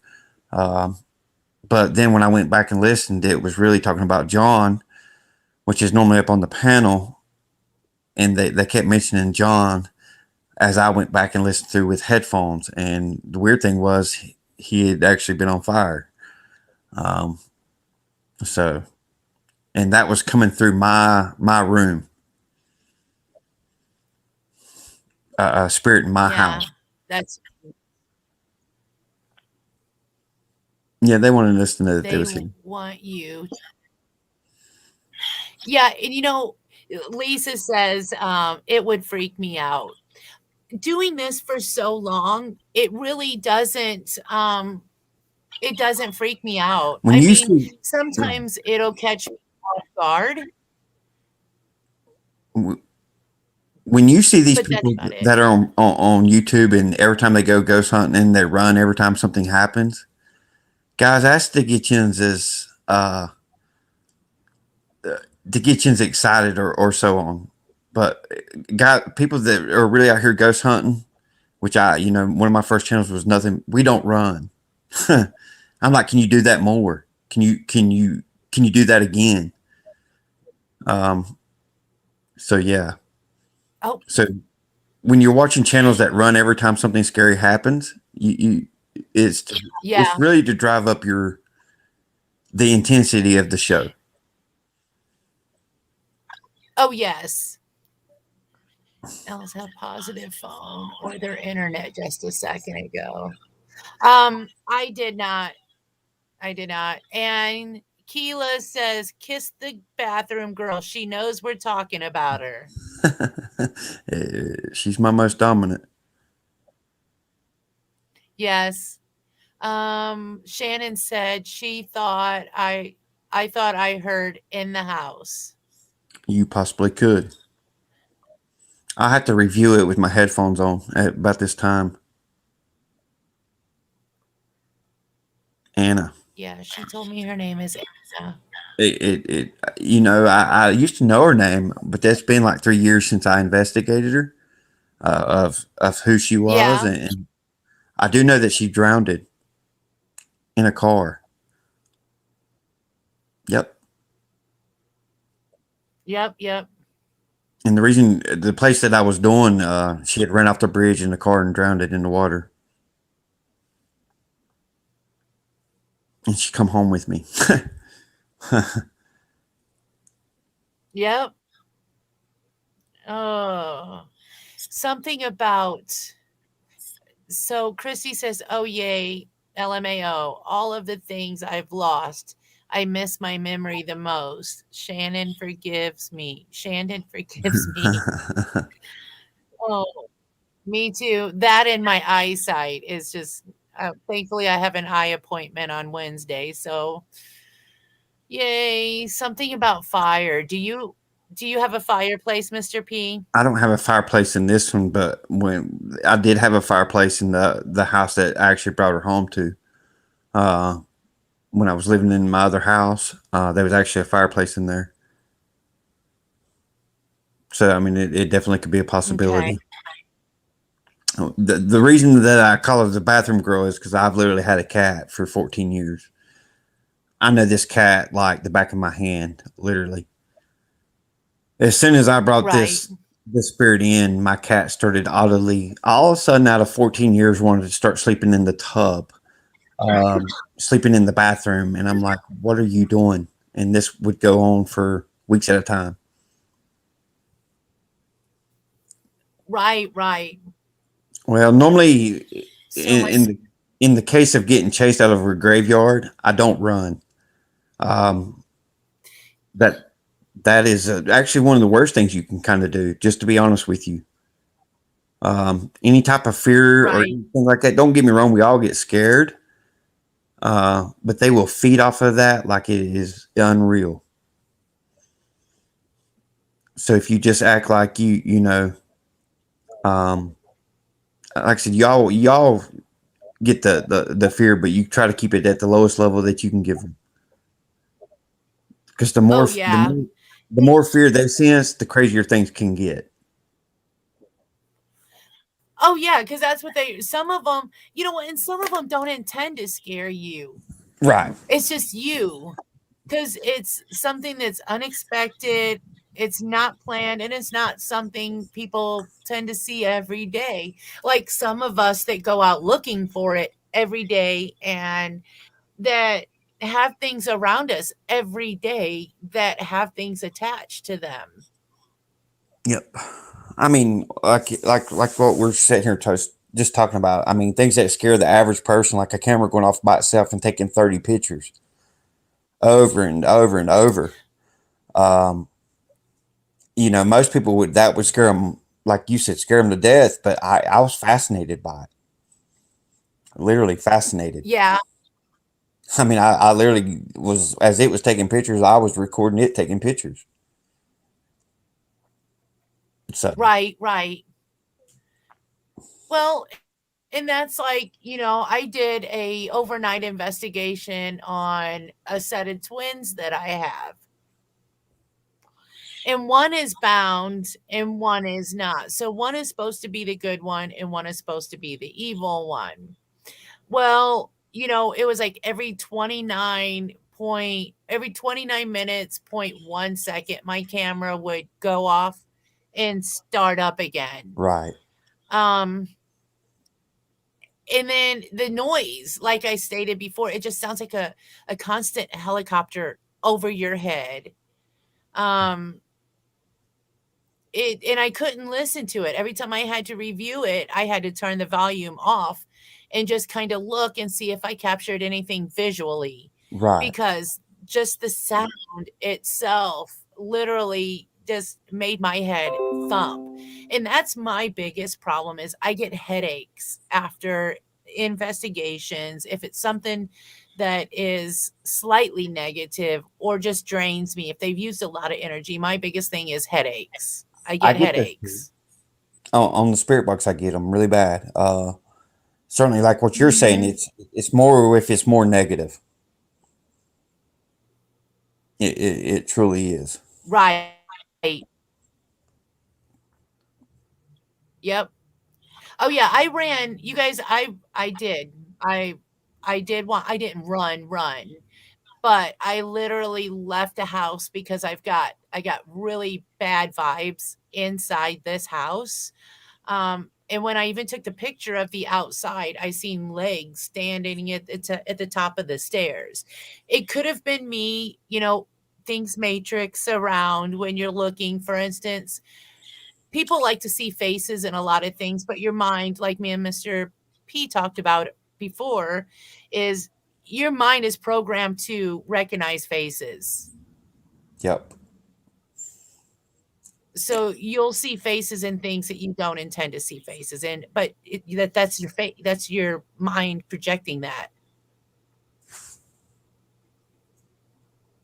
Um, but then when I went back and listened, it was really talking about John, which is normally up on the panel, and they kept mentioning John as I went back and listened through with headphones. And the weird thing was he had actually been on fire. Um, so, and that was coming through my room, spirit in my
yeah,
house.
that's
Yeah, they wanted us to know that they
they
was here.
want you. Yeah, and Lisa says it would freak me out. Doing this for so long, it doesn't freak me out.
When
I
you
mean,
see
sometimes it'll catch me off guard,
when you see these
but that's
people
about it.
that are on YouTube, and every time they go ghost hunting and they run every time something happens, guys, that's to get you excited or so on. But people that are really out here ghost hunting, which one of my first channels was nothing. We don't run. I'm like, can you do that more? Can you do that again? Um, so yeah.
Oh,
So when you're watching channels that run every time something scary happens, it's it's
yeah.
really to drive up the intensity of the show.
Oh, yes. Else have positive phone or their internet just a second ago. I did not. I did not. And Keela says, kiss the bathroom girl. She knows we're talking about her.
She's my most dominant.
Yes. Shannon said she thought I thought I heard in the house.
You possibly could. I have to review it with my headphones on at about this time. Anna.
Yeah, she told me her name is Anna.
I used to know her name, but that's been like 3 years since I investigated her, of who she was,
Yeah.
and I do know that she drowned in a car. Yep.
Yep, yep.
And the reason, the place that I was doing, she had ran off the bridge in the car and drowned it in the water, and she come home with me.
Yep. Oh. Something about so Christy says, "Oh yay, LMAO, all of the things I've lost. I miss my memory the most. Shannon forgives me. Shannon forgives me." Oh, Me too. That and my eyesight is just thankfully I have an eye appointment on Wednesday. So, yay, something about fire. Do you have a fireplace, Mr. P?
I don't have a fireplace in this one, but when I did have a fireplace in the house that I actually brought her home to, uh, when I was living in my other house, there was actually a fireplace in there. So I mean, it definitely could be a
Okay.
possibility. The reason that I call her the bathroom girl is because I've literally had a cat for 14 years. I know this cat like the back of my hand, literally. As soon as I brought
Right.
this spirit in, my cat started oddly, all of a sudden, out of 14 years, wanted to start sleeping in the tub, um, sleeping in the bathroom, and I'm like, "What are you doing?" And this would go on for weeks at a time.
Right, right.
Well, normally,
So
in
my
in the, in the case of getting chased out of a graveyard, I don't run. Um, that that is actually one of the worst things you can kind of do. Just to be honest with you, any type of fear or
right.
anything like that. Don't get me wrong; we all get scared, but they will feed off of that like it is unreal. So if you just act like um, like I said, y'all get the fear, but you try to keep it at the lowest level that you can give them. Because
Oh yeah.
the more fear they sense, the crazier things can get.
Oh yeah, because that's what they. Some of them, you know what, and some of them don't intend to scare you.
Right.
It's just you, because it's something that's unexpected. It's not planned, and it's not something people tend to see every day. Like some of us that go out looking for it every day, and that have things around us every day that have things attached to them.
Yep. I mean, like what we're sitting here just talking about. I mean, things that scare the average person, like a camera going off by itself and taking 30 pictures over and over and over. Um, most people would scare them, like you said, scare them to death. But I was fascinated by it, literally fascinated.
Yeah,
I mean, I literally was as it was taking pictures, I was recording it taking pictures. So
right, right. Well, and that's like, I did a overnight investigation on a set of twins that I have. And one is bound and one is not. So one is supposed to be the good one and one is supposed to be the evil one. Well, it was like every 29 minutes, point 1 second, my camera would go off and start up again.
right,
Um, and then the noise, like I stated before, it just sounds like a constant helicopter over your head. Um, and I couldn't listen to it. Every time I had to review it, I had to turn the volume off and just kind of look and see if I captured anything visually,
right.
because just the sound itself literally just made my head thump. And that's my biggest problem is I get headaches after investigations if it's something that is slightly negative or just drains me. If they've used a lot of energy, my biggest thing is headaches. I
I
get
get this too.
headaches.
On the spirit box. I get them really bad. Certainly, like what you're saying,
Mhm.
it's more if it's more negative. It truly is.
Right. Yep. Oh yeah, I ran. You guys, I did. I did want. I didn't run, but I literally left the house because I got really bad vibes inside this house. And when I even took the picture of the outside, I seen legs standing at the top of the stairs. It could have been me, things matrix around when you're looking, for instance. People like to see faces in a lot of things, but your mind, like me and Mr. P talked about before, is your mind is programmed to recognize faces.
Yep.
So you'll see faces and things that you don't intend to see faces in, but that's your that's your mind projecting that.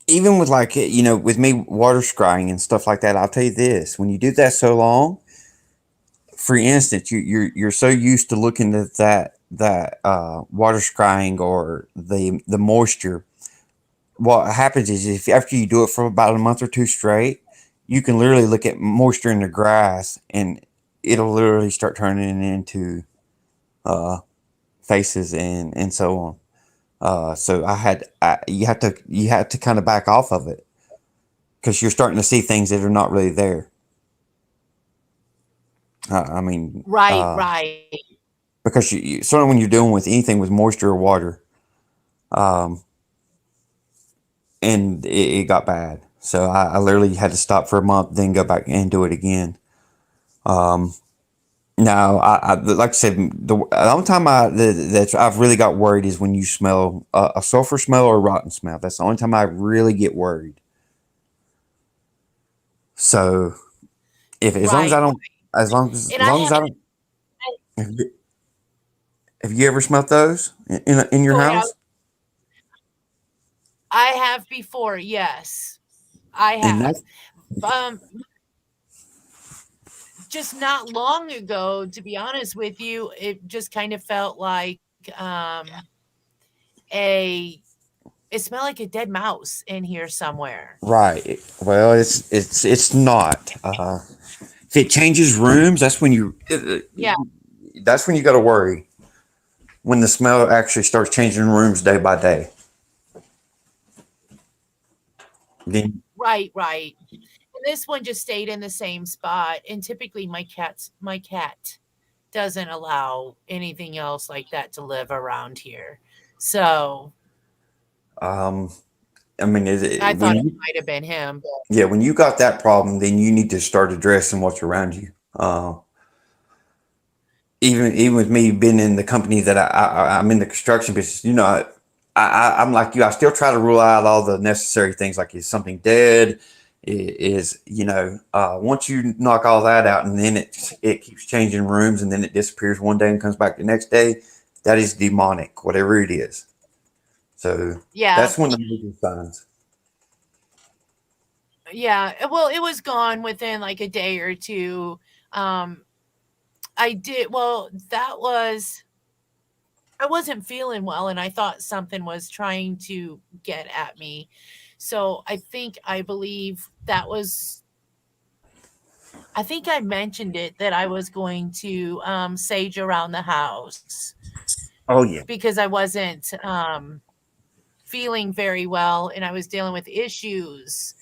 Even with like with me water scrying and stuff like that, I'll tell you this: when you do that so long, for instance, you're so used to looking at that water scrying or the moisture. What happens is if after you do it for about a month or two straight, you can literally look at moisture in the grass and it'll literally start turning into uh, faces and so on. So you had to kind of back off of it because you're starting to see things that are not really there. I mean,
Right, right.
because certainly when you're dealing with anything with moisture or water, um, and it got bad. So I literally had to stop for a month, then go back and do it again. Um, Now, like I said, the only time that I've really got worried is when you smell a sulfur smell or a rotten smell. That's the only time I really get worried. So if as long as I
Right.
don't,
And
as
I
long as
have
I don't, have you ever smelt those in your
go ahead.
house?
I have before, yes. I
And
have.
that's
Um just not long ago, to be honest with you, it just kind of felt like a it smelled like a dead mouse in here somewhere.
right. Well, it's not. If it changes rooms,
Yeah,
that's when you got to worry. When the smell actually starts changing rooms day by day, then
right, right. And this one just stayed in the same spot. And typically my cat doesn't allow anything else like that to live around here. So
um, I mean,
I thought
when
it
you
might have been him, but
yeah, when you got that problem, then you need to start addressing what's around you. Even with me being in the company that I'm in the construction business, I'm like you. I still try to rule out all the necessary things, like is something dead? Is once you knock all that out, and then it keeps changing rooms, and then it disappears one day and comes back the next day. That is demonic, whatever it is. So
yeah,
that's one of the major signs.
yeah. Well, it was gone within like a day or two. Um, I did well, that was I wasn't feeling well and I thought something was trying to get at me. So I believe that was I think I mentioned it that I was going to sage around the house
Oh yeah,
because I wasn't feeling very well and I was dealing with issues,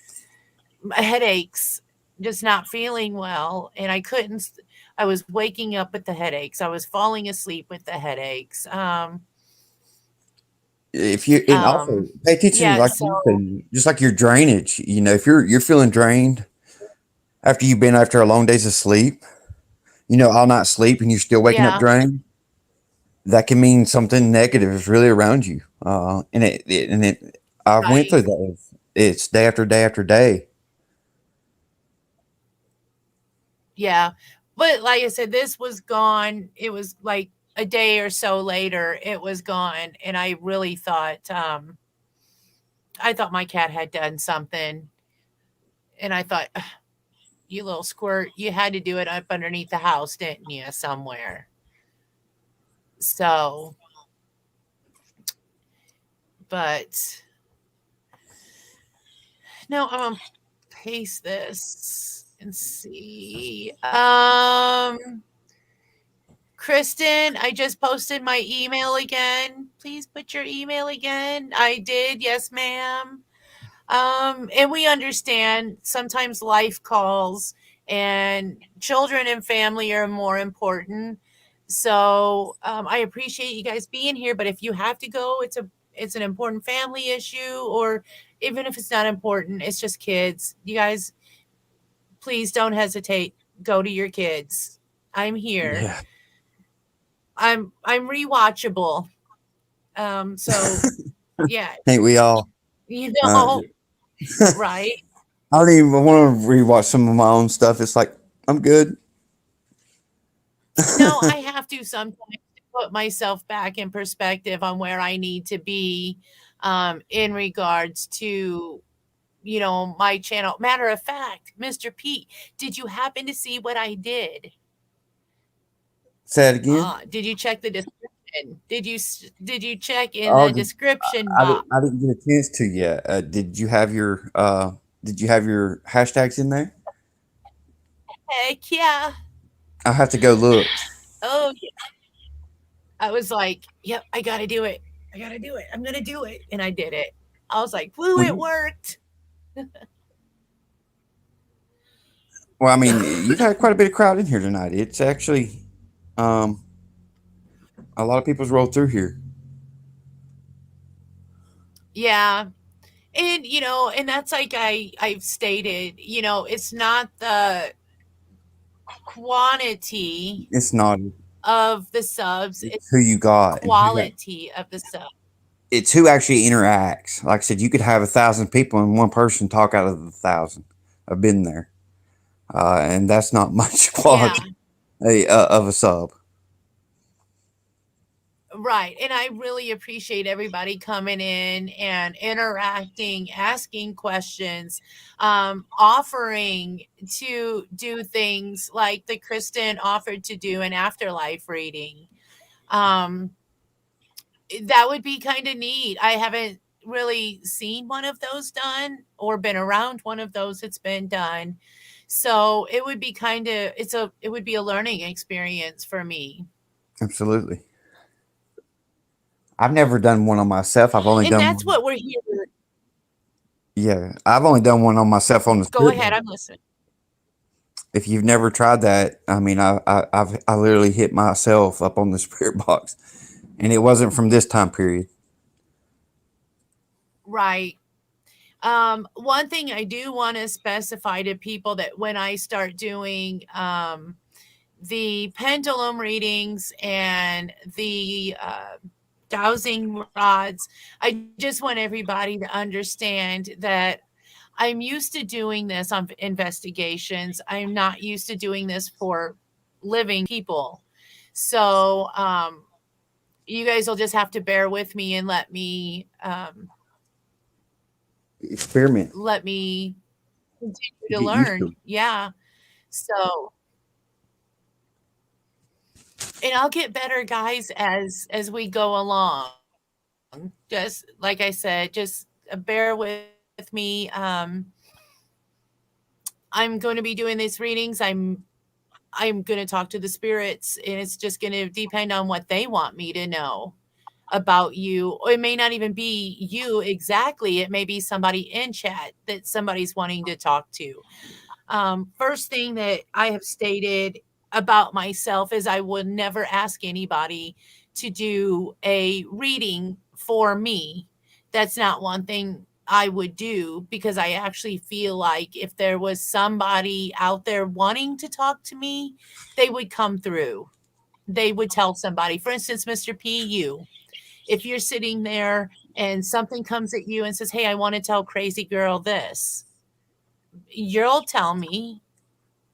headaches, just not feeling well and I was waking up with the headaches. I was falling asleep with the headaches.
if you and also pay attention,
Yeah,
like
so
you said, just like your drainage. If you're feeling drained after you've been after a long days of sleep, all night sleep, and you're still waking up
yeah,
drained, that can mean something negative is really around you. I went
right.
through that. It's day after day after day.
Yeah. But like I said, this was gone. It was like a day or so later, it was gone. And I thought my cat had done something. And I thought, "Ugh, you little squirt, you had to do it up underneath the house, didn't you, somewhere?" So, but no, I'm gonna paste this and see. Kristen, I just posted my email again. Please put your email again. I did. Yes, ma'am. And we understand sometimes life calls and children and family are more important. So I appreciate you guys being here. But if you have to go, it's an important family issue, or even if it's not important, it's just kids. You guys, please don't hesitate. Go to your kids. I'm here.
Yeah,
I'm rewatchable. So yeah,
ain't we all?
you
Uh,
know, right?
I don't even want to rewatch some of my own stuff. It's like I'm good.
No, I have to sometimes to put myself back in perspective on where I need to be, in regards to, my channel. Matter of fact, Mr. Pete, did you happen to see what I did?
Say it again.
Did you check the description? Did you check in
Oh,
the description
I
box?
didn't. I didn't get a chance to yet. Did you have your hashtags in there?
Heck yeah.
I have to go look.
Oh, yeah. I was like, "Yep, I gotta do it. I gotta do it. I'm gonna do it," and I did it. I was like, "Woo,
Well,
it worked."
I mean, you've had quite a bit of crowd in here tonight. It's actually um, a lot of people's rolled through here.
Yeah, and, and that's like I've stated, it's not the quantity
It's not.
of the subs, it's
It's who you got and who.
quality of the sub.
It's who actually interacts. Like I said, you could have 1,000 people and one person talk out of the 1,000. I've been there, and that's not much
Yeah.
quality of a sub.
Right. And I really appreciate everybody coming in and interacting, asking questions, offering to do things like the Kristen offered to do an afterlife reading. Um, that would be kind of neat. I haven't really seen one of those done or been around one of those that's been done. So it would be it would be a learning experience for me.
Absolutely. I've never done one on myself. I've only
And
done
that's
one.
what we're here.
Yeah, I've only done one on myself on the
Go
spirit
ahead.
box.
I'm listening.
If you've never tried that, I mean, I literally hit myself up on the spirit box, and it wasn't from this time period.
Right. One thing I do want to specify to people that when I start doing the pendulum readings and the dowsing rods, I just want everybody to understand that I'm used to doing this on investigations. I'm not used to doing this for living people. So you guys will just have to bear with me and
Experiment.
let me continue to
Get used to
learn.
it.
Yeah. So, and I'll get better, guys, as we go along. Just like I said, just bear with me. I'm going to be doing these readings. I'm going to talk to the spirits, and it's just going to depend on what they want me to know about you. Or it may not even be you exactly. It may be somebody in chat that somebody's wanting to talk to. First thing that I have stated about myself is I would never ask anybody to do a reading for me. That's not one thing I would do because I actually feel like if there was somebody out there wanting to talk to me, they would come through. They would tell somebody. For instance, Mr. P, you, if you're sitting there and something comes at you and says, "Hey, I want to tell crazy girl this," you'll tell me,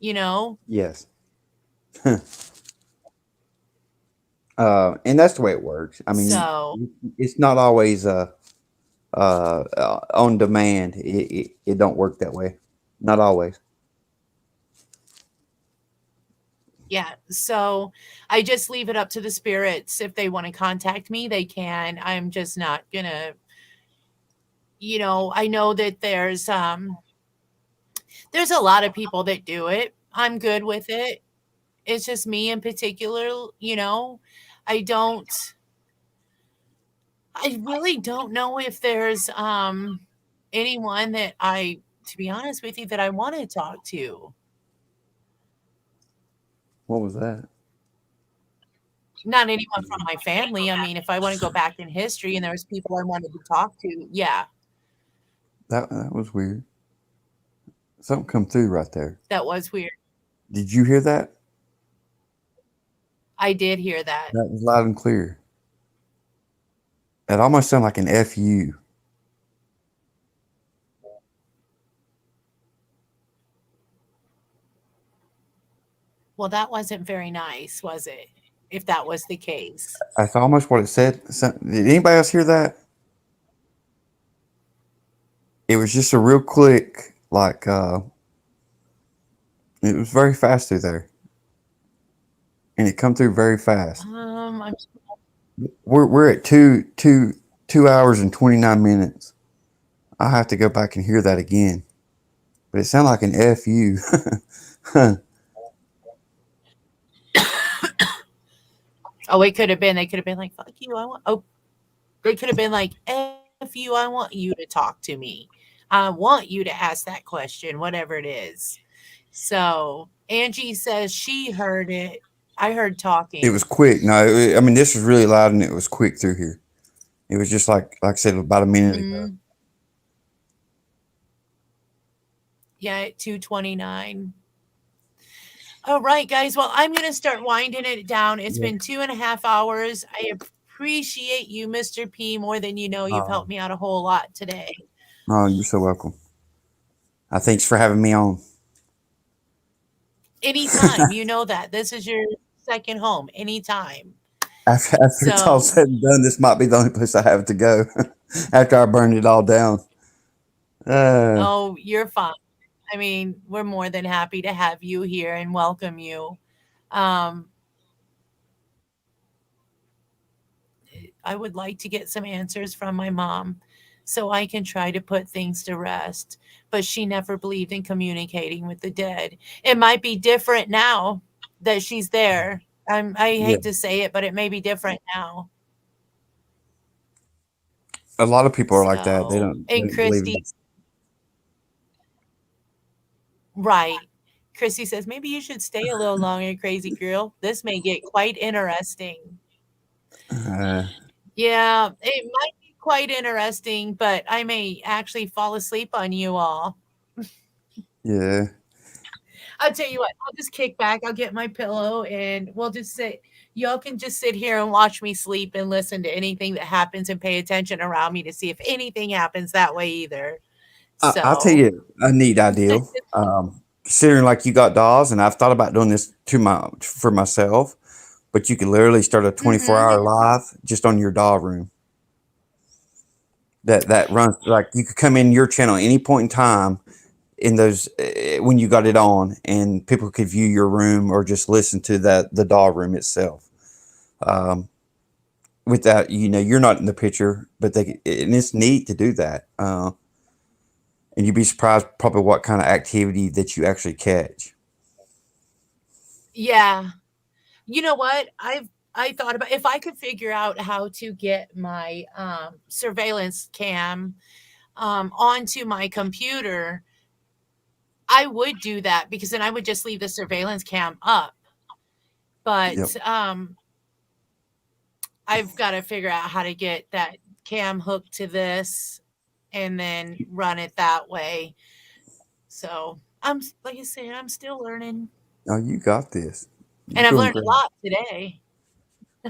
you know?
Yes. And that's the way it works. I mean,
So,
it's not always on demand. It don't work that way. Not always.
yeah. So I just leave it up to the spirits. If they want to contact me, they can. I'm just not gonna, I know that there's a lot of people that do it. I'm good with it. It's just me in particular. I don't I really don't know if there's anyone that to be honest with you, that I want to talk to.
What was that?
Not anyone from my family. I mean, if I want to go back in history and there was people I wanted to talk to, yeah,
That was weird. Something come through right there.
that was weird.
Did you hear that?
I did hear that.
That was loud and clear. It almost sounded like an FU.
Well, that wasn't very nice, was it? If that was the case.
That's almost what it said. Did anybody else hear that? It was just a real quick, like it was very fast through there, and it come through very fast.
I'm
We're at 2 hours and 29 minutes. I have to go back and hear that again, but it sounded like an fu.
oh, it could have been. They could have been like, "Fuck you." I want. Oh, they could have been like, "F you." I want you to talk to me. I want you to ask that question, whatever it is. So Angie says she heard it. I heard
It
talking.
was quick. No, I mean this was really loud and it was quick through here. It was just like I said about a minute ago.
Mm, yeah, at 2:29. All right, guys. Well, I'm going to start winding it down. It's
Yeah.
been 2.5 hours. I appreciate you, Mr. P, more than you know. You've helped
Um,
me out a whole lot today.
oh, you're so welcome. Thanks for having me on.
Anytime. You know that. This is your second home. Anytime.
After it's all
So,
said and done, this might be the only place I have to go after I burn it all down. Uh,
oh, you're fine. I mean, we're more than happy to have you here and welcome you. Um, I would like to get some answers from my mom so I can try to put things to rest. But she never believed in communicating with the dead. It might be different now that she's there. I
yeah,
hate to say it, but it may be different now.
a lot of people are like that.
So,
They
and
don't believe
Christy,
it.
right. Christy says, maybe you should stay a little longer, crazy girl. This may get quite interesting.
Uh,
Yeah, it might be quite interesting, but I may actually fall asleep on you all.
yeah.
I'll tell you what, I'll just kick back, I'll get my pillow, and we'll just sit. Y'all can just sit here and watch me sleep and listen to anything that happens and pay attention around me to see if anything happens that way either.
I'll tell
So,
you a neat idea. Considering like you got dolls, and I've thought about doing this for myself, but you could literally start a 24-hour
mhm.
live just on your doll room. That runs like you could come in your channel any point in time in those when you got it on, and people could view your room or just listen to the doll room itself. Um, Without you're not in the picture, but and it's neat to do that. And you'd be surprised probably what kind of activity that you actually catch.
Yeah. You know what? I thought about if I could figure out how to get my surveillance cam onto my computer, I would do that because then I would just leave the surveillance cam up.
Yep.
But I've got to figure out how to get that cam hooked to this and then run it that way. So like I said, I'm still learning,
Oh, you got this. You're
and I've
doing
learned a
great.
lot today.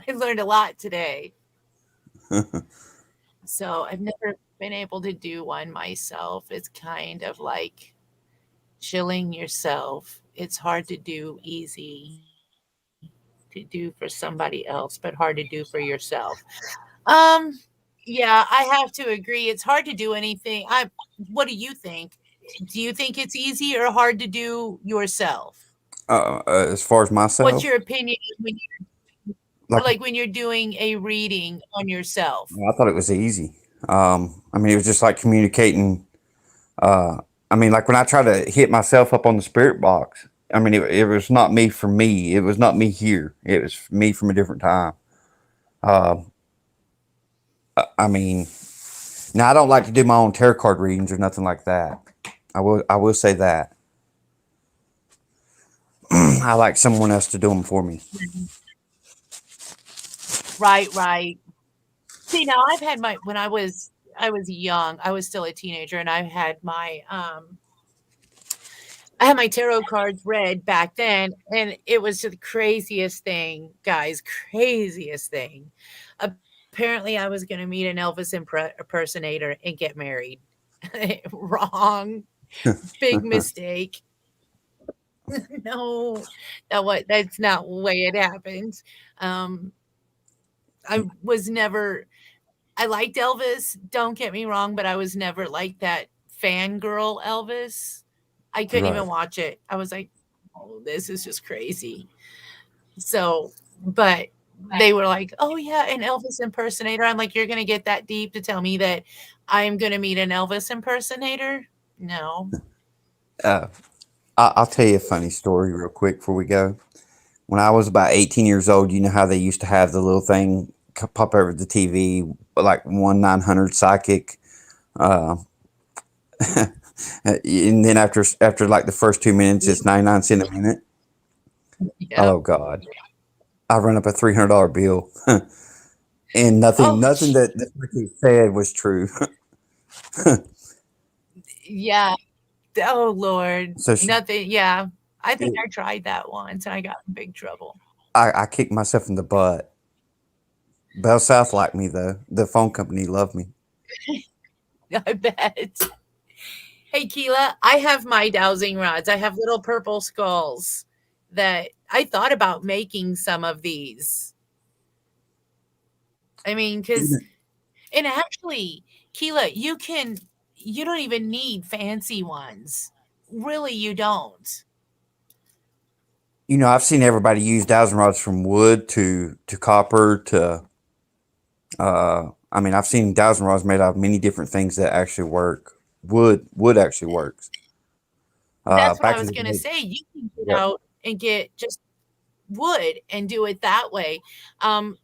I've learned a lot today. So I've never been able to do one myself. It's kind of like chilling yourself. It's hard to do easy to do for somebody else, but hard to do for yourself. Um, yeah, I have to agree. It's hard to do anything. What do you think? Do you think it's easy or hard to do yourself?
As far as
What's
myself,
your opinion when
like
like when you're doing a reading on yourself?
I thought it was easy. I mean, it was just like communicating. Uh, I mean, like when I try to hit myself up on the spirit box. I mean, it was not me from me. It was not me here. It was me from a different time. Uh, I mean, now I don't like to do my own tarot card readings or nothing like that. I will say that I like someone else to do them for me.
Right, right. See, now I've had my when I was young, I was still a teenager and I had my tarot cards read back then and it was the craziest thing, guys, craziest thing. Apparently I was going to meet an Elvis impersonator and get married. Wrong. Big mistake. No, that's not the way it happened. Um, I was never I liked Elvis, don't get me wrong, but I was never like that fangirl Elvis. I couldn't
Right.
even watch it. I was like, "Oh, this is just crazy." So, but they were like, "Oh, yeah, an Elvis impersonator." I'm like, "You're gonna get that deep to tell me that I'm gonna meet an Elvis impersonator?" No.
Uh, I'll tell you a funny story real quick before we go. When I was about 18 years old, you know how they used to have the little thing pop over the TV, like 1-900 psychic, uh, and then after like the first 2 minutes, it's 99 cents a minute.
Yep.
Oh God, I run up a $300 bill, and
Oh,
nothing that the psychic said was true.
yeah. Oh, Lord.
So
Nothing, yeah. I think
it,
I tried that once and I got in big trouble.
I kicked myself in the butt. Bell South liked me though. The phone company loved me.
I bet. Hey, Keela, I have my dowsing rods. I have little purple skulls that I thought about making some of these. I mean, because, and actually, Keela, you don't even need fancy ones. Really, you don't.
I've seen everybody use dowsing rods from wood to copper to. I mean, I've seen dowsing rods made out of many different things that actually work. Wood actually works.
That's what I
Back in
was
the
going to
day.
say. You can get
Yep.
out and get just wood and do it that way. Um,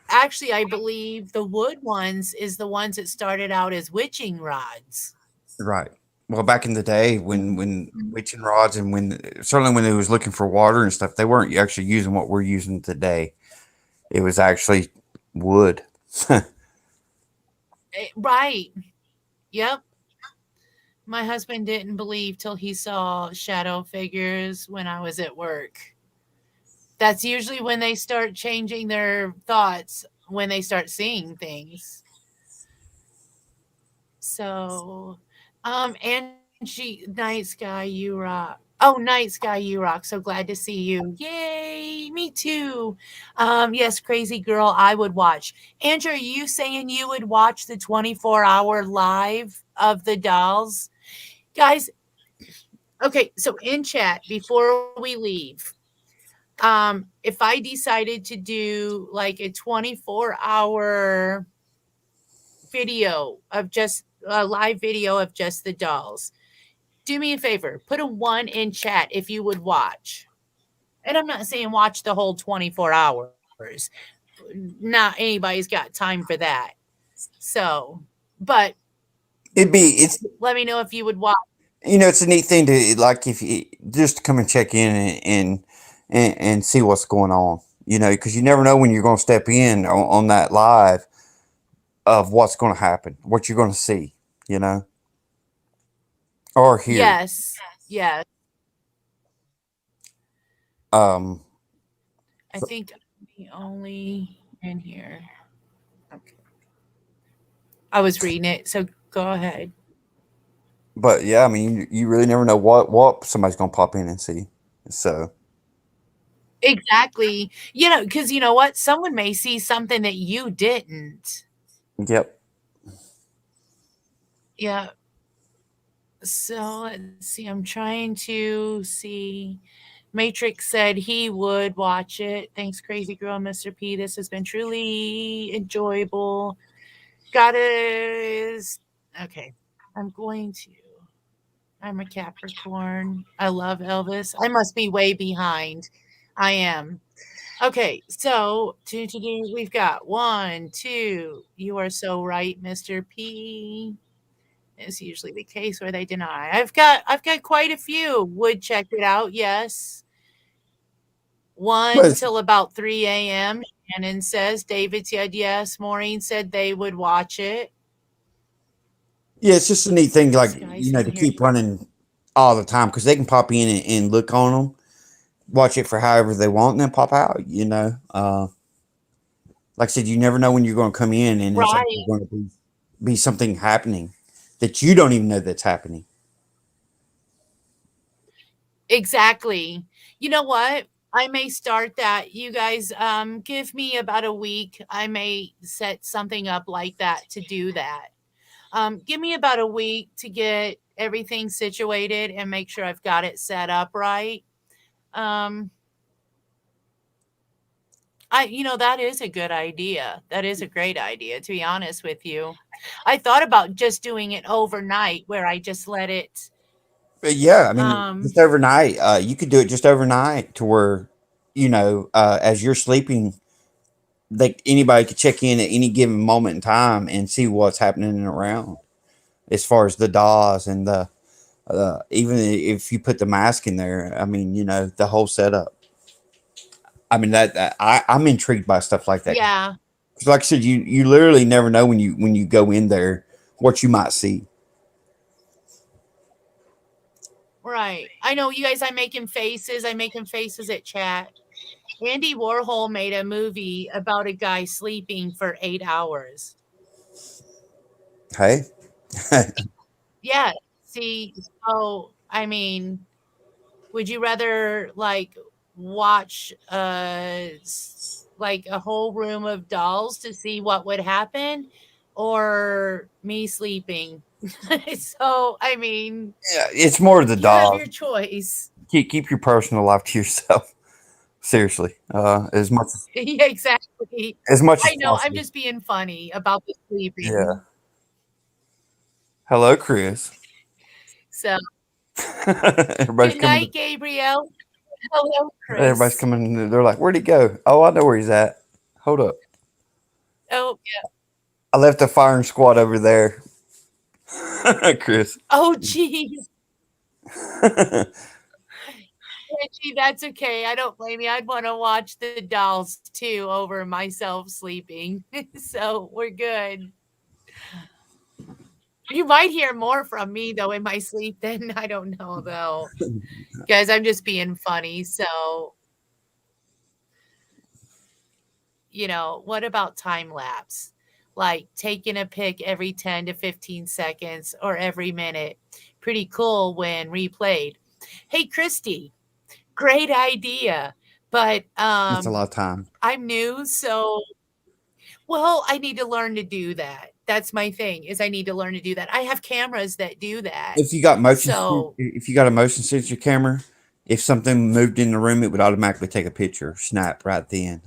Actually, I believe the wood ones is the ones that started out as witching rods.
Right. Well, back in the day when
Mhm.
witching rods and when certainly when they was looking for water and stuff, they weren't actually using what we're using today. It was actually wood.
Right. Yep. My husband didn't believe till he saw shadow figures when I was at work. That's usually when they start changing their thoughts, when they start seeing things. So, Angie, Night Sky, you rock. Oh, Night Sky, you rock. So glad to see you. Yay, me too. Yes, crazy girl, I would watch. Andrew, are you saying you would watch the 24-hour live of the dolls? Guys, okay, so in chat, before we leave, if I decided to do like a 24-hour video of just a live video of just the dolls, do me a favor, put a one in chat if you would watch. And I'm not saying watch the whole 24 hours. Not anybody's got time for that. So, but
It'd be it's
let me know if you would watch.
it's a neat thing to like if you just to come and check in and see what's going on. Because you never know when you're going to step in on that live of what's going to happen, what you're going to see. You know, or hear.
Yes. Yes.
Um,
I think I'm the only in here. Okay. I was reading it, so go ahead.
but yeah, I mean, you really never know what somebody's going to pop in and see. So,
Exactly. Because you know what? Someone may see something that you didn't.
yep.
Yeah. So let's see. I'm trying to see. Matrix said he would watch it. Thanks, Crazy Girl, Mr. P. This has been truly enjoyable. Gotta. Okay. I'm going to. I'm a Capricorn. I love Elvis. I must be way behind. I am. Okay, so we've got one, two. You are so right, Mr. P. It's usually the case where they deny. I've got quite a few. Would check it out, yes. One
But
till about 3 a.m. Shannon says. David said yes. Maureen said they would watch it.
yeah, it's just a neat thing, like
This guy's in
to
here.
keep running all the time because they can pop in and look on them, watch it for however they want, and then pop out. Like I said, you never know when you're going to come in, and it's actually
Right.
going to be something happening that you don't even know that's happening.
Exactly. You know what? I may start that. You guys, give me about a week. I may set something up like that to do that. Give me about a week to get everything situated and make sure I've got it set up right. Um, that is a good idea. That is a great idea, to be honest with you. I thought about just doing it overnight where I just let it,
But yeah, I mean,
um,
just overnight, you could do it just overnight to where, as you're sleeping, anybody could check in at any given moment in time and see what's happening and around as far as the DAWs and the even if you put the mask in there. I mean, the whole setup. I mean I'm intrigued by stuff like that
yeah,
because, like I said, you literally never know when you go in there what you might see.
right. I know you guys, I'm making faces. I'm making faces at chat. Andy Warhol made a movie about a guy sleeping for 8 hours.
Hey,
Yeah. See, so I mean, would you rather like watch like a whole room of dolls to see what would happen, or me sleeping? So I mean,
yeah, it's more of the
you have
DAW.
your choice.
Keep your personal life to yourself. Seriously,
Yeah, exactly.
as much as
I know. I'm
possible.
just being funny about the
Yeah.
sleeping.
Hello, Chris.
So
everybody's
good
coming.
night, Gabriel. Hello,
Everybody's
Chris.
coming. They're like, "Where'd he go?" Oh, I know where he's at. Hold up.
Oh, yeah.
I left the firing squad over there. Chris.
Oh, geez. Reggie, that's okay. I don't blame you. I'd want to watch the dolls too over myself sleeping. So we're good. You might hear more from me though in my sleep than I don't know though. Guys, I'm just being funny. So, what about time lapse? Like taking a pic every 10 to 15 seconds or every minute. Pretty cool when replayed. Hey, Christy, great idea. But
That's a lot of time.
I'm new, so well, I need to learn to do that. That's my thing, is I need to learn to do that. I have cameras that do that. So,
If you got a motion sensor camera, if something moved in the room, it would automatically take a picture, snap right then.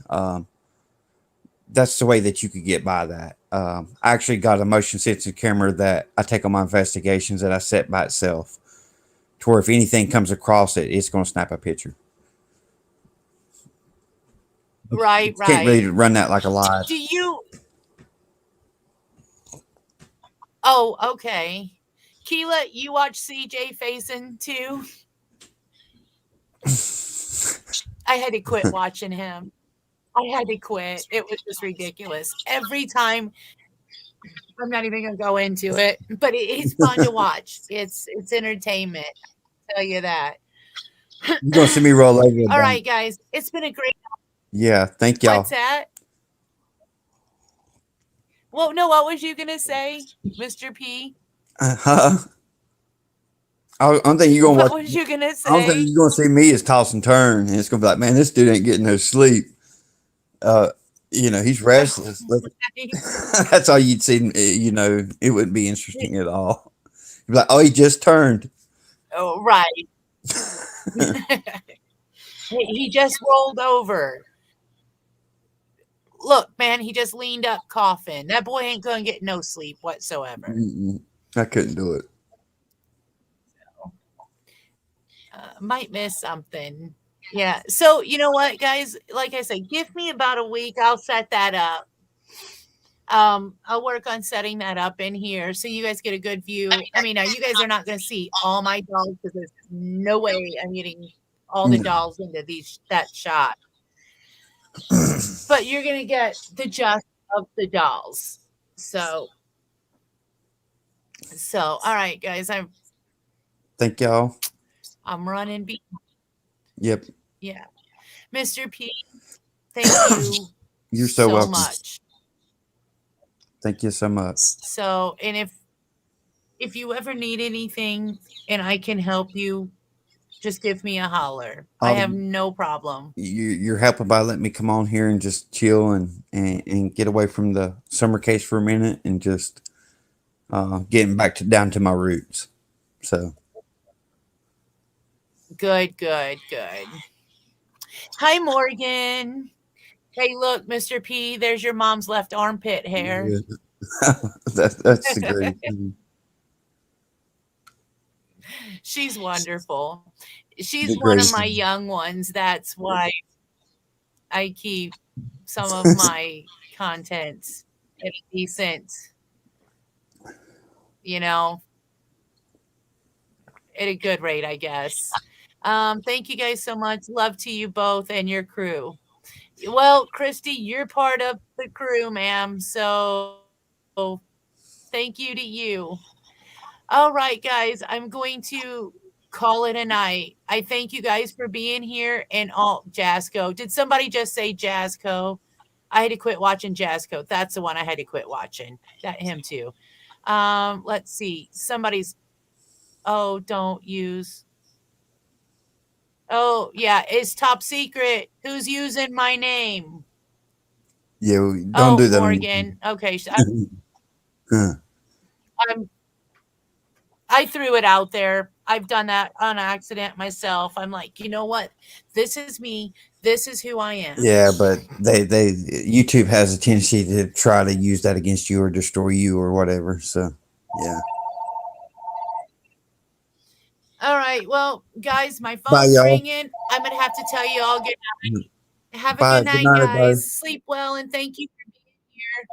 That's the way that you could get by that. I actually got a motion sensor camera that I take on my investigations that I set by itself, to where if anything comes across it, it's going to snap a picture.
right,
Can't really
right.
run that like a live.
Do you Oh, okay. Keela, you watch CJ Faison too? I had to quit watching him. I had to quit. It was just ridiculous. Every time, I'm not even gonna go into it, but it's fun to watch. It's entertainment, I'll tell you that.
You're going to see me roll over a
All
bank.
right, guys, it's been a great
Yeah, thank
what's
y'all.
that? Well, no, what was you gonna say, Mr. P?
Huh? I don't think you're gonna
What
watch.
was you gonna
I don't think
say?
you're gonna see me as toss and turn, and it's gonna be like, man, this dude ain't getting no sleep. Uh, he's restless. That's all you'd see. It wouldn't be interesting at all. You'd be like, oh, he just turned.
Oh, right. He just rolled over. Look, man, he just leaned up coughing. That boy ain't gonna get no sleep whatsoever.
Mm-mm. I couldn't do it.
Might miss something. Yeah. So you know what, guys? Like I said, give me about a week. I'll set that up. I'll work on setting that up in here so you guys get a good view. I mean, now you guys are not going to see all my dolls because there's no way I'm getting all the
No.
dolls into that shot. But you're going to get the gist of the dolls. So, all right, guys,
Thank y'all.
I'm running.
Yep.
Yeah, Mr. P, thank you
You're so
so
welcome.
much.
Thank you so much.
So, and if you ever need anything and I can help you, just give me a holler. I
Oh,
have no problem.
you're helping by letting me come on here and just chill and get away from the summer case for a minute and just getting back to down to my roots. So
Good, good, good. Hi, Morgan. Hey, look, Mr. P, there's your mom's left armpit hair.
yeah, that's a great.
She's wonderful. She's
The
one of
greatest.
my young ones. That's why I keep some of my content at a decent, you know, at a good rate, I guess. Thank you guys so much. Love to you both and your crew. Well, Christy, you're part of the crew, ma'am. So thank you to you. All right, guys, I'm going to call it a night. I thank you guys for being here and all Jasco. Did somebody just say Jasco? I had to quit watching Jasco. That's the one I had to quit watching. That him too. Let's see. Somebody's oh, don't use. Oh, yeah, it's top secret. Who's using my name?
Yeah, don't
Oh,
do that on
Morgan. Okay,
YouTube. Huh.
I'm I threw it out there. I've done that on accident myself. I'm like, you know what? This is me. This is who I am.
Yeah, but they YouTube has a tendency to try to use that against you or destroy you or whatever. So yeah.
All right. Well, guys, my
Bye,
phone's
y'all.
ringing. I'm going to have to tell you all good night. Have a
Bye.
good
Good
night,
night, everybody.
guys. Sleep well and thank you for being here.